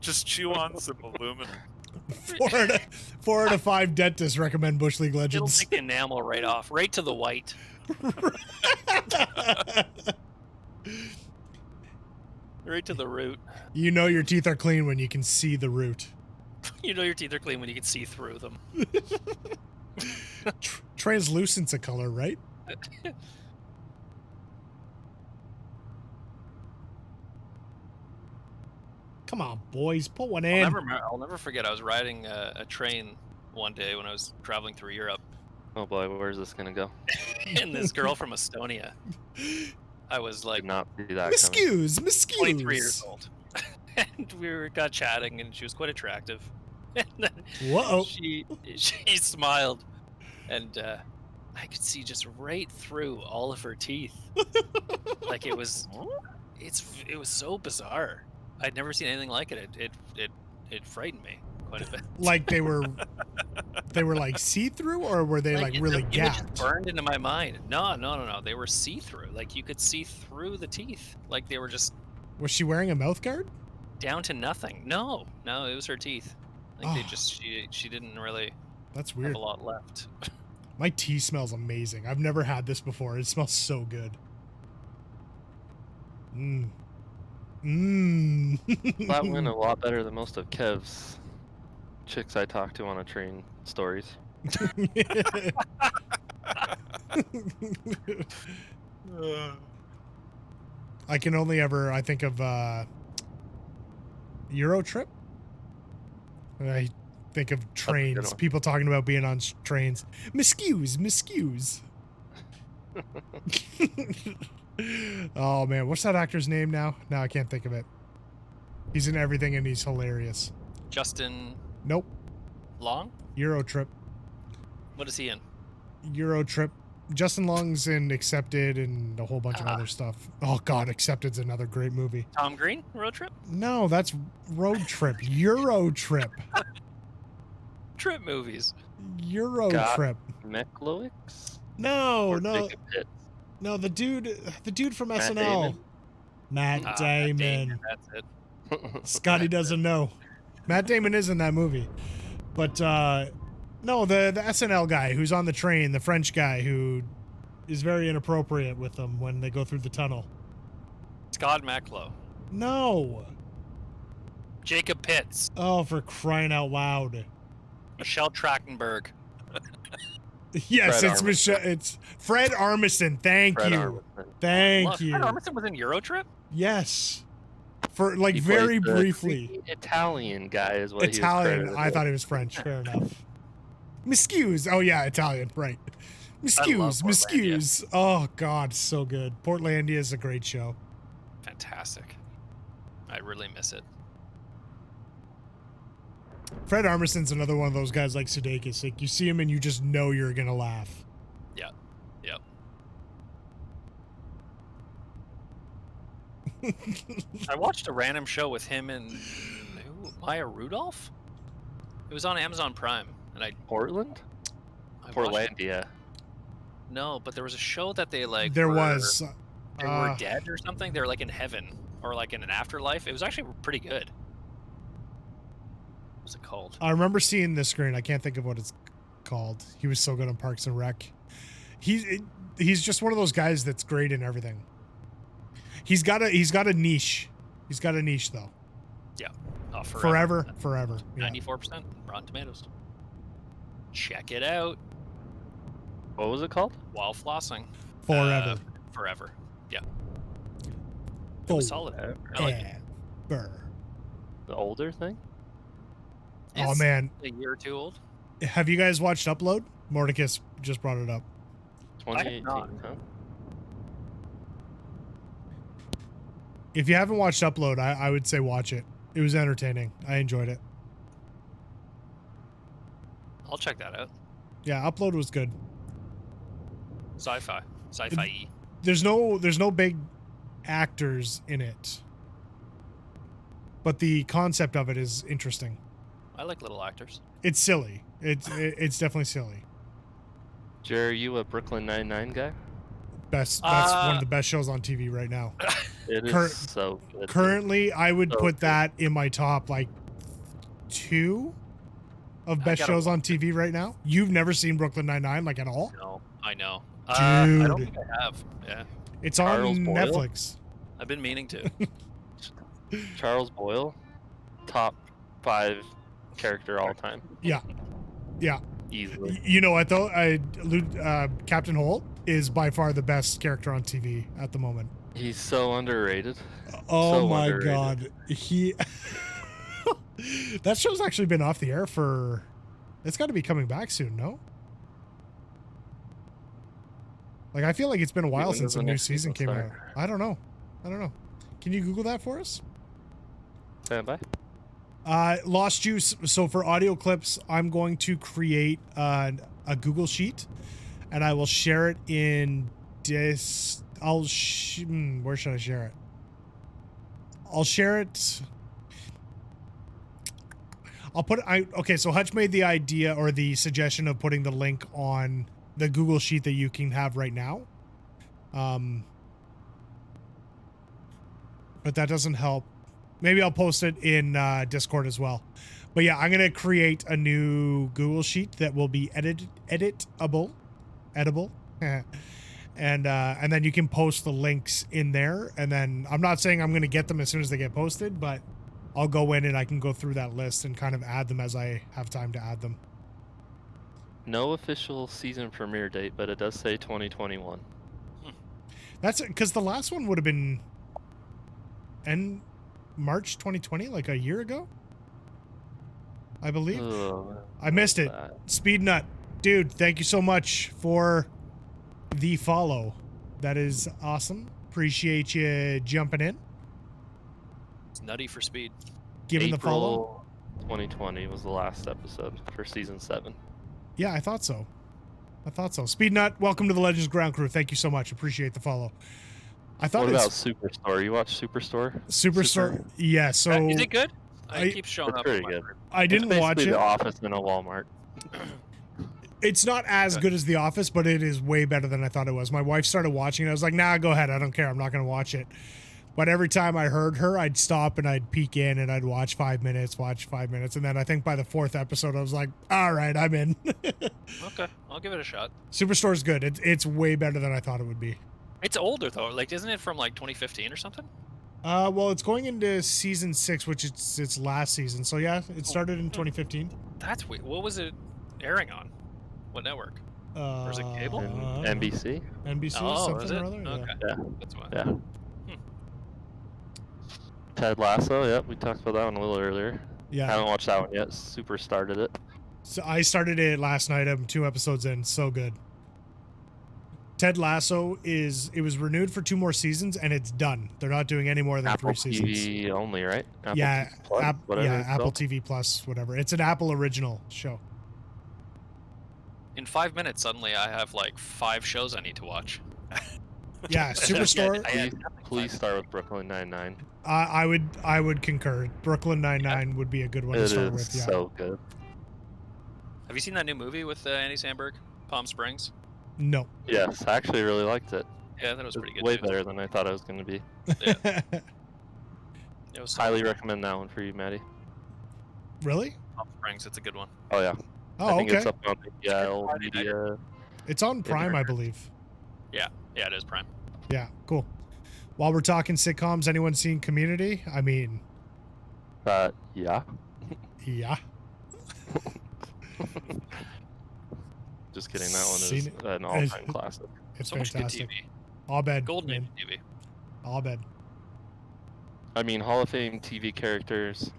just chew on some aluminum. 4 out of 5 dentists recommend Bush League It'll Legends. take the enamel right off, right to the white. Right to the root. You know your teeth are clean when you can see the root. You know your teeth are clean when you can see through them. Translucent's a color, right? Come on, boys, put one in. I'll never forget. I was riding a train one day when I was traveling through Europe. Oh boy, where's this gonna go? And this girl from Estonia. I was like, Did not see that Miscues. 23 years old. And we got chatting, and she was quite attractive. And then Whoa. she smiled, and I could see just right through all of her teeth. Like it was so bizarre. I'd never seen anything like it. It frightened me quite a bit. Like they were like see-through, or were they like really the image gapped? burned into my mind. No. They were see-through. Like you could see through the teeth. Like they were just. Was she wearing a mouth guard? Down to nothing. No, it was her teeth. Like they just she didn't really. That's weird. Have a lot left. My tea smells amazing. I've never had this before. It smells so good. Mmm. Mmm. That went a lot better than most of Kev's chicks I talked to on a train stories. I can only ever, I think of Euro Trip. I think of trains. People talking about being on trains. Miscues. Oh man, what's that actor's name now? No, I can't think of it. He's in everything and he's hilarious. Justin. Nope. Long? Euro Trip. What is he in? Euro Trip. Justin Long's in Accepted and a whole bunch of other stuff. Oh god, Accepted's another great movie. Tom Green? Road Trip? No, that's Road Trip. Euro Trip. Trip movies. Euro Trip. Mechlowicz? No. No, the dude from Matt SNL. Damon? Matt Damon. That's it. Scotty doesn't know. Matt Damon is in that movie. But no, the SNL guy who's on the train, the French guy who is very inappropriate with them when they go through the tunnel. Scott Maklow. No. Jacob Pitts. Oh, for crying out loud. Michelle Trachtenberg. Yes, Fred it's Armisen. Michelle. It's Fred Armisen. Thank Fred you. Armisen. Thank you. Fred Armisen was in Euro Trip? Yes. For like He very played the briefly. creepy Italian guy is what Italian. he was I thought he was French. Fair enough. Miscues. Oh yeah, Italian. Right. Miscues. Oh god, so good. Portlandia is a great show. Fantastic. I really miss it. Fred Armisen's another one of those guys like Sudeikis. Like you see him and you just know you're gonna laugh. Yeah. Yep. I watched a random show with him and Maya Rudolph. It was on Amazon Prime, and Portland? I watched it. Portlandia. No, but there was a show that they like. There were, was. They were dead or something. They were like in heaven or like in an afterlife. It was actually pretty good. What's it called? I remember seeing this screen. I can't think of what it's called. He was so good on Parks and Rec. He's just one of those guys that's great in everything. He's got a niche. He's got a niche though. Yeah. Oh, Forever. Yeah. 94% Rotten Tomatoes. Check it out. What was it called? While flossing. Forever. Yeah. It was solid. I like it. The older thing? Oh It's man. a year or two old. Have you guys watched Upload? Mordecus just brought it up. 2018, huh? If you haven't watched Upload, I would say watch it. It was entertaining. I enjoyed it. I'll check that out. Yeah, Upload was good. Sci-fi. There's no big actors in it, but the concept of it is interesting. I like little actors. It's silly. It's definitely silly. Jerry, are you a Brooklyn Nine-Nine guy? That's one of the best shows on TV right now. It is so good. Currently, I would So put good. that in my top like 2 of best shows on TV right now. You've never seen Brooklyn Nine-Nine like at all? No, I know. Dude. I don't think I have. Yeah. It's Charles on Boyle? Netflix. I've been meaning to. Charles Boyle, top 5 character all time. Yeah. Easily. You know what though? Captain Holt is by far the best character on TV at the moment. He's so underrated. Oh So my underrated. god. That show's actually been off the air for... It's got to be coming back soon, no? Like, I feel like it's been a while When since does a the new next season season came out. start? I don't know. Can you Google that for us? Stand by. Lost Juice. So for audio clips, I'm going to create a Google Sheet, and I will share it in this. Where should I share it? I'll share it. I'll put it. Okay, so Hutch made the idea or the suggestion of putting the link on the Google Sheet that you can have right now. But that doesn't help. Maybe I'll post it in Discord as well. But yeah, I'm gonna create a new Google Sheet that will be editable, and then you can post the links in there. And then I'm not saying I'm gonna get them as soon as they get posted, but I'll go in and I can go through that list and kind of add them as I have time to add them. No official season premiere date, but it does say 2021. That's because the last one would have been in March 2020, like a year ago, I believe. I missed it. Speed Nut, dude, thank you so much for the follow. That is awesome. Appreciate you jumping in. It's nutty for speed. Giving the follow. 2020 was the last episode for season 7. Yeah, I thought so. Speed Nut, welcome to the Legends Ground Crew. Thank you so much. Appreciate the follow. I thought What about it's Superstore? You watch Superstore? Superstore. Yeah, so Is it good? It keeps showing It's up. pretty in my good. group. I didn't It's watch basically it. The Office in a Walmart. It's not as good as The Office, but it is way better than I thought it was. My wife started watching it. I was like, nah, go ahead. I don't care. I'm not going to watch it. But every time I heard her, I'd stop and I'd peek in and I'd watch 5 minutes. And then I think by the 4th episode, I was like, all right, I'm in. Okay, I'll give it a shot. Superstore's good. It's way better than I thought it would be. It's older though. Like, isn't it from like 2015 or something? Well, it's going into season 6, which it's its last season. So yeah, it started in 2015. That's weird. What was it airing on? What network? Or is it cable? NBC. NBC Oh, something is it? or other. Okay. Yeah. That's why. Yeah. Ted Lasso. Yep, we talked about that one a little earlier. Yeah. Haven't watched that one yet. Super started it. So I started it last night. I'm 2 episodes in. So good. Ted Lasso it was renewed for 2 more seasons and it's done. They're not doing any more than Apple 3 seasons. TV only, right? Apple Yeah, TV Plus, whatever it's Apple called. TV Plus, whatever. It's an Apple original show. In 5 minutes, suddenly I have like 5 shows I need to watch. Yeah, Superstore. Please start with Brooklyn Nine-Nine. I would concur. Brooklyn Nine-Nine would be a good one to It start is with. Yeah. so good. Have you seen that new movie with Andy Samberg, Palm Springs? No. Yes, I actually really liked it. Yeah, that was pretty good. Way too. better than I thought it was going to be. It was Highly recommend that one for you, Maddie. Really? Palm Springs, it's a good one. Oh yeah. Oh, I think okay. it's up on the old media. It's on Prime, I believe. Yeah, it is Prime. Yeah, cool. While we're talking sitcoms, anyone seen Community? I mean, Yeah. yeah. Just kidding. That one Seen is it. an all-time classic. It's So much good fantastic. TV. Abed. Golden man. Age TV. Abed. I mean, Hall of Fame TV characters: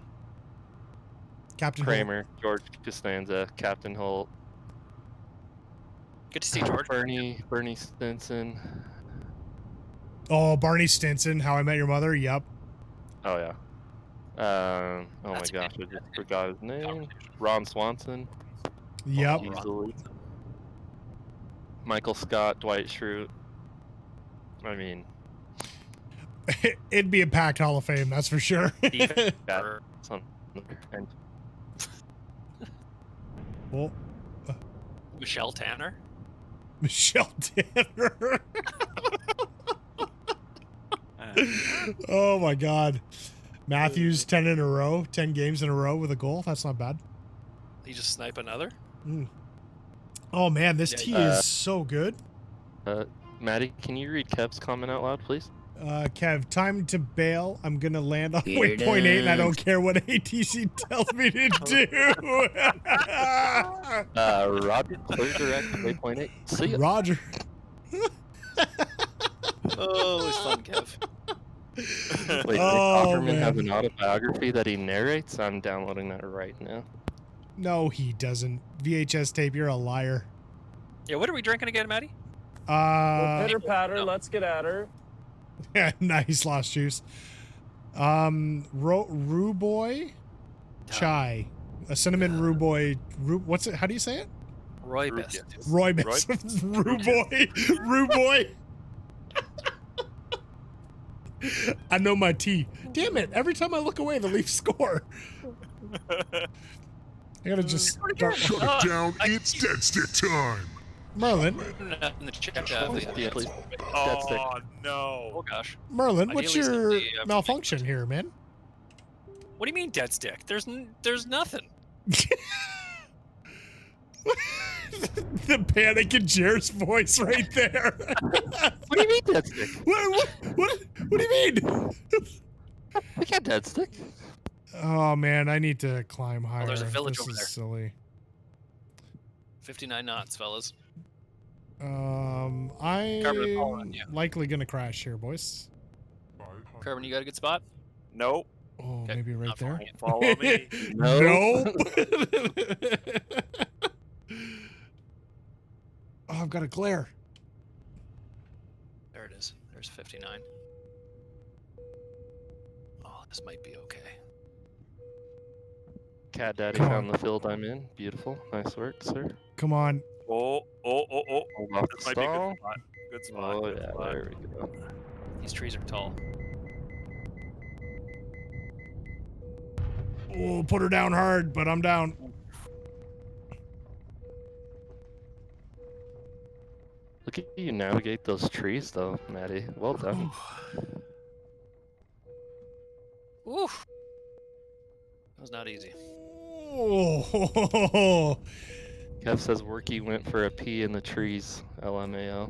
Captain Holt. Kramer, George Costanza, Captain Holt, Good to see George. Bernie Stinson. Oh, Barney Stinson, How I Met Your Mother. Yep. Oh yeah. Oh my gosh, I just forgot his name. Ron Swanson. Yep. Easily. Michael Scott, Dwight Schrute. I mean, It'd be a packed Hall of Fame, that's for sure. yeah, and Well, Michelle Tanner. Michelle Tanner. Oh my God. Matthews 10 in a row, 10 games in a row with a goal. That's not bad. You just snipe another. Oh man, this tea is so good. Maddie, can you read Kev's comment out loud, please? Kev, time to bail. I'm gonna land on waypoint 8 and I don't care what ATC tells me to do. Roger, clear direct waypoint 8. See ya. Roger. Oh, it's fun, Kev. Wait, Offerman have an autobiography that he narrates? I'm downloading that right now. No, he doesn't. VHS tape, you're a liar. Yeah, what are we drinking again, Maddie? Pitter patter, let's get at her. Yeah, nice lost juice. Rue Boy chai, a cinnamon Rue Boy. What's it? How do you say it? Rooibos. Rooibos. Rue Boy. Rue Boy. I know my tea. Damn it! Every time I look away, the Leafs score. I gotta just start. Shut it down! It's dead stick time. Merlin. In the chat, please. Oh no! Oh gosh. Merlin, what's Ideally, your malfunction here, man? What do you mean dead stick? There's nothing. The panic in Jer's voice right there. What do you mean dead stick? What do you mean? We got dead stick. Oh man, I need to climb higher. There's a village this over is there. silly. 59 knots, fellas. I'm likely gonna crash here, boys. Carbon, you got a good spot? Nope. Oh, maybe right there. Follow me. Nope. Oh, I've got a glare. There it is. There's 59. Oh, this might be okay. Cat Daddy found the field I'm in. Beautiful. Nice work, sir. Come on. Oh. Hold off This the might be a stall. good spot. Good spot. Oh, good yeah, spot. there we go. These trees are tall. Oh, put her down hard, but I'm down. Look at you navigate those trees, though, Maddie. Well done. Oof. That was not easy. Oh. Kev says Worky went for a pee in the trees. LMAO.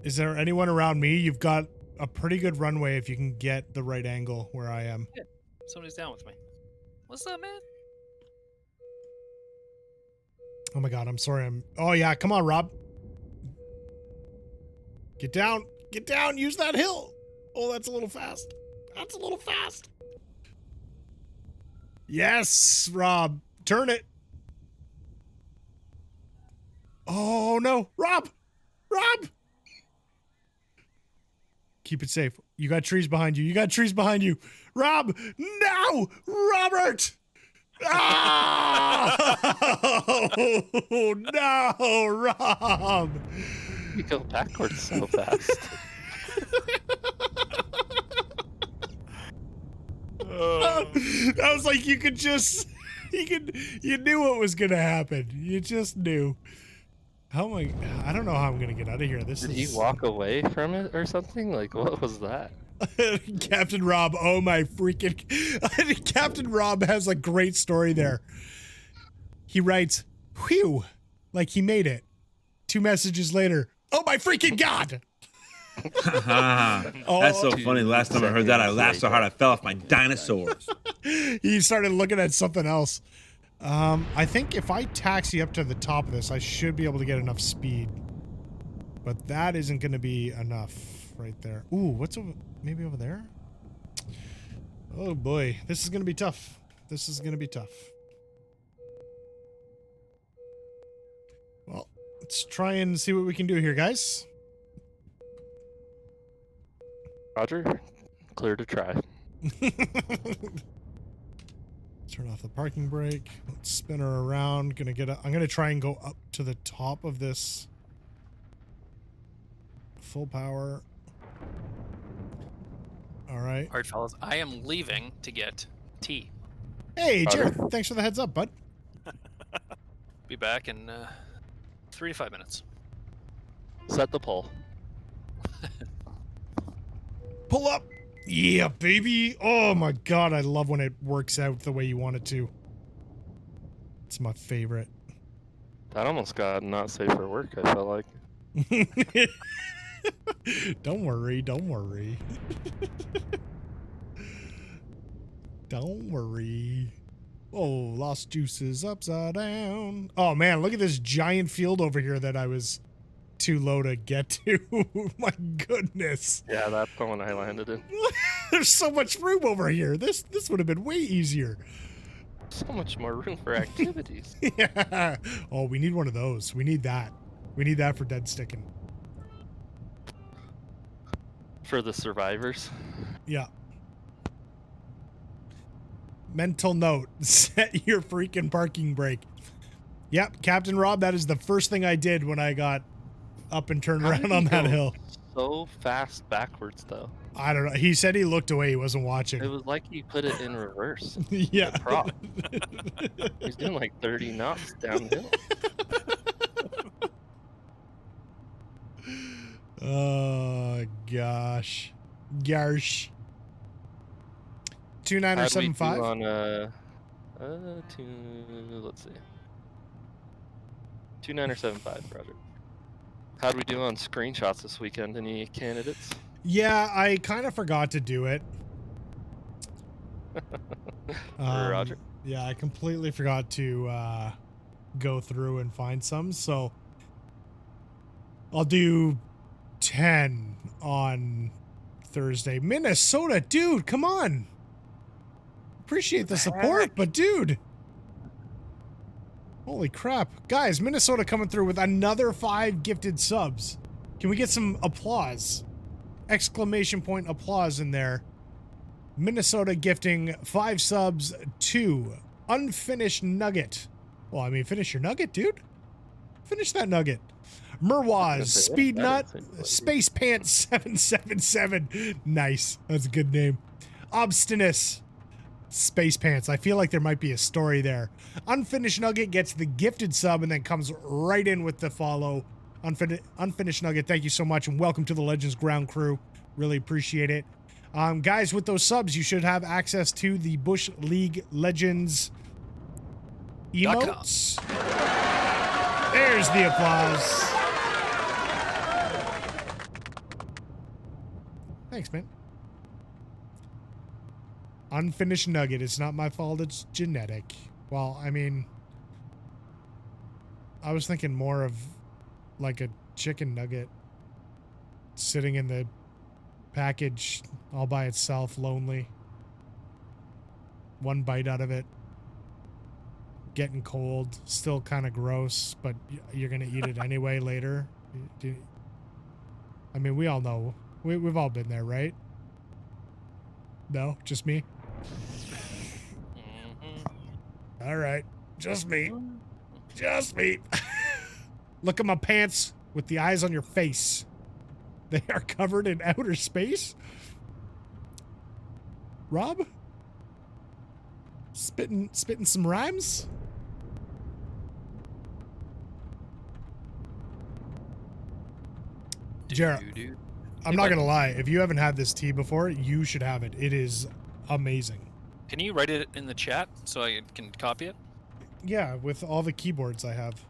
Is there anyone around me? You've got a pretty good runway if you can get the right angle where I am. Yeah, somebody's down with me. What's up, man? Oh my god, I'm sorry. Oh yeah, come on, Rob. Get down. Get down. Use that hill. Oh, that's a little fast. That's a little fast. Yes, Rob. Turn it. Oh no, Rob. Rob. Keep it safe. You got trees behind you. You got trees behind you. Rob, no! Robert! Oh, no, Rob! You go backwards so fast. That was like you could just, you knew what was gonna happen. You just knew. How am I don't know how I'm gonna get out of here. Did he walk away from it or something? Like, what was that? Captain Rob, oh my freaking... Captain Rob has a great story there. He writes, whew, like he made it. 2 messages later, oh my freaking god! That's so funny. Last time I heard that, I laughed so hard I fell off my dinosaurs. He started looking at something else. I think if I taxi up to the top of this, I should be able to get enough speed. But that isn't going to be enough right there. Ooh, what's over... Maybe over there? Oh boy, this is going to be tough. This is going to be tough. Well, let's try and see what we can do here, guys. Roger, clear to try. Turn off the parking brake. Let's spin her around. I'm gonna try and go up to the top of this. Full power. All right. All right, fellas. I am leaving to get tea. Hey, Jared. Thanks for the heads up, bud. Be back in 3 to 5 minutes. Set the pole. Pull up. Yeah, baby. Oh my god, I love when it works out the way you want it to. It's my favorite. That almost got not safe for work, I felt like. Don't worry, don't worry. Don't worry. Oh, lost juices upside down. Oh man, look at this giant field over here that I was too low to get to. My goodness. Yeah, that's the one I landed in. There's so much room over here. This would have been way easier. So much more room for activities. Yeah. Oh, we need one of those. We need that. We need that for dead sticking. For the survivors. Yeah. Mental note. Set your freaking parking brake. Yep, Captain Rob, that is the first thing I did when I got up and turned around on that hill. So fast backwards, though. I don't know. He said he looked away. He wasn't watching. It was like he put it in reverse. Yeah. The prop. He's doing like 30 knots downhill. Oh, gosh. Garsh. 2975? On, let's see. 2975, Roger. How'd we do on screenshots this weekend? Any candidates? Yeah, I kind of forgot to do it. Roger. Yeah, I completely forgot to go through and find some, so I'll do 10 on Thursday. Minnesota, dude, come on. Appreciate the support, but dude. Holy crap. Guys, Minnesota coming through with another 5 gifted subs. Can we get some applause? Exclamation point applause in there. Minnesota gifting 5 subs to Unfinished Nugget. Well, I mean, finish your nugget, dude. Finish that nugget. Merwaz, Speed Nut, Space Pants 777. Nice. That's a good name. Obstinous, Space Pants. I feel like there might be a story there. Unfinished Nugget gets the gifted sub and then comes right in with the follow. Unfinished Nugget, thank you so much, and welcome to the Legends Ground Crew. Really appreciate it. Guys, with those subs, you should have access to the Bush League Legends emotes. There's the applause. Thanks, man. Unfinished Nugget. It's not my fault. It's genetic. Well, I mean, I was thinking more of like a chicken nugget sitting in the package all by itself, lonely. One bite out of it. Getting cold. Still kind of gross, but you're going to eat it anyway later. I mean, we all know. We've all been there, right? No? Just me? All right. Just me. Just me. Look at my pants with the eyes on your face. They are covered in outer space? Rob? Spitting some rhymes? Jared, I'm not gonna lie. If you haven't had this tea before, you should have it. It is amazing. Can you write it in the chat so I can copy it? Yeah, with all the keyboards I have.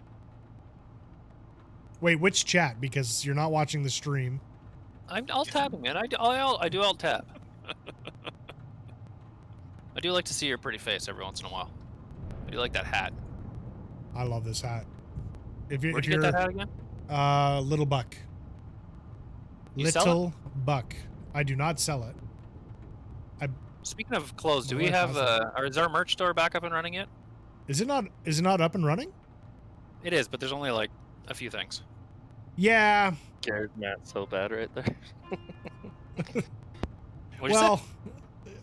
Wait, which chat? Because you're not watching the stream. I'm alt tabbing, man. I do alt tab. I do like to see your pretty face every once in a while. I do like that hat. I love this hat. Where'd you get that hat again? Little Buck. You sell Little Buck. I do not sell it. Speaking of clothes, do we have or is our merch store back up and running yet? Is it not up and running? It is, but there's only like a few things. Yeah. Scared Matt so bad right there. Well,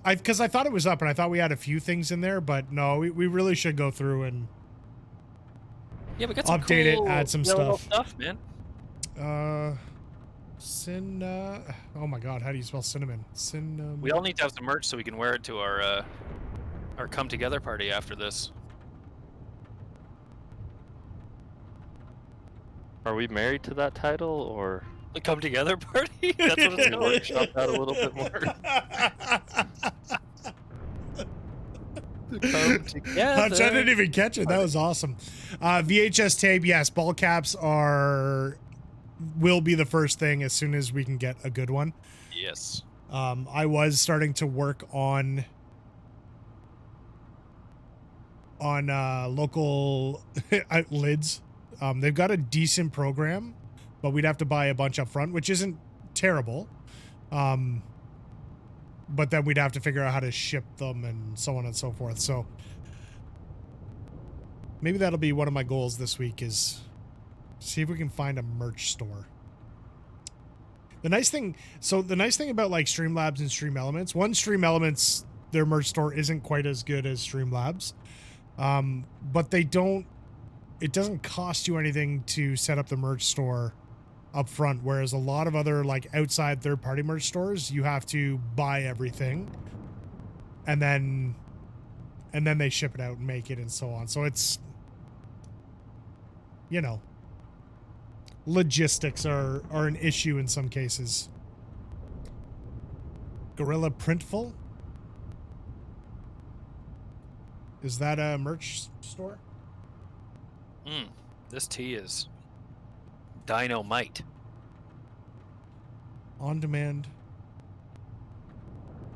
because I thought it was up and I thought we had a few things in there, but no, we really should go through and Yeah, we got some update cool it, add some yellow stuff. man. Oh my god, how do you spell cinnamon? Cinnamon. We all need to have some merch so we can wear it to our come together party after this. Are we married to that title, or The come together party? That's what it's called. workshop that a little bit more? Come together. I didn't even catch it. That was awesome. VHS tape, yes. Ball caps will be the first thing as soon as we can get a good one. Yes. I was starting to work on local lids. They've got a decent program, but we'd have to buy a bunch up front, which isn't terrible. But then we'd have to figure out how to ship them and so on and so forth. So maybe that'll be one of my goals this week, is see if we can find a merch store. The nice thing about like Streamlabs and Stream Elements, Stream Elements, their merch store isn't quite as good as Streamlabs. But it doesn't cost you anything to set up the merch store up front, whereas a lot of other like outside third-party merch stores, you have to buy everything and then they ship it out and make it and so on. So it's, logistics are an issue in some cases. Gorilla Printful? Is that a merch store? This tea is dynamite. On demand.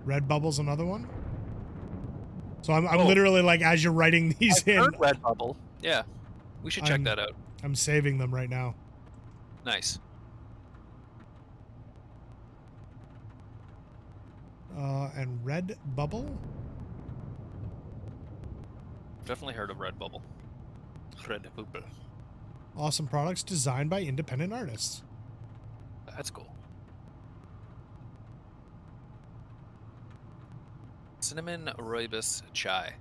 Redbubble's another one. So I'm literally like, as you're writing these I've in, heard Redbubble. Yeah, we should check that out. I'm saving them right now. Nice. And Redbubble. Definitely heard of Redbubble. Redbubble. Awesome products designed by independent artists. That's cool. Cinnamon rooibos chai.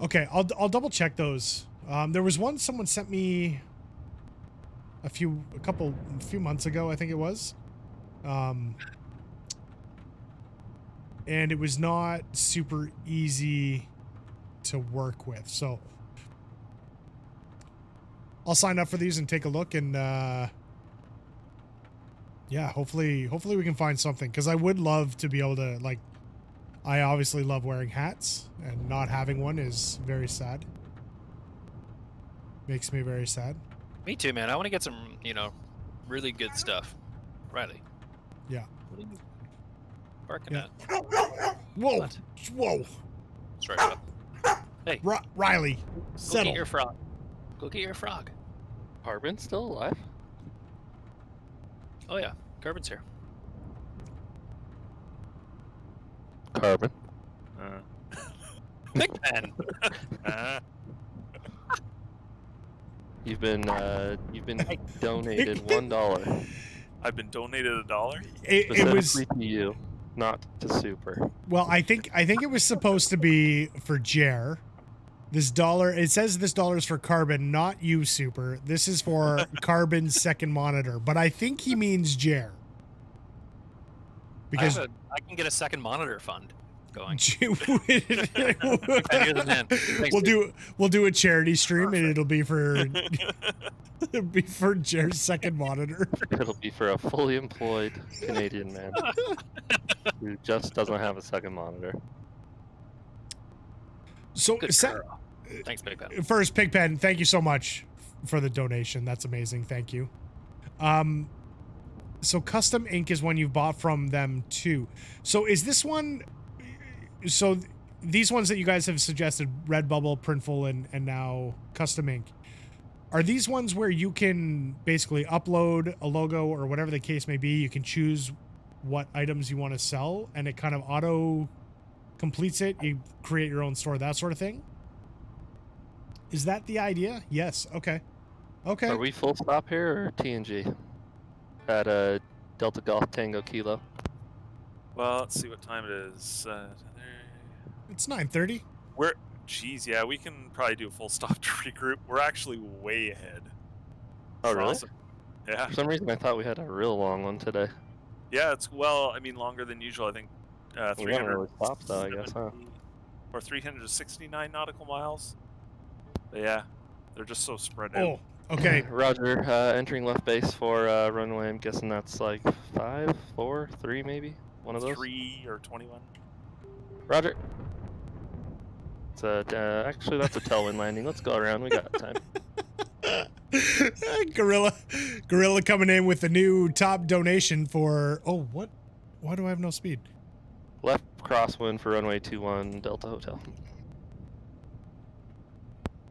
Okay, I'll double check those. There was one someone sent me a few months ago, I think it was. And it was not super easy to work with. So I'll sign up for these and take a look, and yeah, hopefully we can find something, because I would love to be able to, like, I obviously love wearing hats, and not having one is very sad. Makes me very sad. Me too, man. I want to get some, really good stuff. Riley. Yeah. What are you barking at? Whoa. What? Whoa. Straight up. Hey. Riley, Go settle. get your frog. Go get your frog. Carbon still alive? Oh yeah, Carbon's here. Carbon. Big pen. You've been donated $1. I've been donated $1. It was to you, not to Super. Well, I think it was supposed to be for Jer. This dollar, it says this dollar is for Carbon, not you, Super. This is for Carbon's second monitor, but I think he means Jer. Because I can get a second monitor fund going. We'll do a charity stream. Perfect. And it'll be for Jer's second monitor. It'll be for a fully employed Canadian man who just doesn't have a second monitor. So thanks, Pigpen. First, Pigpen, thank you so much for the donation. That's amazing. Thank you. So custom ink is one you've bought from them too. So is this one? So these ones that you guys have suggested, Redbubble, Printful, and now custom ink, are these ones where you can basically upload a logo or whatever the case may be? You can choose what items you want to sell, and it kind of auto completes it. You create your own store, that sort of thing. Is that the idea? Yes. Okay. Are we full stop here or TNG? at Delta Golf Tango Kilo. Well, let's see what time it is. It's 9:30. Geez, yeah, we can probably do a full stop to regroup. We're actually way ahead. Oh, really? Awesome. Yeah. For some reason, I thought we had a real long one today. Yeah, it's longer than usual. I think We haven't really stopped, though, I guess, huh? Or 369 nautical miles. But yeah, they're just so spread out. Oh, okay. Roger. Entering left base for runway. I'm guessing that's like 5, 4, 3, maybe. One of those. 3 or 21. Roger. Actually, that's a tailwind landing. Let's go around. We got time. Gorilla coming in with a new top donation for. Oh, what? Why do I have no speed? Left crosswind for runway 21 Delta Hotel.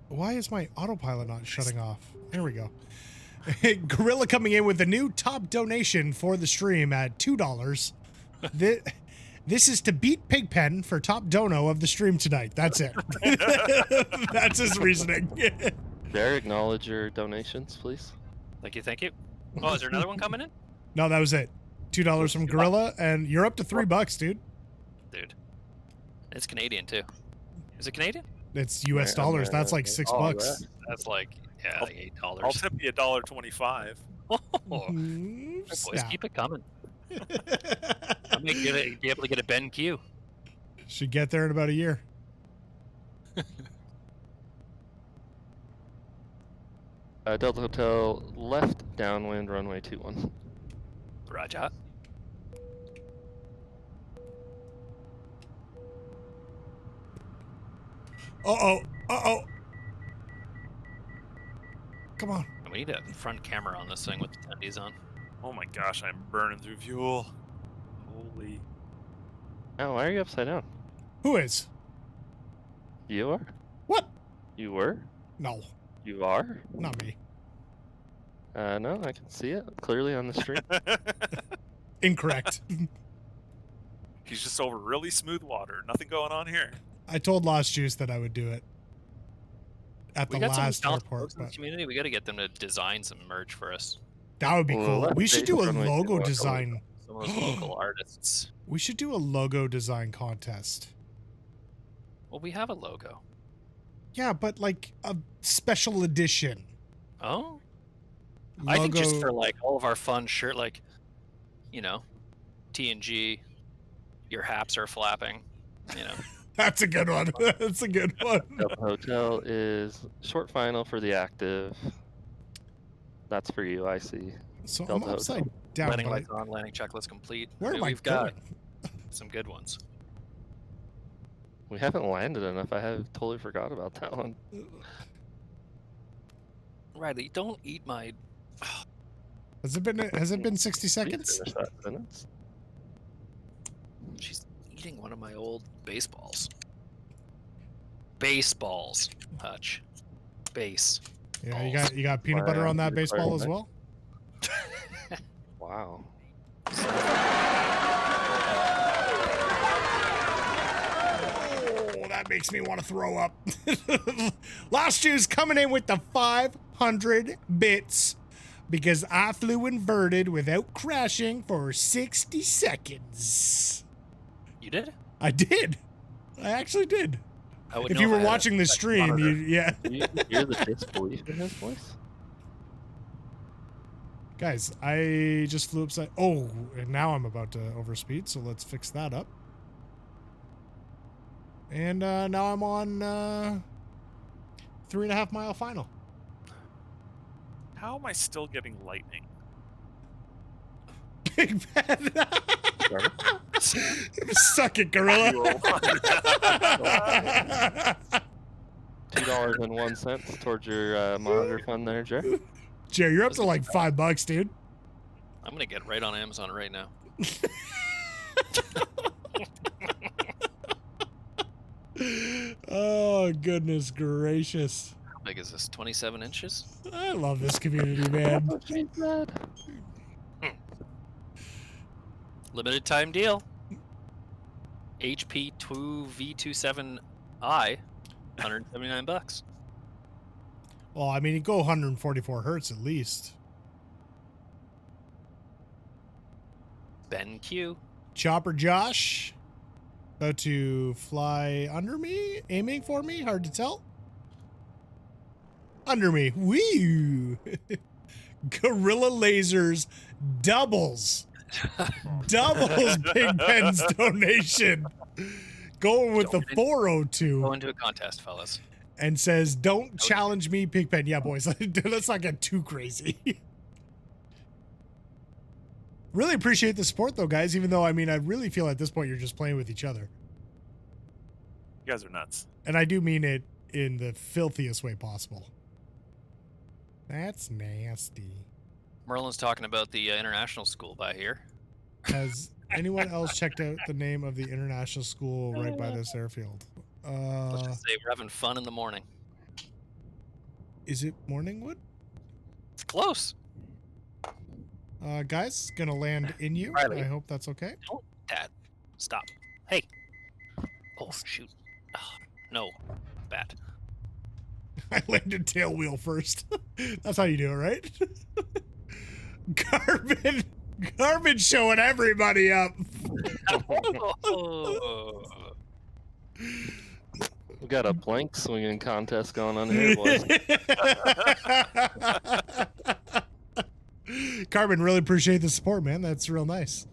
Why is my autopilot not shutting off? There we go. Gorilla coming in with a new top donation for the stream at $2. This is to beat Pigpen for top dono of the stream tonight. That's it. That's his reasoning. Dare acknowledge your donations, please. Thank you, thank you. Oh, is there another one coming in? No, that was it. $2 from Gorilla, and you're up to $3, dude. Dude, it's Canadian too. Is it Canadian? It's US dollars. That's like $6. That's like like $8. I'll tip you $1.25. Oh, boys, keep it coming. I may be able to get a Ben Q. Should get there in about a year. Delta Hotel left downwind runway 21. Roger. Uh-oh. Come on. We need a front camera on this thing with the tendies on. Oh my gosh, I'm burning through fuel. Holy. Oh, why are you upside down? Who is? You are? What? You were? No. You are? Not me. No, I can see it clearly on the stream. Incorrect. He's just over really smooth water. Nothing going on here. I told Lost Juice that I would do it at the last airport. In the community, we got to get them to design some merch for us. That would be cool. We should do a logo design. Some of those local artists. We should do a logo design contest. Well, we have a logo. Yeah, but like a special edition. Oh? Logo. I think just for like all of our fun shirt, like, you know, TNG, your haps are flapping, you know. That's a good one. That's a good one. Delta Hotel is short final for the active. That's for you, I see. So Delta I'm upside Hotel. down. Landing lights on, landing checklist complete. Where am I We've got some good ones. We haven't landed enough. I have totally forgot about that one. Riley, don't eat my... Has it been 60 seconds? She's eating one of my old baseballs. Baseballs, Hutch. Base. Yeah, you got peanut butter on that baseball as well? Wow. Oh, that makes me want to throw up. Last Jew's coming in with the 500 bits because I flew inverted without crashing for 60 seconds. You did? I did. I actually did. If know you were if I had watching the stream, yeah. You hear the disbelief in his voice? Guys, I just flew upside. Oh, and now I'm about to overspeed, so let's fix that up. And now I'm on 3.5 mile final. How am I still getting lightning? Big Ben. Suck it, Gorilla. $2.01 towards your monitor fund there, Jerry. Jerry, you're up to like $5, dude. I'm gonna get right on Amazon right now. Oh, goodness gracious. How big is this? 27 inches? I love this community, man. Limited time deal. HP 2V27i, $179. Well, I mean, you go 144 hertz at least. Ben Q. Chopper Josh. About to fly under me, aiming for me, hard to tell. Under me, woo! Gorilla Lasers doubles Big Ben's donation. Going with the 402. Go into a contest, fellas. And says, don't challenge me, Pigpen. Yeah, boys, let's not get too crazy. Really appreciate the support, though, guys, even though, I mean, I really feel at this point you're just playing with each other. You guys are nuts. And I do mean it in the filthiest way possible. That's nasty. Merlin's talking about the international school by here. Has anyone else checked out the name of the international school right by this airfield? Let's just say we're having fun in the morning. Is it Morningwood? It's close. Guys, gonna land in you. Riley. I hope that's okay. Don't, Dad. Stop. Hey. Oh, shoot. Oh, no. Bad. I landed tail wheel first. That's how you do it, right? Carbon showing everybody up. We got a plank swinging contest going on here, boys. Carbon, really appreciate the support, man. That's real nice.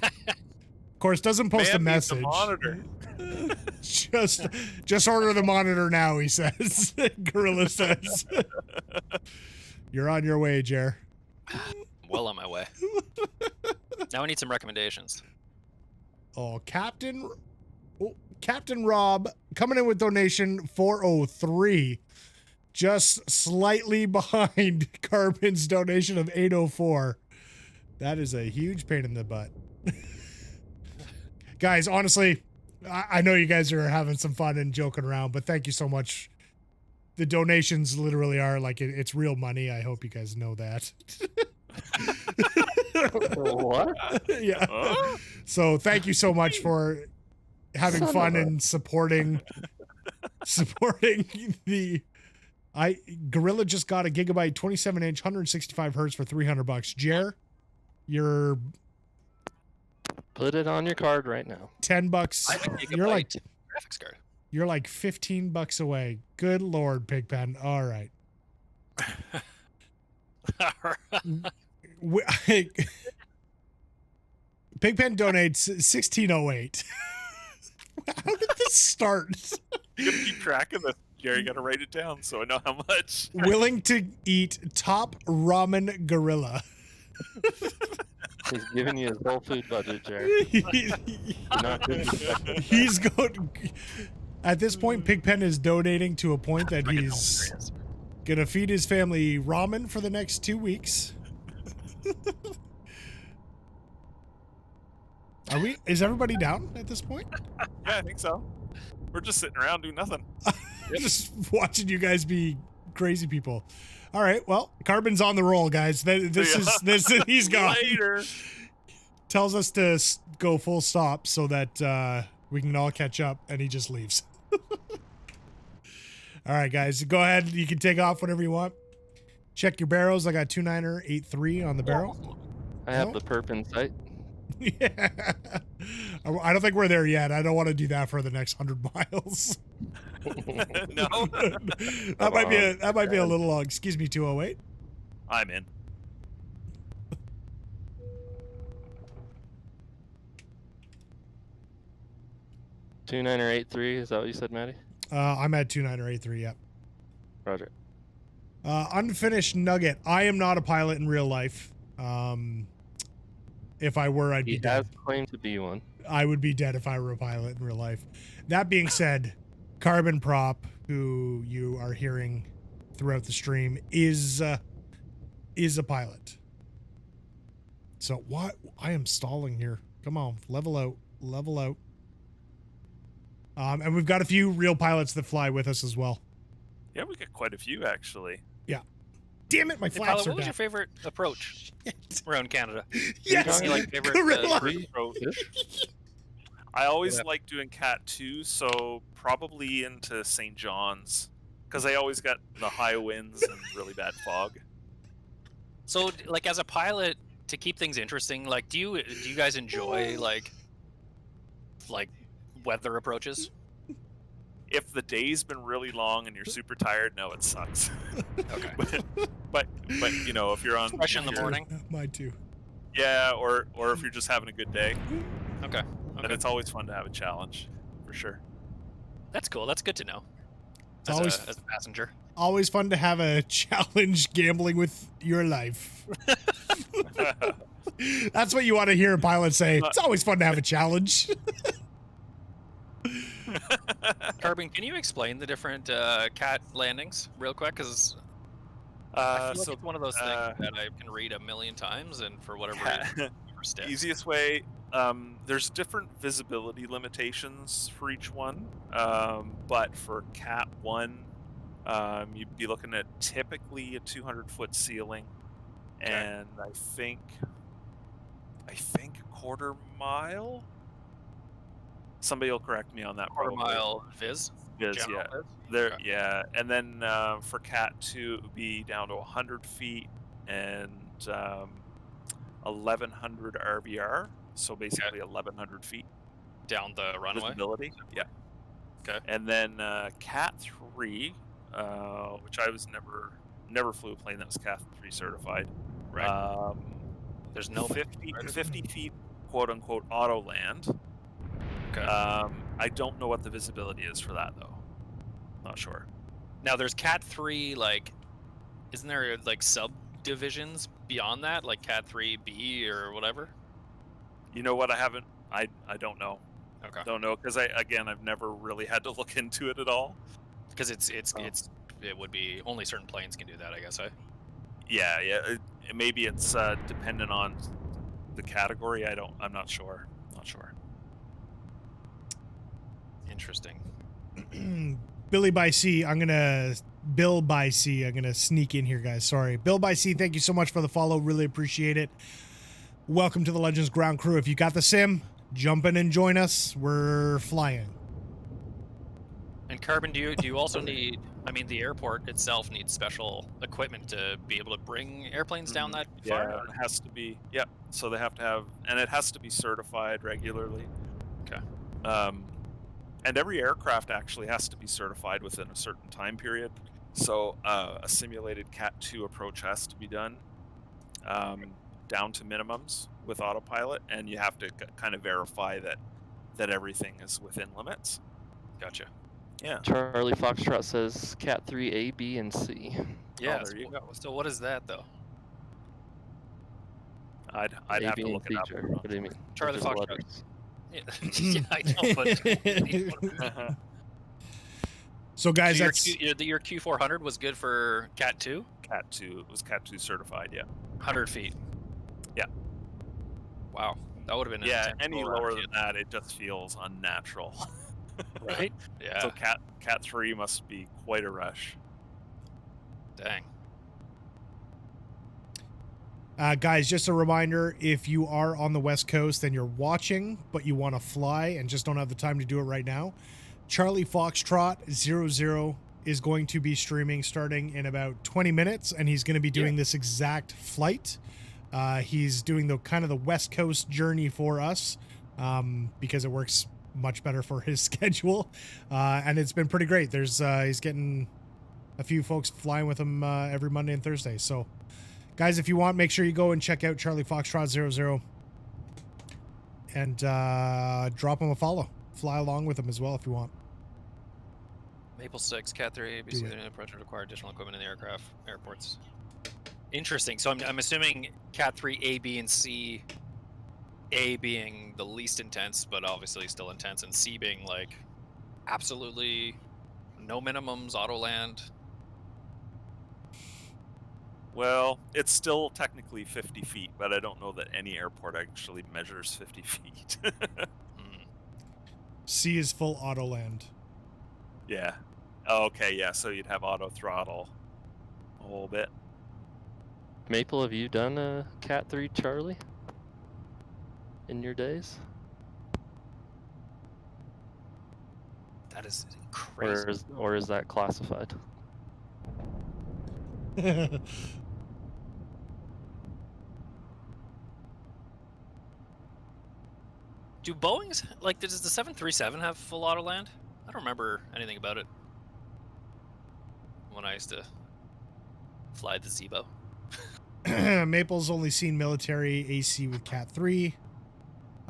Of course, doesn't post a message. Monitor. Just order the monitor now, he says. Gorilla says. You're on your way, Jer. Well on my way. Now I need some recommendations. Oh, Captain Rob coming in with donation 403. Just slightly behind Carbon's donation of 804. That is a huge pain in the butt. Guys, honestly, I know you guys are having some fun and joking around, but thank you so much. The donations literally are like, it's real money. I hope you guys know that. What? Yeah. Huh? So thank you so much for having fun and supporting the... Gorilla just got a gigabyte 27-inch 165 hertz for $300. Jer, you're... Put it on your card right now. $10. You're like graphics card. You're like $15 away. Good Lord, Pigpen. All right. Pigpen donates 1608. How did this start? You gotta keep track of this, Jerry. You gotta write it down so I know how much. Willing to eat top ramen gorilla. He's giving you his whole food budget, Jerry. He's going. At this point, Pigpen is donating to a point that he's gonna feed his family ramen for the next 2 weeks. Is everybody down at this point? Yeah, I think so. We're just sitting around doing nothing. Just watching you guys be crazy people. All right, well, Carbon's on the roll, guys. He's gone. Later. Tells us to go full stop so that we can all catch up, and he just leaves. All right, guys, go ahead. You can take off whenever you want. Check your barrels. I got 29er83 on the barrel. I have the perp in sight. Yeah. I don't think we're there yet. I don't want to do that for the next 100 miles. No. that might be a little long. Excuse me, 208. I'm in. Two 9er83. Is that what you said, Maddie? I'm at 29er83. Yep. Roger. Unfinished nugget. I am not a pilot in real life. If I were, I'd be dead. He has claimed to be one. I would be dead if I were a pilot in real life. That being said, Carbon Prop, who you are hearing throughout the stream, is a pilot. So what? I am stalling here. Come on, level out, level out. And we've got a few real pilots that fly with us as well. Yeah, we got quite a few actually. Yeah. Damn it, my flaps are What was down. your favorite approach around Canada? Yes, like favorite I always like doing Cat 2, so probably into St. John's, because they always got the high winds and really bad fog. So, like, as a pilot, to keep things interesting, like, do you guys enjoy like weather approaches? If the day's been really long and you're super tired, no, it sucks. Okay. but you know, if you're on Fresh in the morning. Mine too. Yeah, or if you're just having a good day. Okay. And it's always fun to have a challenge, for sure. That's cool. That's good to know. It's always as a passenger. Always fun to have a challenge gambling with your life. That's what you want to hear a pilot say. It's always fun to have a challenge. Carbon, can you explain the different cat landings real quick? Because I feel like it's one of those things that I can read a million times, and for whatever reason, never sticks. Easiest way, there's different visibility limitations for each one, but for Cat 1, you'd be looking at typically a 200-foot ceiling, and I think quarter mile. Somebody will correct me on that. Quarter mile viz. Viz, yeah. Viz? There, yeah. And then for Cat 2, it would be down to 100 feet and 1,100 RVR. So basically 1,100 feet down the runway. Visibility. Yeah. Okay. And then Cat 3, which I was never flew a plane that was Cat 3 certified. Right. There's no 50 feet, quote unquote, auto land. Okay. I don't know what the visibility is for that though. Not sure. Now there's Cat 3, like, isn't there like subdivisions beyond that, like Cat 3B or whatever? You know what? I don't know. Okay. Don't know because I've never really had to look into it at all. Because it would be only certain planes can do that, I guess. Yeah. Maybe it's dependent on the category. I'm not sure. Interesting. Bill by C, I'm gonna sneak in here, guys. Sorry. Bill by C, thank you so much for the follow. Really appreciate it. Welcome to the Legends Ground Crew. If you got the sim, jump in and join us. We're flying. And Carbon, do you also need, I mean, the airport itself needs special equipment to be able to bring airplanes down that far? Yeah, it has to be. Yeah, so they have to have, and it has to be certified regularly. Okay. And every aircraft actually has to be certified within a certain time period. So a simulated Cat 2 approach has to be done down to minimums with autopilot, and you have to kind of verify that everything is within limits. Gotcha. Yeah. Charlie Foxtrot says Cat 3 A, B, and C. Yeah. So what is that though? I'd have to look it up. What do you mean? Charlie Foxtrot. Yeah, I know, but so guys, so that's your Q400 was good for Cat 2? Cat 2, it was Cat 2 certified, yeah. 100 feet. Yeah. Wow, that would have been any lower than that, it just feels unnatural. Right? Yeah. So Cat 3 must be quite a rush. Dang. Guys, just a reminder, if you are on the West Coast and you're watching, but you want to fly and just don't have the time to do it right now, Charlie Foxtrot 00 is going to be streaming starting in about 20 minutes, and he's going to be doing this exact flight. He's doing the kind of the West Coast journey for us because it works much better for his schedule, and it's been pretty great. There's he's getting a few folks flying with him every Monday and Thursday, so guys, if you want, make sure you go and check out Charlie Foxtrot 00 and drop him a follow. Fly along with him as well if you want. Maple 6, Cat 3, ABC, approach would require additional equipment in the airports. Interesting. So I'm assuming Cat 3, A, B, and C, A being the least intense, but obviously still intense, and C being like absolutely no minimums, auto land. Well, it's still technically 50 feet, but I don't know that any airport actually measures 50 feet. C is full auto land. Yeah. Oh, okay, yeah, so you'd have auto throttle a whole bit. Maple, have you done a Cat 3 Charlie in your days? That is crazy. Or is that classified? Do Boeing's, like, does the 737 have full auto land? I don't remember anything about it when I used to fly the Zebo. Maple's only seen military AC with Cat 3.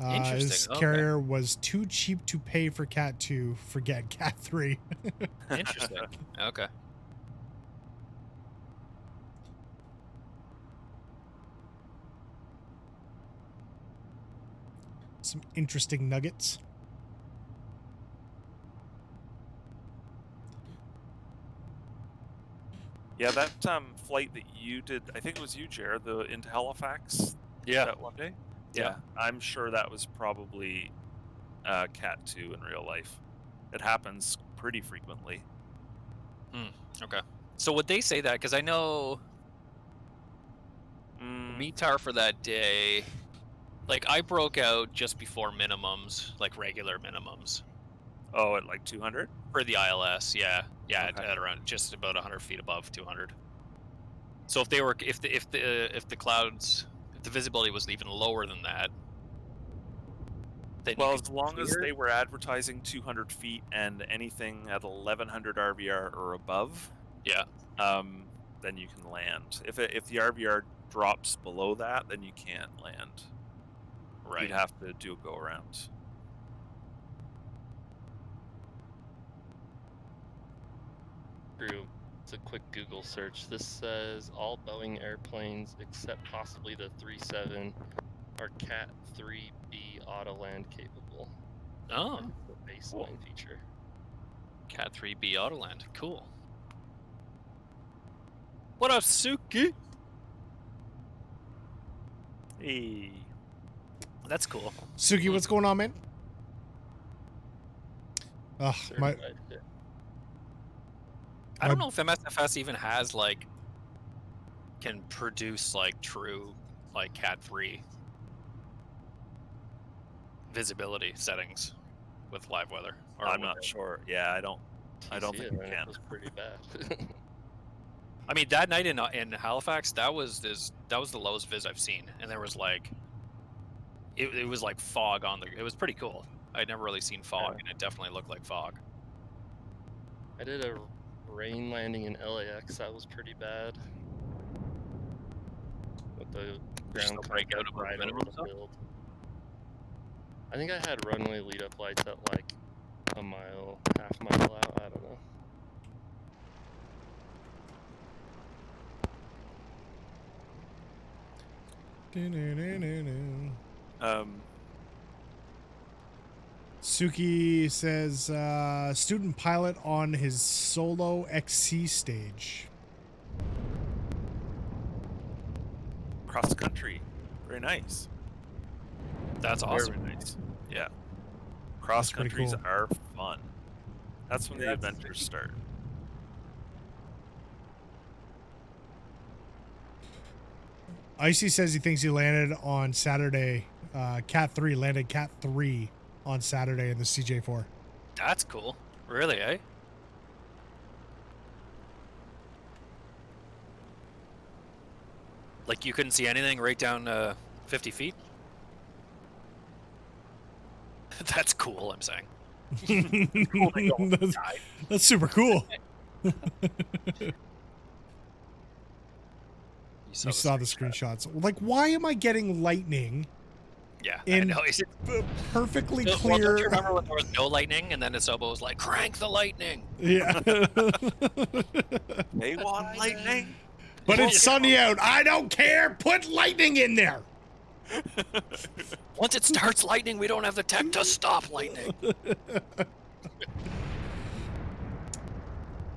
Interesting. His Okay. carrier was too cheap to pay for Cat 2. Forget Cat 3. Interesting. Okay. Some interesting nuggets. Yeah, that flight that you did, I think it was you, Jared, into Halifax. Yeah. That one day. Yeah. I'm sure that was probably Cat 2 in real life. It happens pretty frequently. Okay. So would they say that? Because I know METAR for that day, like, I broke out just before minimums, like regular minimums. Oh, at like 200? For the ILS, yeah. Yeah, Okay. at around just about 100 feet above 200. So if they were, if the clouds, if the visibility was even lower than that, then Well, as long as they were advertising 200 feet and anything at 1100 RVR or above, yeah, then you can land. If the RVR drops below that, then you can't land. Right. You'd have to do a go around. True. It's a quick Google search. This says all Boeing airplanes except possibly the 37 are Cat 3B Autoland capable. Oh. The baseline feature. Cat 3B Autoland. Cool. What up, Suki? Hey. That's cool. Suki, what's going on, man? Ugh, I don't know if MSFS even has, like, can produce, like, true, like, Cat 3 visibility settings with live weather. Or I'm not sure. Yeah, I don't think you can. It was pretty bad. I mean, that night in Halifax, that was the lowest vis I've seen, and there was like, it was like fog on the. It was pretty cool. I'd never really seen fog, and it definitely looked like fog. I did a rain landing in LAX. That was pretty bad. With the ground break out of right minimum over the build. I think I had runway lead up lights at like a mile, half mile out. I don't know. Suki says student pilot on his solo XC stage. Cross country. Very nice. That's awesome. Very nice. Yeah. Cross countries cool. are fun. That's when the adventures start. Icy says he thinks he landed on Saturday. Cat 3 landed Cat 3 on Saturday in the CJ4. That's cool. Really, eh? Like, you couldn't see anything right down 50 feet? That's cool, I'm saying. That's super cool. You saw the screenshots. Like, why am I getting lightning? Yeah, in I know. perfectly Well, clear. don't you remember when there was no lightning, and then Isobo was like, "Crank the lightning." Yeah. They want lightning, but it's sunny out. I don't care. Put lightning in there. Once it starts lightning, we don't have the tech to stop lightning.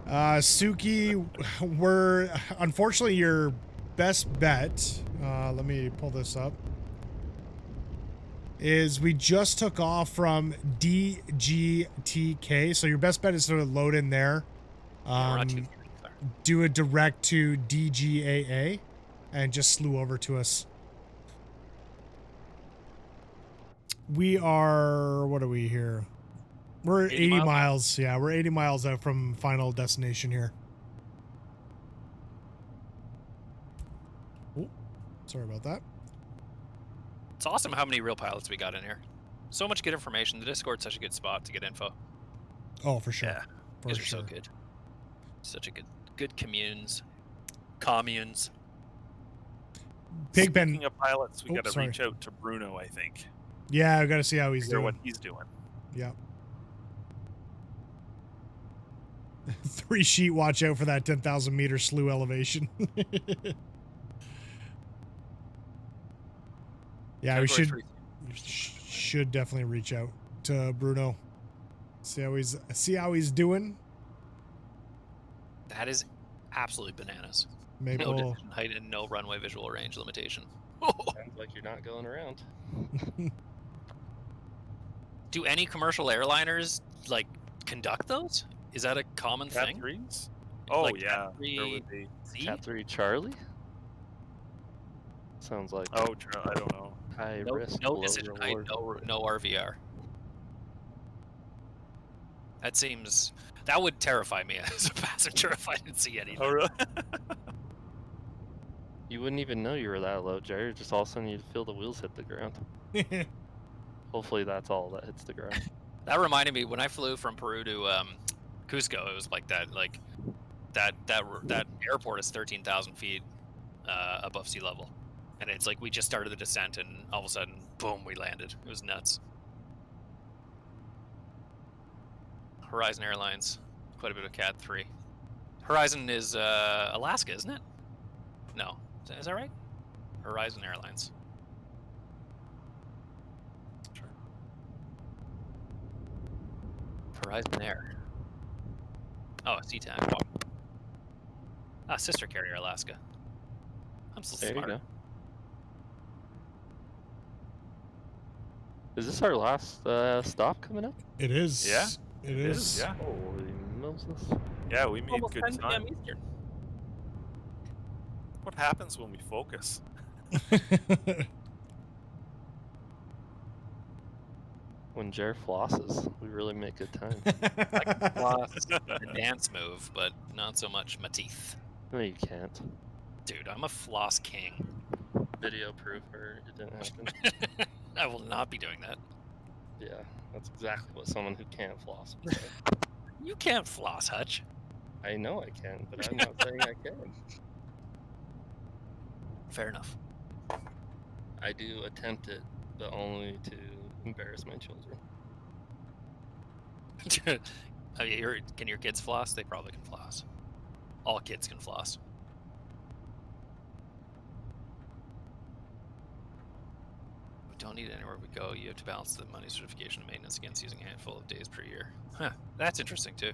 Suki, we're unfortunately your best bet. Let me pull this up. Is we just took off from DGTK, so your best bet is to load in there. Do a direct to DGAA, and just slew over to us. We are, what are we here? We're 80 miles. Yeah, we're 80 miles out from final destination here. Oh, sorry about that. It's awesome how many real pilots we got in here. So much good information. The Discord's such a good spot to get info. Oh, for sure. Yeah, For you guys are sure. so good. Such a good communes. Pigpen. Speaking of pilots, we Oh, got to sorry. reach out to Bruno, I think. Yeah, I got to see how he's Hear doing. what he's doing. Yeah. 3 sheet, watch out for that 10,000 meter slew elevation. Yeah, we should definitely reach out to Bruno. See how he's doing. That is absolutely bananas. Maybe No we'll- decision height and no runway visual range limitation. Sounds like you're not going around. Do any commercial airliners like conduct those? Is that a common Cat thing? 3s? Oh, Like yeah. Cat There 3 would be. Z? Cat 3 Charlie? Sounds like Oh, I don't know. high No, risk, no low decision height, reward. no RVR. That would terrify me as a passenger if I didn't see anything. Oh, really? You wouldn't even know you were that low, Jerry. Just all of a sudden you'd feel the wheels hit the ground. Hopefully that's all that hits the ground. That reminded me when I flew from Peru to Cusco. It was like that. Like that airport is 13,000 feet above sea level, and it's like we just started the descent, and all of a sudden, boom, we landed. It was nuts. Horizon Airlines, quite a bit of Cat 3. Horizon is Alaska, isn't it? No, is that right? Horizon Airlines. Horizon Air. Oh, SeaTac. Wow. Ah, sister carrier Alaska. I'm so There smart. you go. Is this our last stop coming up? It is. Yeah, It is. Yeah. Holy Moses. Yeah, we made Almost good 10 time. p.m. Eastern. What happens when we focus? When Jer flosses, we really make good time. A dance move, but not so much my teeth. No, you can't. Dude, I'm a floss king. Video proof or it didn't happen. I will not be doing that. Yeah, that's exactly what someone who can't floss would say. You can't floss, Hutch. I know I can, but I'm not saying I can. Fair enough. I do attempt it, but only to embarrass my children. I mean, can your kids floss? They probably can floss. All kids can floss. We don't need it anywhere we go. You have to balance the money, certification, and maintenance against using a handful of days per year. Huh, that's interesting too.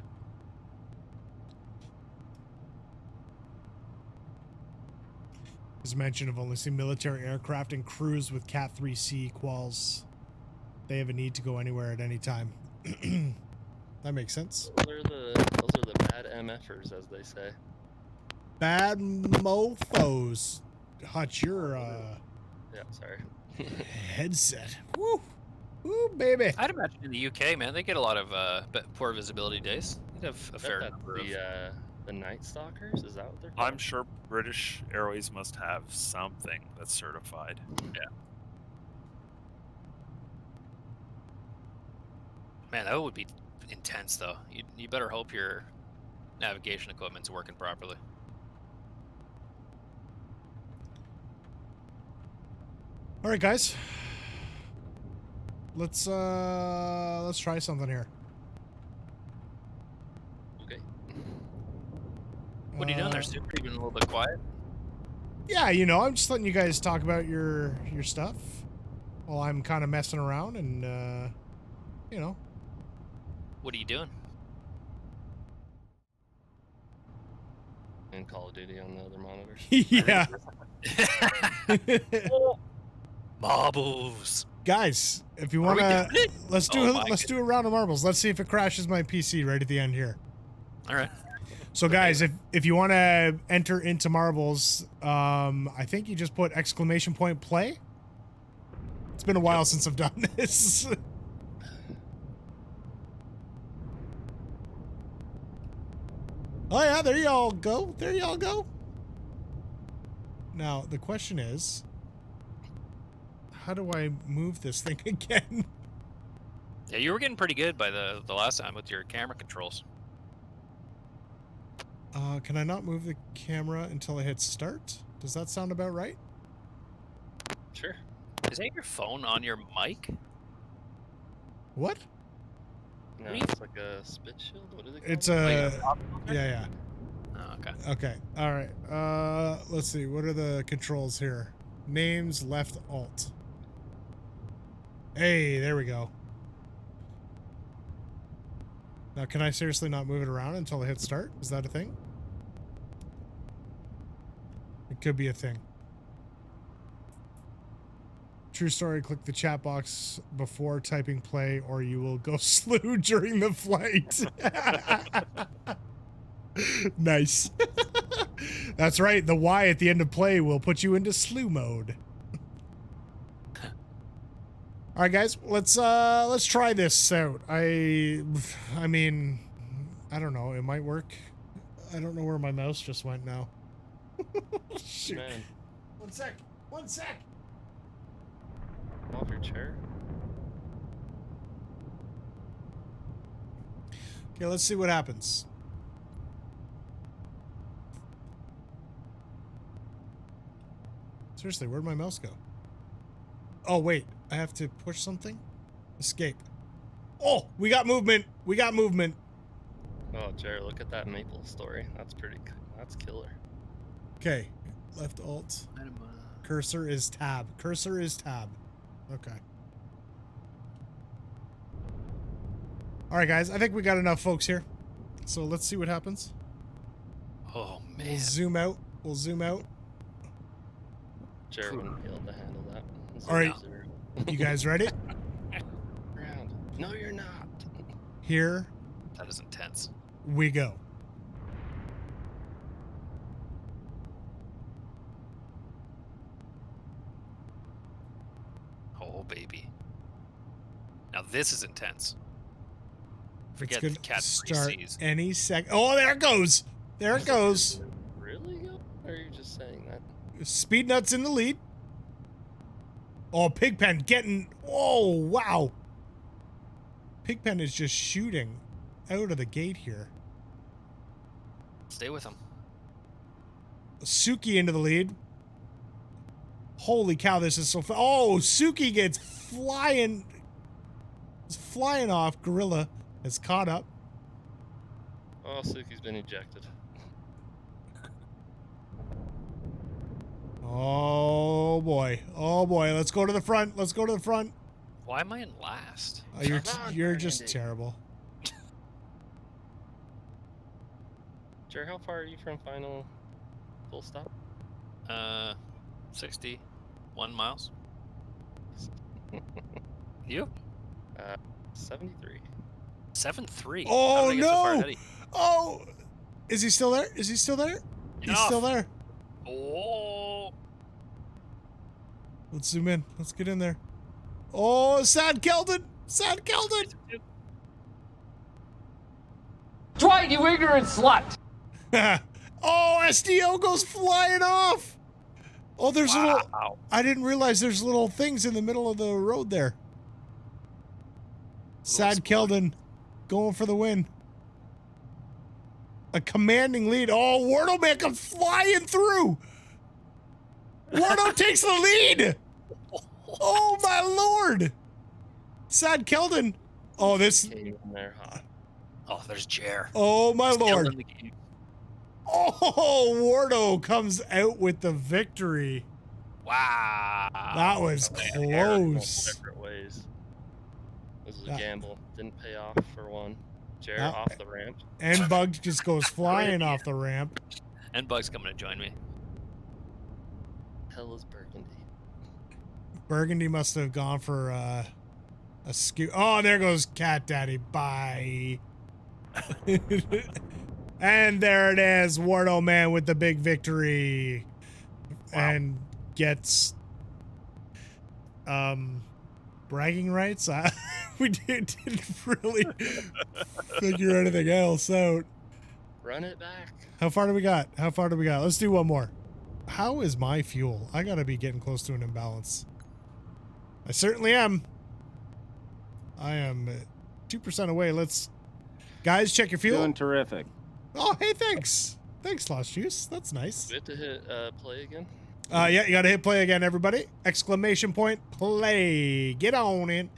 As mentioned, I've only seen military aircraft and crews with Cat 3C quals. They have a need to go anywhere at any time. That makes sense. Those are the bad MFers, as they say. Bad mofos. Hutch, your Yeah, sorry. headset. Woo! Woo, baby. I'd imagine in the UK, man, they get a lot of poor visibility days. They'd have a fair number of. The Night Stalkers, is that what they're called? I'm sure British Airways must have something that's certified. Yeah. Man, that would be intense, though. You better hope your navigation equipment's working properly. All right, guys. Let's try something here. Okay. What are you doing there, Stu? Are you being a little bit quiet? Yeah, you know, I'm just letting you guys talk about your stuff while I'm kind of messing around and you know. What are you doing? And Call of Duty on the other monitors. Yeah. Marbles. Guys, if you Are we want to, doing it? let's do Oh, let's do a round of marbles. Let's see if it crashes my PC right at the end here. All right. So guys, if you want to enter into marbles, I think you just put !play. It's been a while since I've done this. Oh yeah, there y'all go. There y'all go. Now the question is, how do I move this thing again? Yeah, you were getting pretty good by the last time with your camera controls. Can I not move the camera until I hit start? Does that sound about right? Sure. Is that your phone on your mic? What? No, it's like a spit shield. What is it called? It's a... yeah. Oh, okay. Okay. All right. Let's see. What are the controls here? Names, left, alt. Hey, there we go. Now, can I seriously not move it around until I hit start? Is that a thing? It could be a thing. True story, click the chat box before typing play or you will go slew during the flight. Nice. That's right. The Y at the end of play will put you into slew mode. All right, guys, let's try this out. I mean, I don't know. It might work. I don't know where my mouse just went now. Shoot. Man. One sec. One sec. Off your chair. Okay, let's see what happens. Seriously, where'd my mouse go? Oh, wait. I have to push something? Escape. Oh, we got movement. We got movement. Oh, Jared, look at that maple story. That's that's killer. Okay. Left alt. Cursor is tab. Cursor is tab. Okay. All right, guys. I think we got enough folks here. So let's see what happens. Oh, man. We'll zoom out. We'll zoom out. Jared wouldn't be able to handle that. All right. You guys ready? Round. No, you're not. Here. That is intense. We go. Oh, baby. Now this is intense. Forget It's the cat start sees. any sec. Oh, there it goes. There it goes. Really? Or are you just saying that? Speed Nuts in the lead. Oh, Pigpen getting... Oh, wow. Pigpen is just shooting out of the gate here. Stay with him. Suki into the lead. Holy cow, this is so fun. Oh, Suki gets flying off. Gorilla has caught up. Oh, Suki's been ejected. Oh boy. Oh boy. Let's go to the front. Let's go to the front. Why am I in last? You're just terrible. Jared, how far are you from final full stop? 61 miles. You? 73. 7-3. Oh no! Oh, is he still there? Is he still there? He's still there. Oh. Let's zoom in. Let's get in there. Oh, Sad Keldon! Sad Keldon! Dwight, you ignorant slut! Oh, SDO goes flying off! Oh, there's little... I didn't realize there's little things in the middle of the road there. Sad Keldon going for the win. A commanding lead. Oh, Wardo man comes flying through! Wardo takes the lead! Oh, my lord! Sad Keldon. Oh, this... Oh, there's Jer. Oh, my Still lord. in the game. Oh, Wardo comes out with the victory. Wow. That was close. Different ways. This is a gamble. Didn't pay off for one. Jared Yeah. off the ramp. And Bug just goes flying off the ramp. And Bug's coming to join me. Hell is Burgundy. Burgundy must have gone for a skew. Oh, there goes Cat Daddy. Bye. And there it is. Wardo Man with the big victory. Wow. And gets bragging rights. We didn't really figure anything else out. Run it back. How far do we got? How far do we got? Let's do one more. How is my fuel? I gotta be getting close to an imbalance. I certainly am. I am 2% away. Let's, guys, check your fuel. Doing terrific. Oh, hey, thanks. Thanks, Lost Juice. That's nice. Do we have to hit play again? Yeah, you gotta hit play again, everybody. Exclamation point, play. Get on in.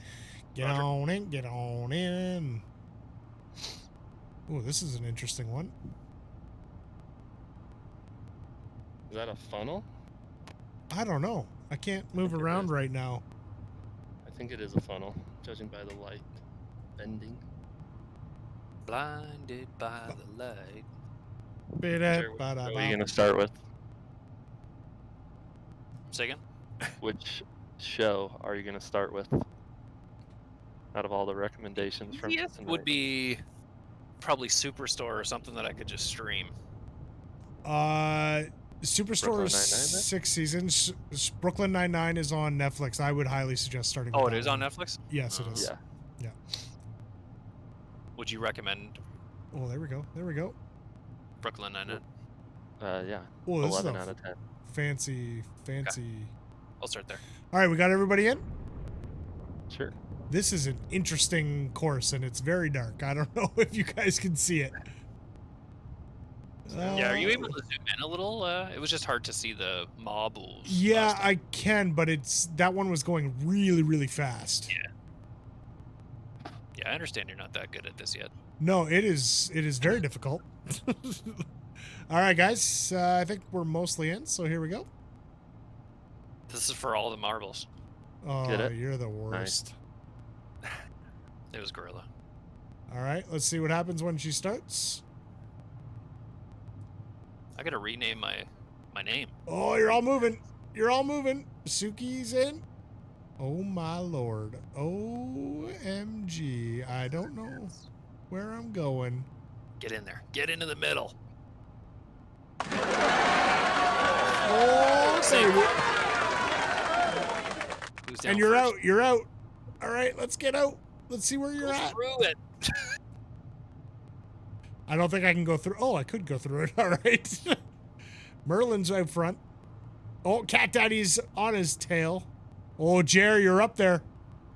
Get on in, get on in. Oh, this is an interesting one. Is that a funnel? I don't know. I can't move around right now. I think it is a funnel, judging by the light bending. Blinded by the light. Sure, what are you gonna start with? Say again? Which show are you gonna start with? Out of all the recommendations from tonight? Would be probably Superstore or something that I could just stream. Superstore is 6 seasons. Brooklyn Nine-Nine is on Netflix. I would highly suggest starting with Oh, it that is one. on Netflix? Yes, it is. Yeah. Yeah. Would you recommend Oh, there we go. There we go. Brooklyn Nine-Nine? Yeah. Oh, this 11 is out of 10. fancy. I'll start there. All right, we got everybody in? Sure. This is an interesting course, and it's very dark. I don't know if you guys can see it. Yeah, are you able to zoom in a little? It was just hard to see the marbles. Yeah, I can, but that one was going really, really fast. Yeah. Yeah, I understand you're not that good at this yet. No, it is very difficult. All right, guys. I think we're mostly in, so here we go. This is for all the marbles. Oh, Get it? you're the worst. It was Gorilla. All right, let's see what happens when she starts. I gotta rename my name. Oh, you're all moving. You're all moving. Suki's in. Oh, my Lord. OMG. I don't know where I'm going. Get in there. Get into the middle. Oh, baby. Who's down And you're first? out. You're out. All right, let's get out. Let's see where you're Go at. through it. I don't think I can go through. Oh, I could go through it. All right. Merlin's out front. Oh, Cat Daddy's on his tail. Oh, Jerry, you're up there.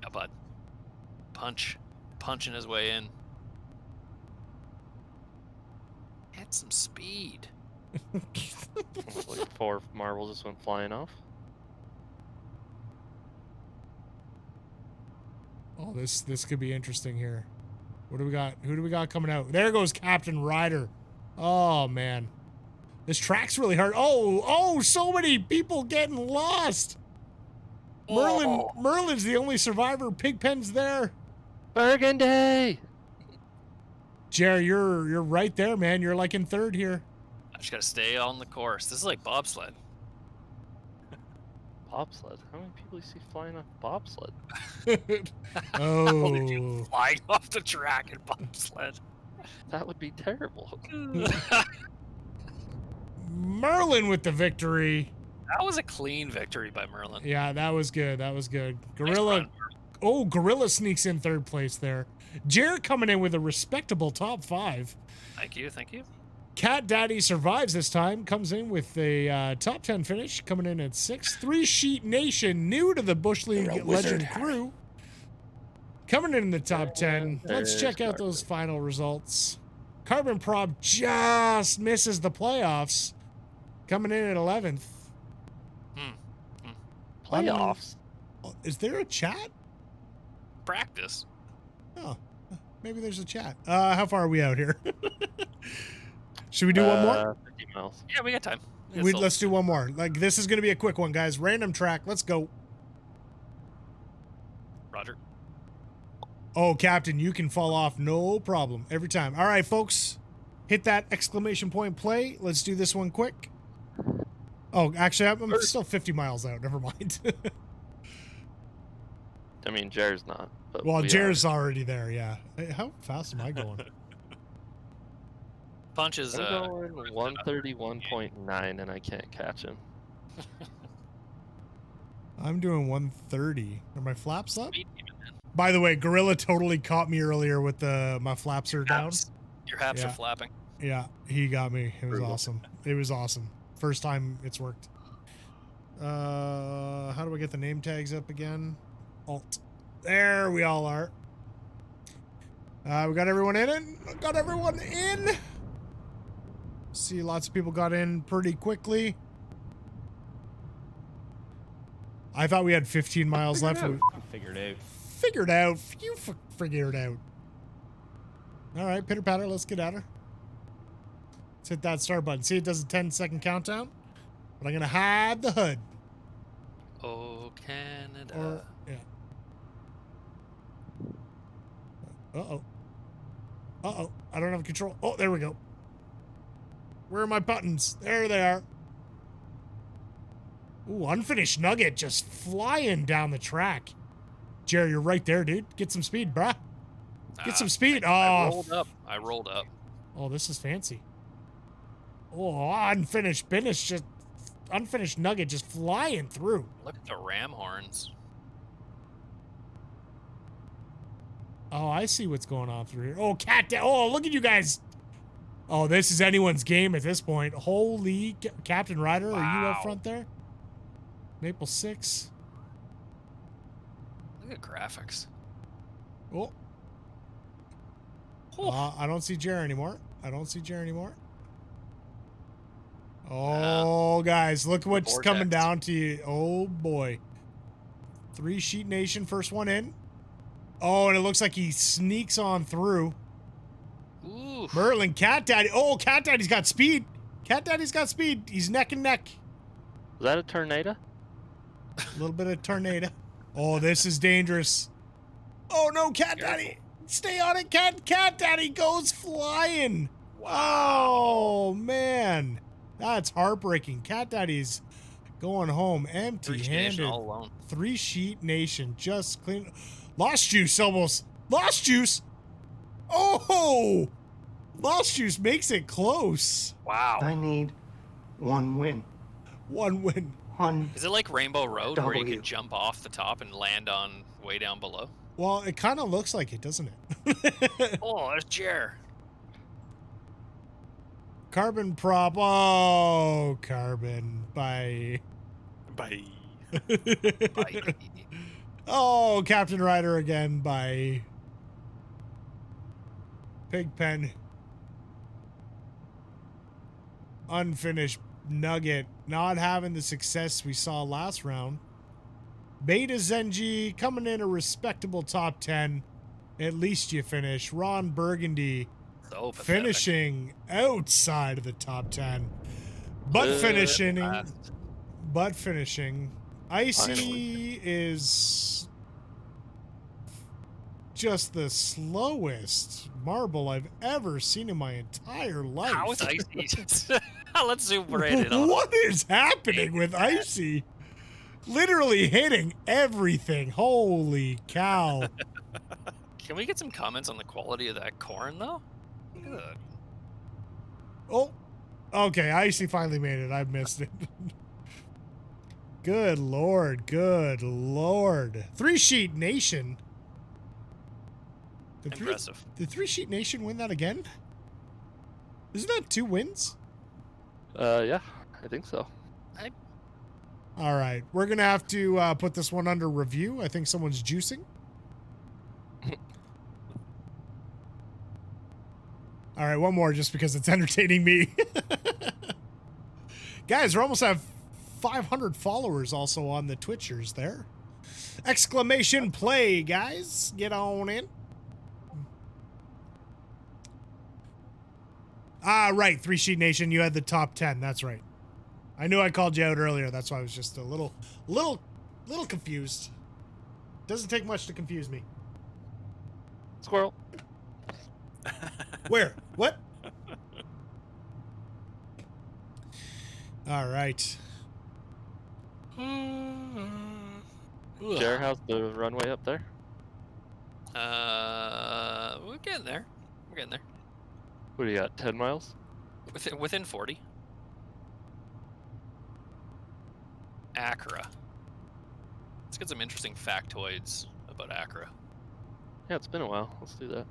Yeah, bud. Punching his way in. Had some speed. Like 4 marbles just went flying off. Oh, this could be interesting here. What do we got? Who do we got coming out? There goes Captain Ryder. Oh, man. This track's really hard. Oh, so many people getting lost. Merlin's the only survivor. Pigpen's there. Burgundy! Jerry, you're right there, man. You're like in third here. I just gotta stay on the course. This is like bobsled. Bobsled? How many people you see flying off bobsled? Oh. Flying off the track in bobsled. That would be terrible. Merlin with the victory. That was a clean victory by Merlin. Yeah, that was good. That was good. Gorilla. Oh, Gorilla sneaks in third place there. Jared coming in with a respectable top 5. Thank you, thank you. Cat Daddy survives this time. Comes in with a top 10 finish. Coming in at 6th. 3 Sheet Nation, new to the Bush League Legend crew. Coming in the top 10. Let's check out those final results. Carbon Prob just misses the playoffs. Coming in at 11th. Playoffs? Is there a chat? Practice. Oh, maybe there's a chat. How far are we out here? Should we do one more? 50 miles. Yeah, we got time. Let's do one more. Like, this is going to be a quick one, guys. Random track. Let's go. Roger. Oh, Captain, you can fall off. No problem. Every time. All right, folks. Hit that exclamation point play. Let's do this one quick. Oh, actually, I'm still 50 miles out. Never mind. I mean, Jared's not. But well, Jared's already there, yeah. Hey, how fast am I going? Punch is I'm going 131.9 and I can't catch him. I'm doing 130. Are my flaps up? By the way, Gorilla totally caught me earlier with my flaps are down. Your haps are flapping. Yeah, he got me. It was awesome. It was awesome. First time it's worked. How do I get the name tags up again? Alt. There we all are. We got everyone in it. Got everyone in. See, lots of people got in pretty quickly. I thought we had 15 miles left. Figured out. Figured out. You figured out. All right, pitter patter. Let's get at her. Let's hit that start button. See, it does a 10-second countdown. But I'm gonna hide the HUD. Oh, Canada. Or, yeah. Uh-oh. Uh-oh. I don't have control. Oh, there we go. Where are my buttons? There they are. Ooh, unfinished nugget just flying down the track. Jerry, you're right there, dude. Get some speed, bruh. Get some speed. I rolled up. Oh, this is fancy. Oh, unfinished nugget just flying through. Look at the ram horns. Oh, I see what's going on through here. Oh, cat down. Oh, look at you guys. Oh, this is anyone's game at this point. Holy Captain Ryder, are you up front there? Maple 6. Look at graphics. Oh. I don't see Jerry anymore. Oh, guys, look what's coming down to you. Oh, boy. 3 Sheet Nation, first one in. Oh, and it looks like he sneaks on through. Ooh. Merlin, Cat Daddy. Oh, Cat Daddy's got speed. He's neck and neck. Was that a tornado? A little bit of tornado. Oh, this is dangerous. Oh, no, Cat Daddy. Stay on it, Cat Daddy goes flying. Wow. Oh, man. That's heartbreaking. Cat Daddy's going home empty-handed. All alone. 3 Sheet Nation just clean. Lost Juice almost. Lost Juice. Oh! Lost Juice makes it close. Wow. I need one win. One win. Is it like Rainbow Road where you can jump off the top and land on way down below? Well, it kind of looks like it, doesn't it? Oh, there's Jer. Carbon prop. Oh, Carbon. Bye. Bye. Bye. Oh, Captain Ryder again. Bye. Pigpen. Unfinished nugget. Not having the success we saw last round. Beta Zenji coming in a respectable top 10. At least you finish. Ron Burgundy so finishing outside of the top 10. But finishing. Icy is just the slowest marble I've ever seen in my entire life. How is Icy? Let's zoom right in on. What is happening with Icy? Literally hitting everything. Holy cow. Can we get some comments on the quality of that corn, though? Look at that. Oh, okay. Icy finally made it. I missed it. Good Lord. Good Lord. 3 Sheet Nation. Impressive. Did 3 Sheet Nation win that again? Isn't that 2 wins? Yeah, I think so. All right. We're going to have to put this one under review. I think someone's juicing. All right, one more just because it's entertaining me. Guys, we almost have 500 followers also on the Twitchers there. Exclamation play, guys. Get on in. Ah, right. 3 Sheet Nation, you had the top 10. That's right. I knew I called you out earlier. That's why I was just a little confused. Doesn't take much to confuse me. Squirrel. Where? What? All right. Jer, how's the runway up there? We're getting there. What do you got, 10 miles? Within 40. Accra. Let's get some interesting factoids about Accra. Yeah, it's been a while. Let's do that.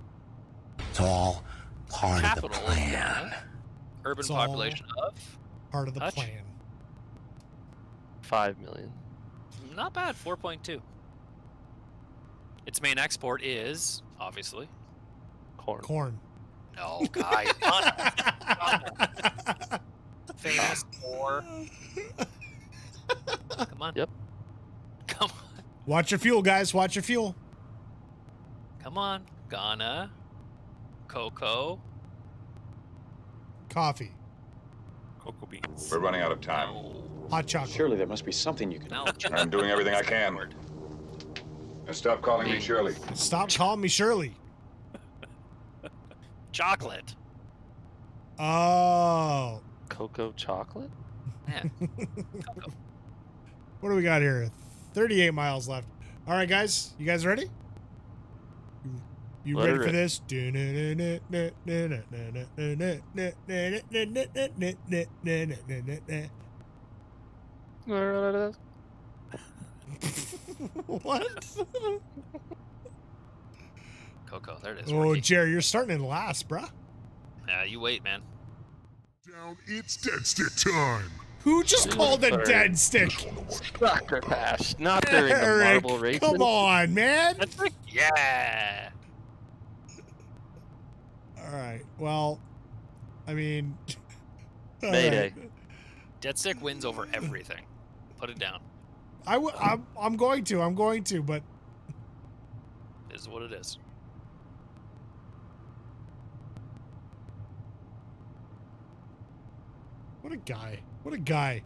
It's all part Capital of the plan. Urban It's all population of? Part of the Hutch? plan. 5 million. Not bad, 4.2. Its main export is, obviously, Corn. Corn. No, guys. Famous four. Come on. Yep. Come on. Watch your fuel, guys. Watch your fuel. Come on. Ghana. Cocoa. Coffee. Cocoa beans. We're running out of time. Hot chocolate. Surely there must be something you can do. No. I'm doing everything I can. And stop calling me Shirley. Stop calling me Shirley. Chocolate. Oh. Cocoa chocolate? Yeah. What do we got here? 38 miles left. All right, guys. You guys ready? You Let ready her for this? What? Cocoa. There it is. Oh, Ricky. Jerry, you're starting in last, bruh. You wait, man. Down, it's dead stick time. Who just called a dead stick? Sucker Pash. Not during the Eric, marble race. come on, man. That's like, yeah. All right. Well, I mean, all Mayday. right. Dead stick wins over everything. Put it down. I'm going to, but This is what it is. what a guy. What a guy.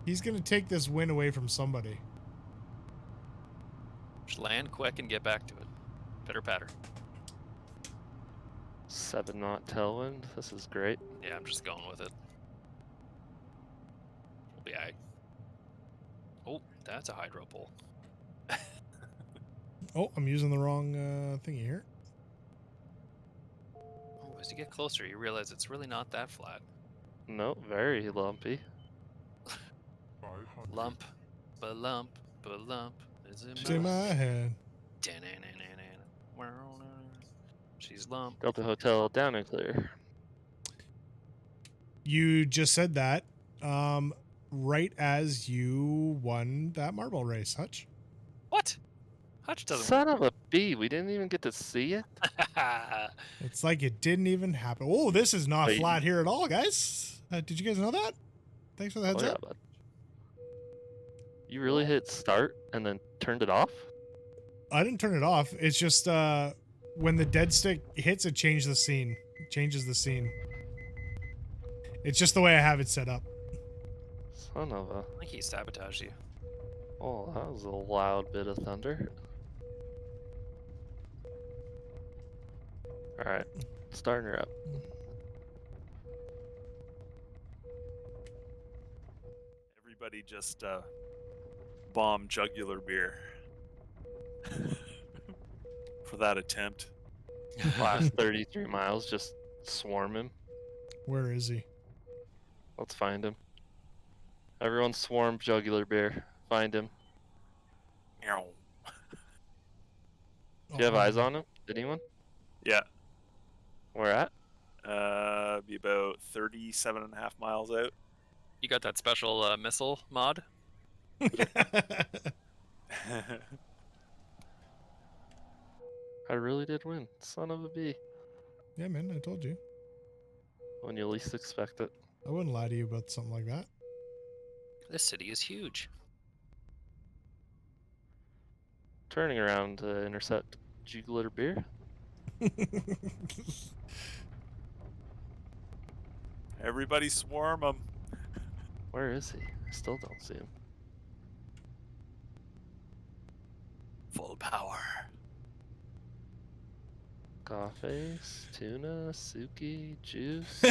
He's going to take this win away from somebody. Just land quick and get back to it. Pitter patter. 7 knot tailwind. This is great. Yeah, I'm just going with it. We'll be alright. Oh, that's a hydro pole. Oh, I'm using the wrong thingy here. Oh, as you get closer, you realize it's really not that flat. No, very lumpy. Lump, ba-lump, ba-lump. Is It's in my head. She's lump. Delta Hotel down and clear. You just said that right as you won that marble race, Hutch. What? Hutch doesn't. Son of a bee. We didn't even get to see it. It's like it didn't even happen. Oh, this is not Wait. flat here at all, guys. Did you guys know that? Thanks for the heads Oh, yeah, up. bud. You really hit start and then turned it off? I didn't turn it off. It's just when the dead stick hits, it changes the scene. It changes the scene. It's just the way I have it set up. Son of a... I think he sabotaged you. Oh, that was a loud bit of thunder. Alright, starting her up. Everybody just bomb jugular beer for that attempt. Last 33 miles, just swarm him. Where is he? Let's find him. Everyone swarm jugular beer. Find him. Meow. Do you have eyes on him? Anyone? Yeah. Where at? Be about 37.5 miles out. You got that special missile mod? I really did win. Son of a bee. Yeah, man, I told you. When you least expect it. I wouldn't lie to you about something like that. This city is huge. Turning around to intercept jugular beer. Everybody swarm them. Where is he? I still don't see him. Full power. Scarface, tuna, Suki, juice.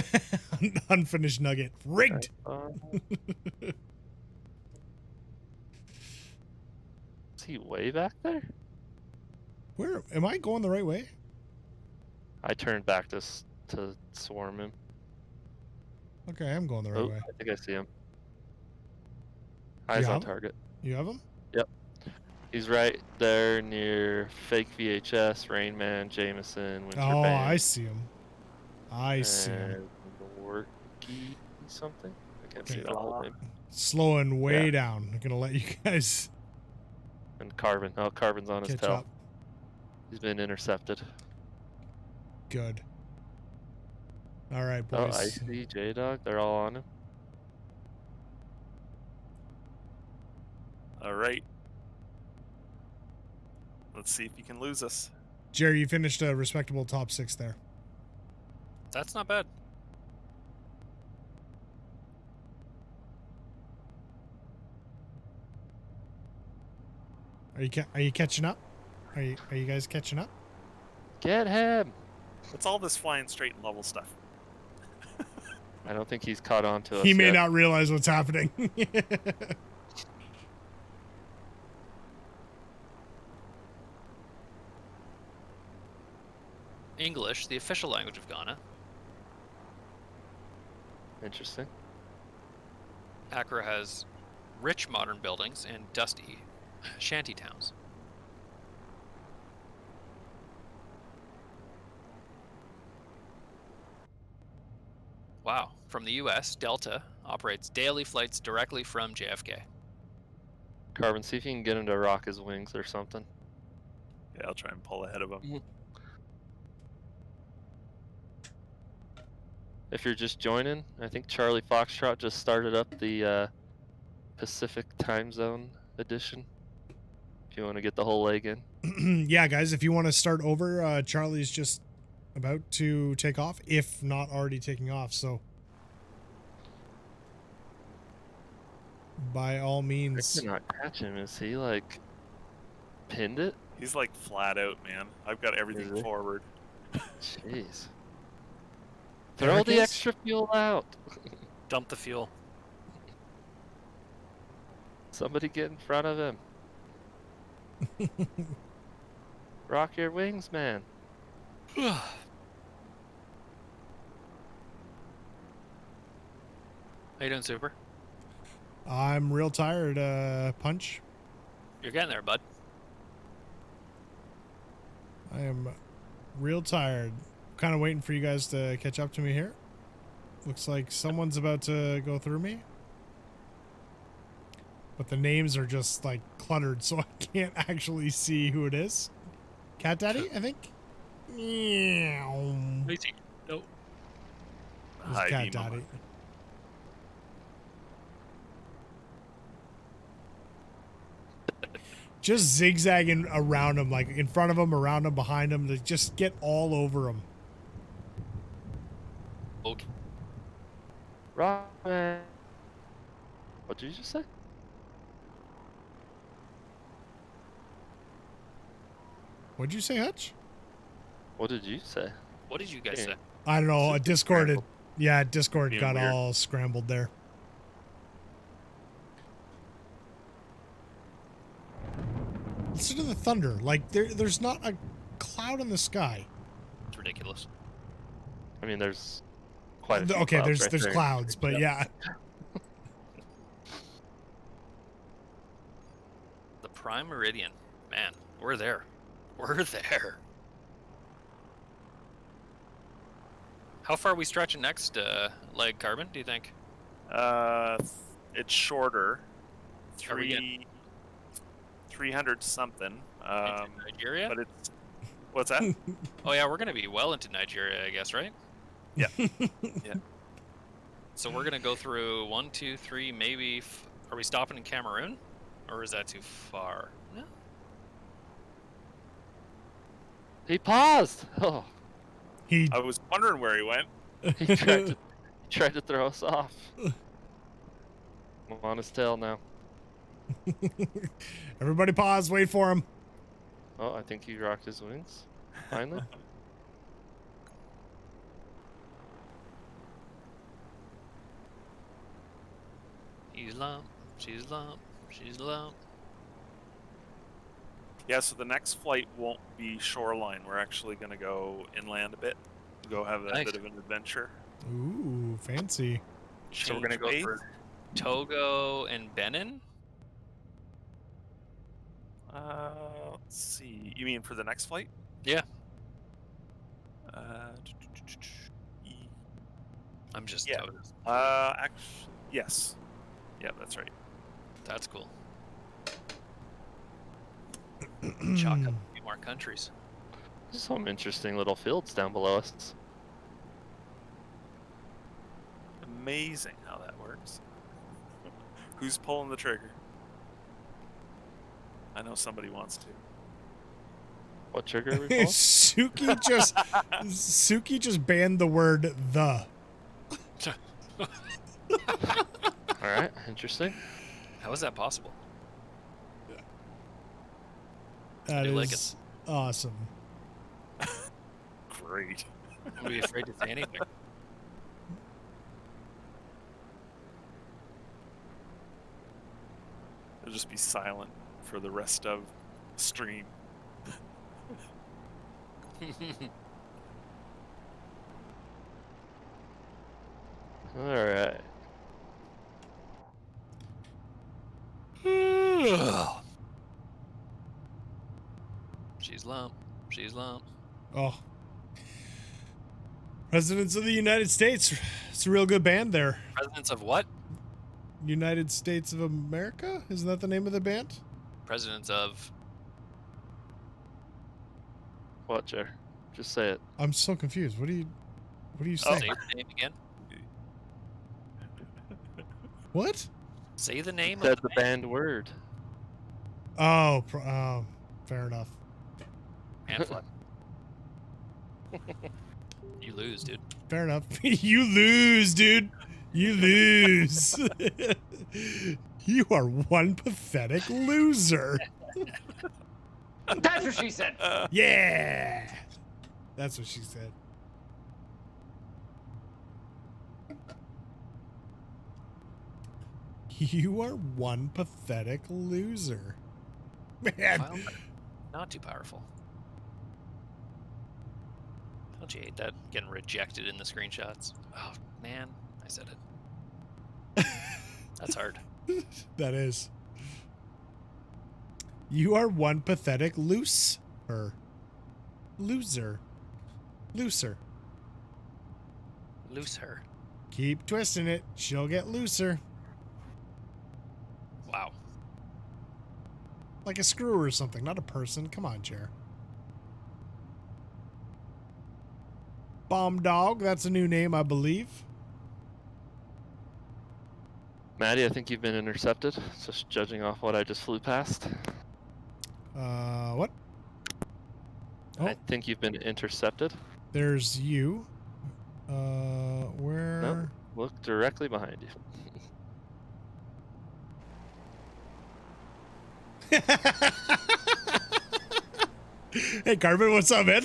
Unfinished nugget. Rigged! Is he way back there? Where? Am I going the right way? I turned back to swarm him. Okay, I'm going the right way. I think I see him. Eyes on target. You have him? Yep. He's right there near Fake VHS, Rain Man, Jameson, Winter Oh, Band. I see him. I see him. And Worky something? I can't see the whole name. Slowing way down. I'm going to let you guys And Carvin. Oh, Carvin's on his catch tail. up. He's been intercepted. Good. All right, Oh, boys. Icy, J-Dog, they're all on him. All right. Let's see if you can lose us. Jerry, you finished a respectable top 6 there. That's not bad. Are you catching up? Are you guys catching up? Get him! What's all this flying straight and level stuff? I don't think he's caught on to us He may yet. not realize what's happening. English, the official language of Ghana. Interesting. Accra has rich modern buildings and dusty shanty towns. Wow. From the US, Delta operates daily flights directly from JFK. Carbon, see if you can get him to rock his wings or something. Yeah, I'll try and pull ahead of him. If you're just joining, I think Charlie Foxtrot just started up the Pacific Time Zone edition. If you want to get the whole leg in. Yeah, guys, if you want to start over, Charlie's just about to take off, if not already taking off, so by all means. I cannot catch him. Is he like pinned it? He's like flat out, man. I've got everything forward. Jeez. Throw the extra fuel out. Dump the fuel. Somebody get in front of him. Rock your wings, man. How you doing, Super? I'm real tired, Punch. You're getting there, bud. I am real tired. Kind of waiting for you guys to catch up to me here. Looks like someone's about to go through me. But the names are just like cluttered, so I can't actually see who it is. Cat Daddy, I think? Meow. Easy. Nope. Who's Cat Daddy? Just zigzagging around him, like in front of him, around him, behind him, to just get all over him. Okay. Rock, man. What did you just say? What'd you say, Hutch? What did you say? What did you guys say? I don't know. Discord, Discord Being got weird. all scrambled there. Listen to the thunder. Like there's not a cloud in the sky. It's ridiculous. I mean, there's quite a few Okay, clouds there's right there. clouds, but yeah. The Prime Meridian. Man, we're there. We're there. How far are we stretching next leg, Carbon, do you think? It's shorter. Are we getting 300 something. Nigeria? But it's what's that? Oh yeah, we're gonna be well into Nigeria, I guess, right? Yeah. Yeah. So we're gonna go through 1, 2, 3, maybe. Are we stopping in Cameroon, or is that too far? No. He paused. Oh, I was wondering where he went. he tried to throw us off. I'm on his tail now. Everybody pause, wait for him. Oh, I think he rocked his wings. Finally. He's lump, she's lump, she's lump. Yeah, so the next flight won't be shoreline. We're actually going to go inland a bit. Go have a Nice. bit of an adventure. Ooh, fancy. So we're gonna Change go base. for Togo and Benin. Let's see. You mean for the next flight? Yeah. Uh, I'm just yeah. Togo. Actually, yes. Yeah, that's right. That's cool. Chalk up a few more countries. Some interesting little fields down below us. Amazing how that works. Who's pulling the trigger? I know somebody wants to. What trigger are we pulling? Suki just banned the word the. Alright, interesting. How is that possible? That do like is awesome. Great. I'm be afraid to say anything. It'll just be silent for the rest of the stream. Alright. She's lump. She's lump. Oh. Presidents of the United States. It's a real good band there. Presidents of what? United States of America? Isn't that the name of the band? Presidents of... What, Jer? Just say it. I'm so confused. What are you saying? Say the name again. What? Say the name Said of the band word. Oh, fair enough. Handful. You lose, dude. Fair enough. You lose, dude. You lose. You are one pathetic loser. That's what she said. Yeah. That's what she said. You are one pathetic loser. Man. Well, not too powerful. Don't you hate that? Getting rejected in the screenshots. Oh, man. I said it. That's hard. That is. You are one pathetic loser. Loser. Looser. Loose her. Keep twisting it. She'll get looser. Wow. Like a screw or something, not a person. Come on, Jer. Bomb Dog, that's a new name, I believe. Maddie, I think you've been intercepted. Just judging off what I just flew past. What? Oh, I think you've been intercepted. there's you. Where? Nope. Look directly behind you. Hey, Carbon, what's up, man?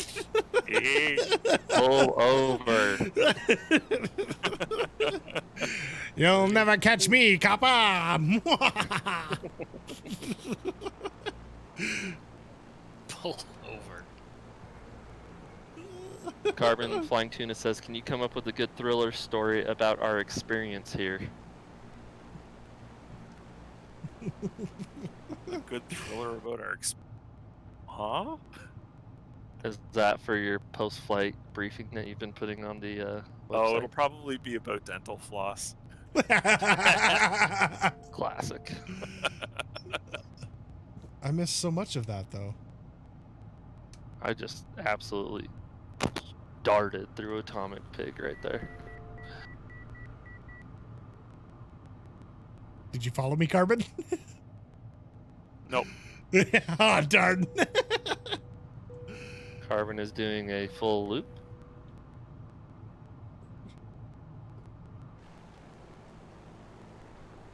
Pull over. You'll never catch me, copper. Pull over. Carbon Flying Tuna says, can you come up with a good thriller story about our experience here? A good thriller about our Huh? Is that for your post-flight briefing that you've been putting on the website? Oh, it'll probably be about dental floss. Classic. I missed so much of that, though. I just absolutely darted through Atomic Pig right there. Did you follow me, Carbon? Nope. Oh, darn. Carbon is doing a full loop.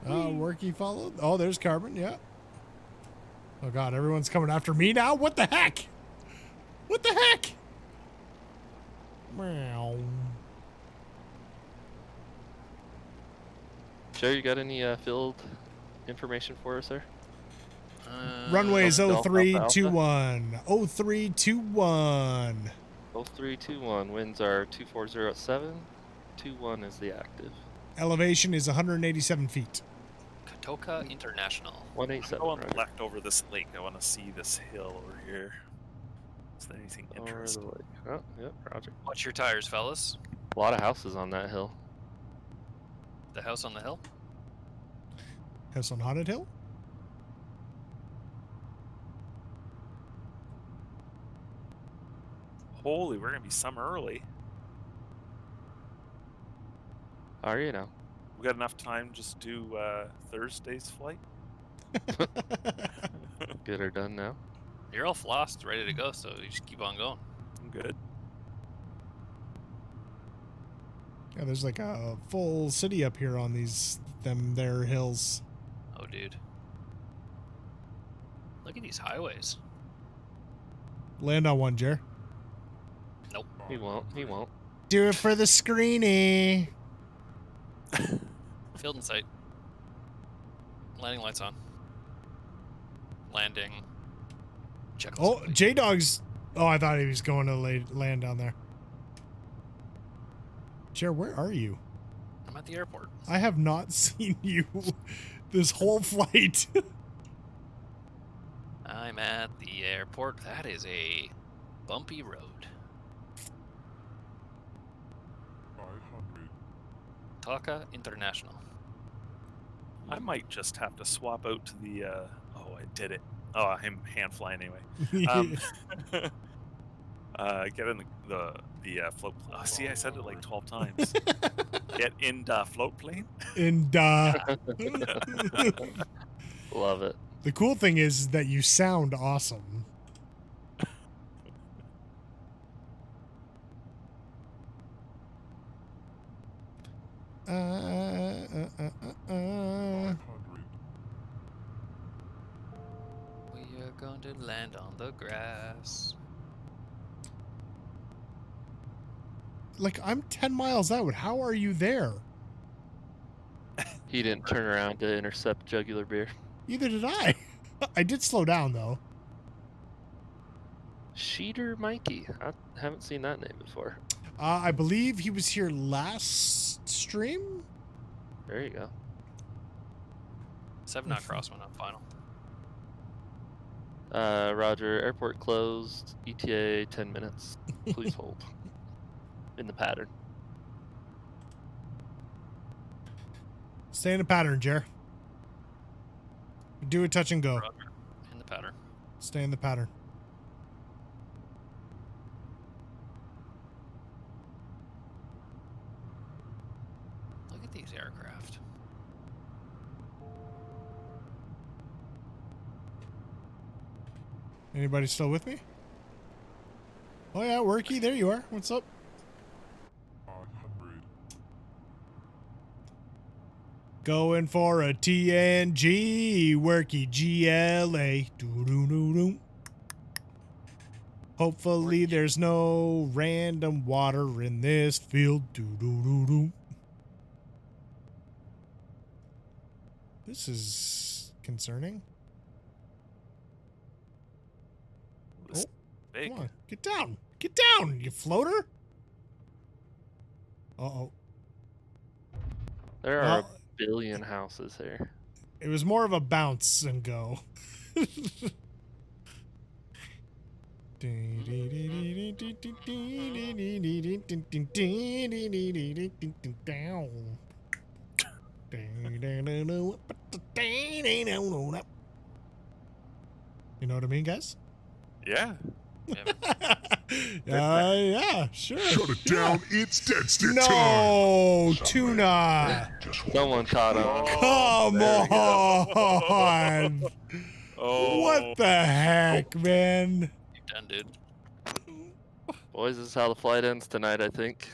Worky followed. Oh, there's Carbon, yeah. Oh, God, everyone's coming after me now? What the heck? What the heck? Meow. Joe, you got any field information for us there? Runways Delta, 0321. 0321. 0321. Winds are 2407. 21 is the active. Elevation is 187 feet. Katoka International. 187. Go on the left over this lake. I want to see this hill over here. Is there anything interesting? Oh, yep, roger. Watch your tires, fellas. A lot of houses on that hill. The house on the hill? House on Haunted Hill? Holy, we're gonna be some early. Are you now? We got enough time just to do Thursday's flight. Get her done now. You're all flossed, ready to go, so you just keep on going. I'm good. Yeah, there's like a full city up here on there hills. Oh, dude. Look at these highways. Land on one, Jer. Nope. He won't. He won't. Do it for the screeny. Field in sight. Landing lights on. Landing. Check. Oh, J-Dog's. Oh, I thought he was going to land down there. Jer, where are you? I'm at the airport. I have not seen you this whole flight. I'm at the airport. That is a bumpy road. 500. Taka International. I might just have to swap out to the. Oh, I did it. Oh, I'm hand flying anyway. Get in the float. Oh, see, I said it like 12 times. Get in the float plane. Love it. The cool thing is that you sound awesome. We are going to land on the grass. Like, I'm 10 miles out. How are you there? He didn't turn around to intercept Jugular Beer. Neither did I. I did slow down, though. Sheeter Mikey. I haven't seen that name before. I believe he was here last stream. There you go. 7-knot crosswind on final. Roger. Airport closed. ETA 10 minutes. Please hold. In the pattern. Stay in the pattern, Jer. Do a touch and go. Roger. In the pattern. Stay in the pattern. Look at these aircraft. Anybody still with me? Oh yeah, Worky, there you are. What's up? 500. Going for a TNG, Worky GLA. Doo-doo-doo-doo. Hopefully there's no random water in this field. Doo-doo-doo-doo. This is concerning. Oh, big. come on. Get down. Get down, you floater. Uh-oh. There are a billion houses here. It was more of a bounce and go. You know what I mean, guys? Yeah. Yeah, sure. Shut it down. It's Deadstick time. No, tuna. Someone caught on. Come on. Oh. What the heck, man? You done, dude. Boys, this is how the flight ends tonight, I think.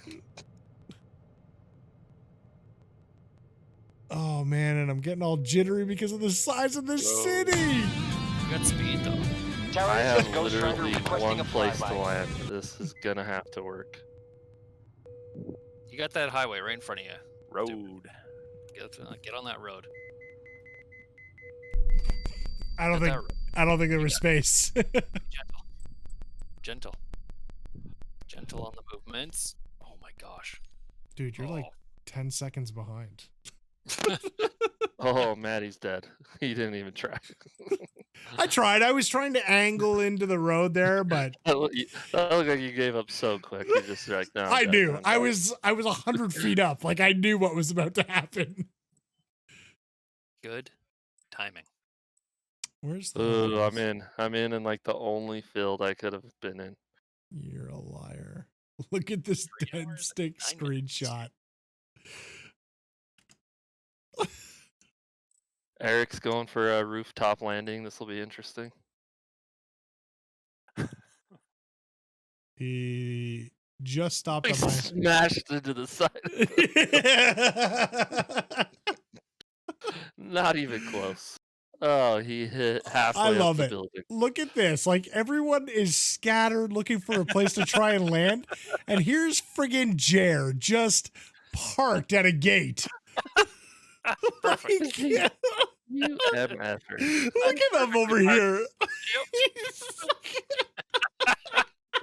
Oh, man, and I'm getting all jittery because of the size of this city. You got speed, though. I have literally one place to land. This is gonna have to work. You got that highway right in front of you. Road. Get on that road. I don't think there was space. Gentle on the movements. Oh my gosh. Dude, you're like 10 seconds behind. Oh, Maddie's dead. He didn't even try. I tried. I was trying to angle into the road there, but that looked like you gave up so quick. You just like, no. I knew. I was 100 feet up. Like I knew what was about to happen. Good timing. Where's the? I'm in like the only field I could have been in. You're a liar. Look at this dead stick screenshot. Eric's going for a rooftop landing. This will be interesting. He just stopped He on my smashed into the side. Not even close. Oh, he hit halfway I love up the it. building. Look at this. Like, everyone is scattered looking for a place to try and land. And here's friggin' Jer just parked at a gate. Perfect. You MFer. Look at him over here.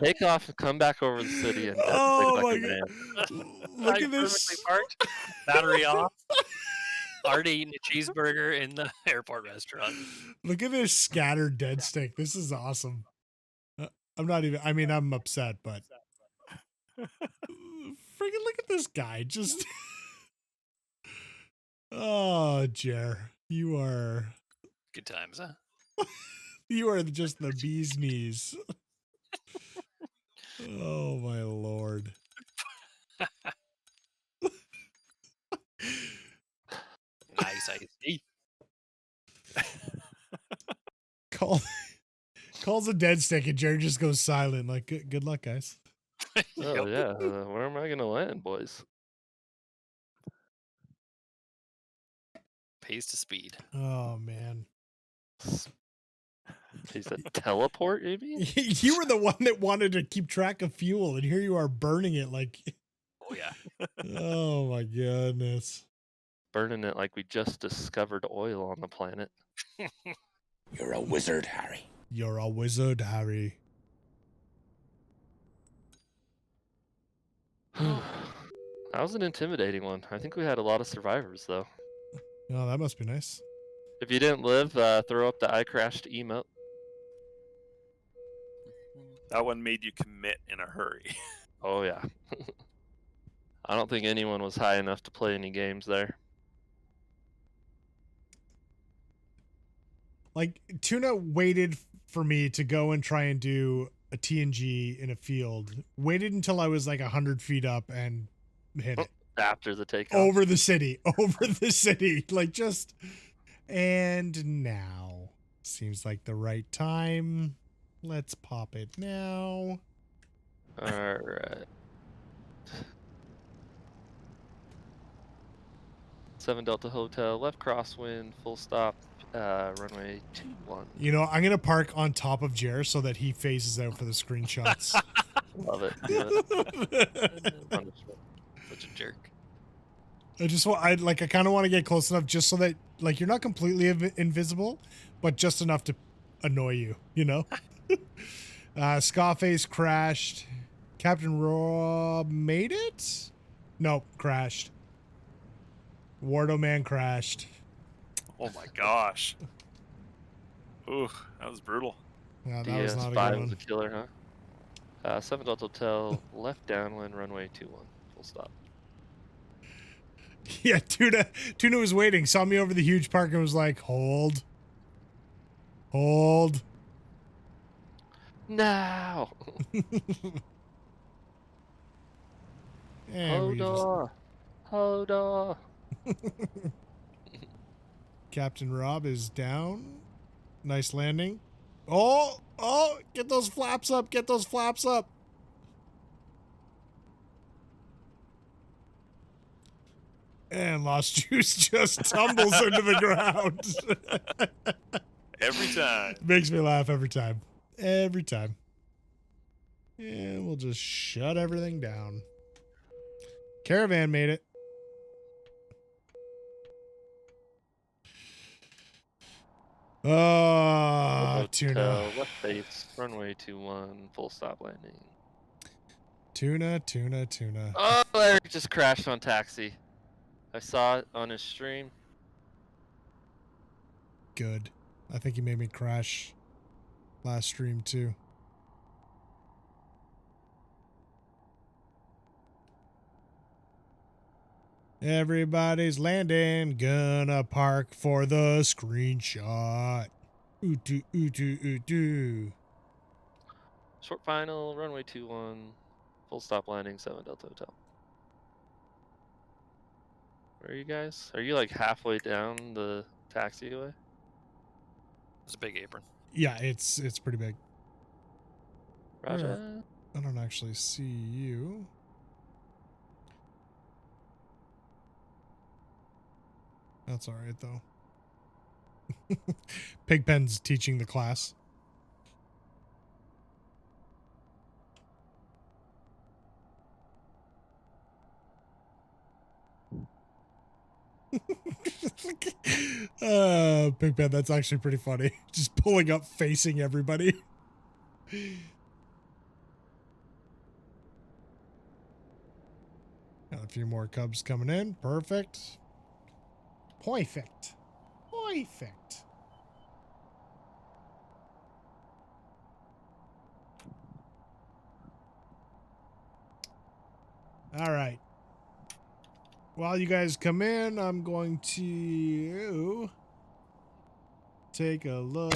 Take off and come back over the city and Oh like my a man. Look at this. Perfectly parked, battery off. Already eating a cheeseburger in the airport restaurant. Look at this scattered dead stick. This is awesome. I'm not even, I mean, I'm upset, but friggin' look at this guy. Just, oh, Jer, you are, Good times, huh? you are just the bee's knees. Oh, my Lord. Nice, I see. Calls a dead stick and Jer just goes silent. Like, good luck, guys. Oh yeah, where am I gonna land, boys? Pace to speed. Oh, man. He's a teleport, maybe? You were the one that wanted to keep track of fuel, and here you are burning it like. Oh yeah. Oh my goodness. Burning it like we just discovered oil on the planet. You're a wizard, Harry. You're a wizard, Harry. That was an intimidating one. I think we had a lot of survivors, though. Oh, that must be nice. If you didn't live, throw up the I crashed emote. That one made you commit in a hurry. Oh, yeah. I don't think anyone was high enough to play any games there. Like, Tuna waited for me to go and try and do a TNG in a field. Waited until I was like 100 feet up and hit it. After the takeoff. Over the city. Over the city. Like, just... And now. Seems like the right time. Let's pop it now. Alright. 7 Delta Hotel, left crosswind, full stop, runway 21. You know, I'm going to park on top of Jer so that he faces out for the screenshots. Love it. Do it. Such a jerk. I kind of want to get close enough just so that, like, you're not completely invisible, but just enough to annoy you, you know? Scarface crashed. Captain Rob made it? Nope, crashed. Wardo Man crashed. Oh my gosh. Ooh, that was brutal. Yeah, that was not a DS5 good was one. a killer, huh? 7 Delta Hotel, left downwind, runway 21, full stop. Yeah, Tuna was waiting, saw me over the huge park and was like, hold. Hold. Now! And Hold on. Captain Rob is down. Nice landing. Oh, get those flaps up. Get those flaps up. And Lost Juice just tumbles into the ground. Every time. Makes me laugh every time. Every time. And we'll just shut everything down. Caravan made it. Oh, Tuna. Left base, runway 21, full stop landing. Tuna. Oh, Eric just crashed on taxi. I saw it on his stream. Good. I think he made me crash last stream too. Everybody's landing, gonna park for the screenshot. Ooh-doo, ooh-doo, ooh-doo. Short final, runway 21, full stop landing, 7 Delta Hotel. Where are you guys? Are you like halfway down the taxiway? It's a big apron. Yeah, it's pretty big. Roger. I don't actually see you. That's all right though. Pigpen's teaching the class. Pigpen, that's actually pretty funny. Just pulling up, facing everybody. Got a few more cubs coming in. Perfect. Perfect. Perfect. All right. While you guys come in, I'm going to take a look.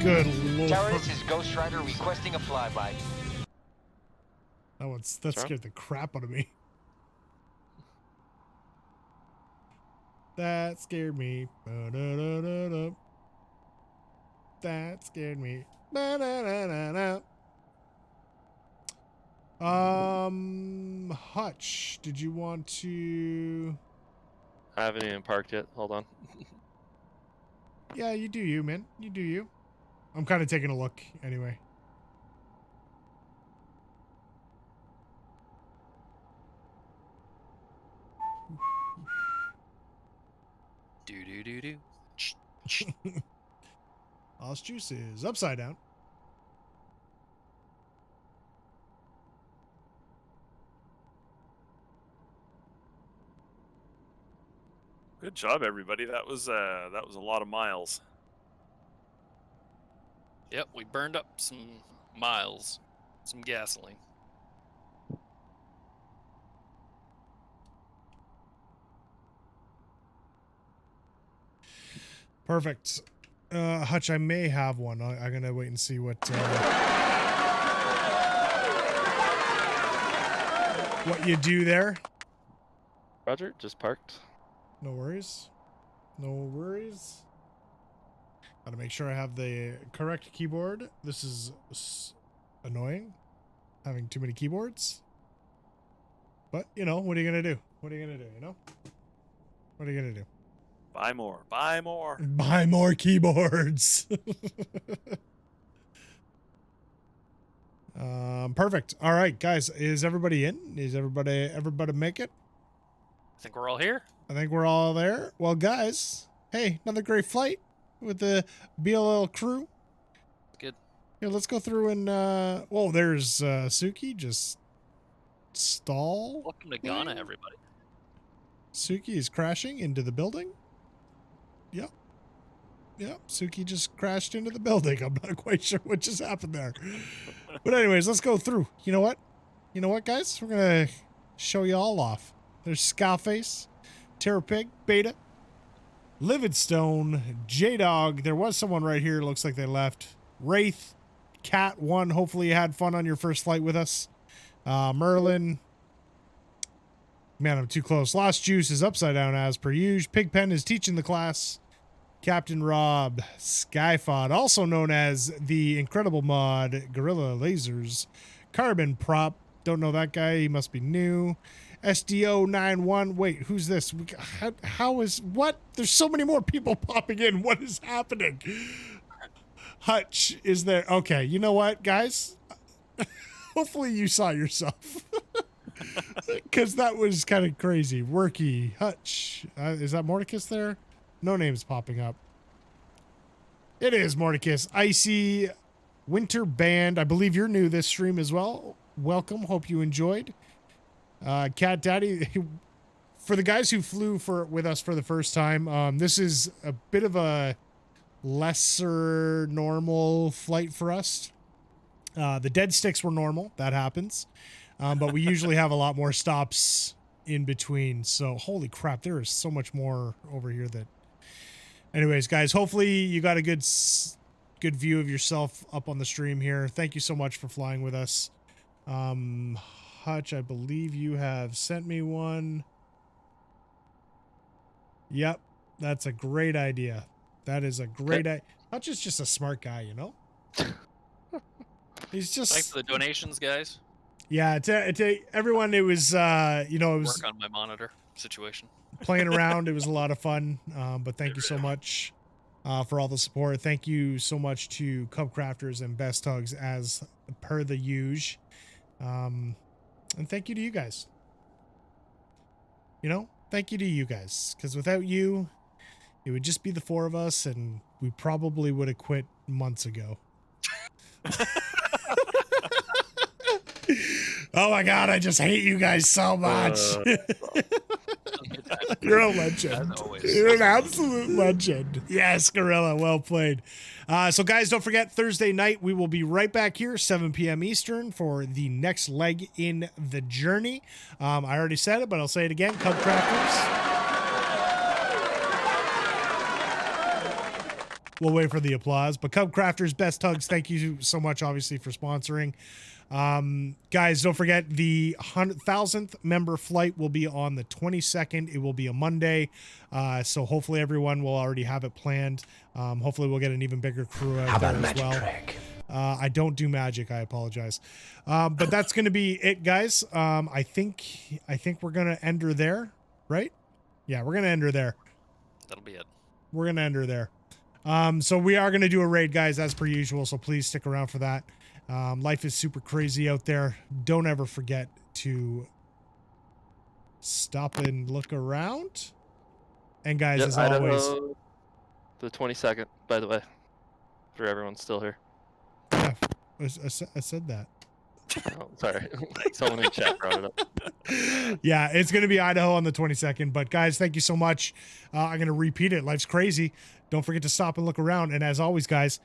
Good lord. Tower, this is Ghost Rider requesting a flyby. That scared the crap out of me. That scared me. Ba-da-da-da-da. That scared me. Ba-da-da-da-da. Hutch, did you want to? I haven't even parked yet. Hold on. Yeah, you do you, man. You do you. I'm kind of taking a look anyway. Do. Lost juice is upside down. Good job, everybody. That was a lot of miles. Yep, we burned up some miles, some gasoline. Perfect. Hutch, I may have one. I'm gonna wait and see what you do there. Roger, just parked. No worries. No worries. Gotta make sure I have the correct keyboard. This is annoying, having too many keyboards. But, you know, what are you gonna do? What are you gonna do, you know? What are you gonna do? Buy more. Buy more. Buy more keyboards. Perfect. All right, guys, is everybody in? Is everybody make it? I think we're all here. I think we're all there. Well, guys, hey, another great flight with the BLL crew. Good. Here, let's go through and whoa, there's Suki just stall. Welcome to Ghana, everybody. Suki is crashing into the building. Yep. Yep, Suki just crashed into the building. I'm not quite sure what just happened there. But anyways, let's go through. You know what? You know what, guys? We're going to show you all off. There's Scarface, Terror Pig, Beta, Lividstone, J-Dog. There was someone right here. Looks like they left. Wraith, Cat 1. Hopefully you had fun on your first flight with us. Merlin. Man, I'm too close. Lost Juice is upside down as per usual. Pigpen is teaching the class. Captain Rob, Skyfod, also known as the Incredible Mod, Gorilla Lasers, Carbon Prop, don't know that guy, he must be new. SDO91, wait, who's this? How is, what? There's so many more people popping in, what is happening? Hutch is there, okay, you know what, guys? Hopefully you saw yourself. Because that was kind of crazy. Worky, Hutch, is that Mordecus there? No names popping up. It is Mordecus. Icy Winter Band. I believe you're new this stream as well. Welcome. Hope you enjoyed. Cat Daddy. For the guys who flew with us for the first time, this is a bit of a lesser normal flight for us. The dead sticks were normal. That happens. But we usually have a lot more stops in between. So holy crap, there is so much more over here that... Anyways, guys, hopefully you got a good good view of yourself up on the stream here. Thank you so much for flying with us. Hutch, I believe you have sent me one. Yep, that's a great idea. That is a great idea. Hutch is just a smart guy, you know? He's just... Thanks for the donations, guys. Yeah, to everyone, it was, you know, it was... Work on my monitor situation. Playing around, it was a lot of fun, but thank you so much for all the support. Thank you so much to Cub Crafters and Best Tugs as per the usual. And thank you to you guys. You know, thank you to you guys, because without you, it would just be the four of us, and we probably would have quit months ago. Oh my God, I just hate you guys so much. You're a legend. You're an absolute legend. Yes, Gorilla, well played. So guys, don't forget, Thursday night, we will be right back here, 7 p.m. Eastern, for the next leg in the journey. I already said it, but I'll say it again. Cub Crafters. We'll wait for the applause. But Cub Crafters, Best Tugs, thank you so much, obviously, for sponsoring. Guys, don't forget the 1,000th member flight will be on the 22nd. It will be a Monday. So hopefully everyone will already have it planned. Hopefully we'll get an even bigger crew out there as well. I don't do magic. I apologize. But that's going to be it, guys. I think we're going to end her there, right? Yeah, we're going to end her there. That'll be it. We're going to end her there. So we are going to do a raid, guys, as per usual. So please stick around for that. Life is super crazy out there. Don't ever forget to stop and look around. And guys, as always, the 22nd, by the way, for everyone still here. Yeah, I said that. Oh, sorry. Someone in chat brought it up. Yeah, it's going to be Idaho on the 22nd. But guys, thank you so much. I'm going to repeat it. Life's crazy. Don't forget to stop and look around. And as always, guys,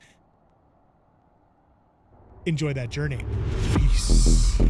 enjoy that journey. Peace.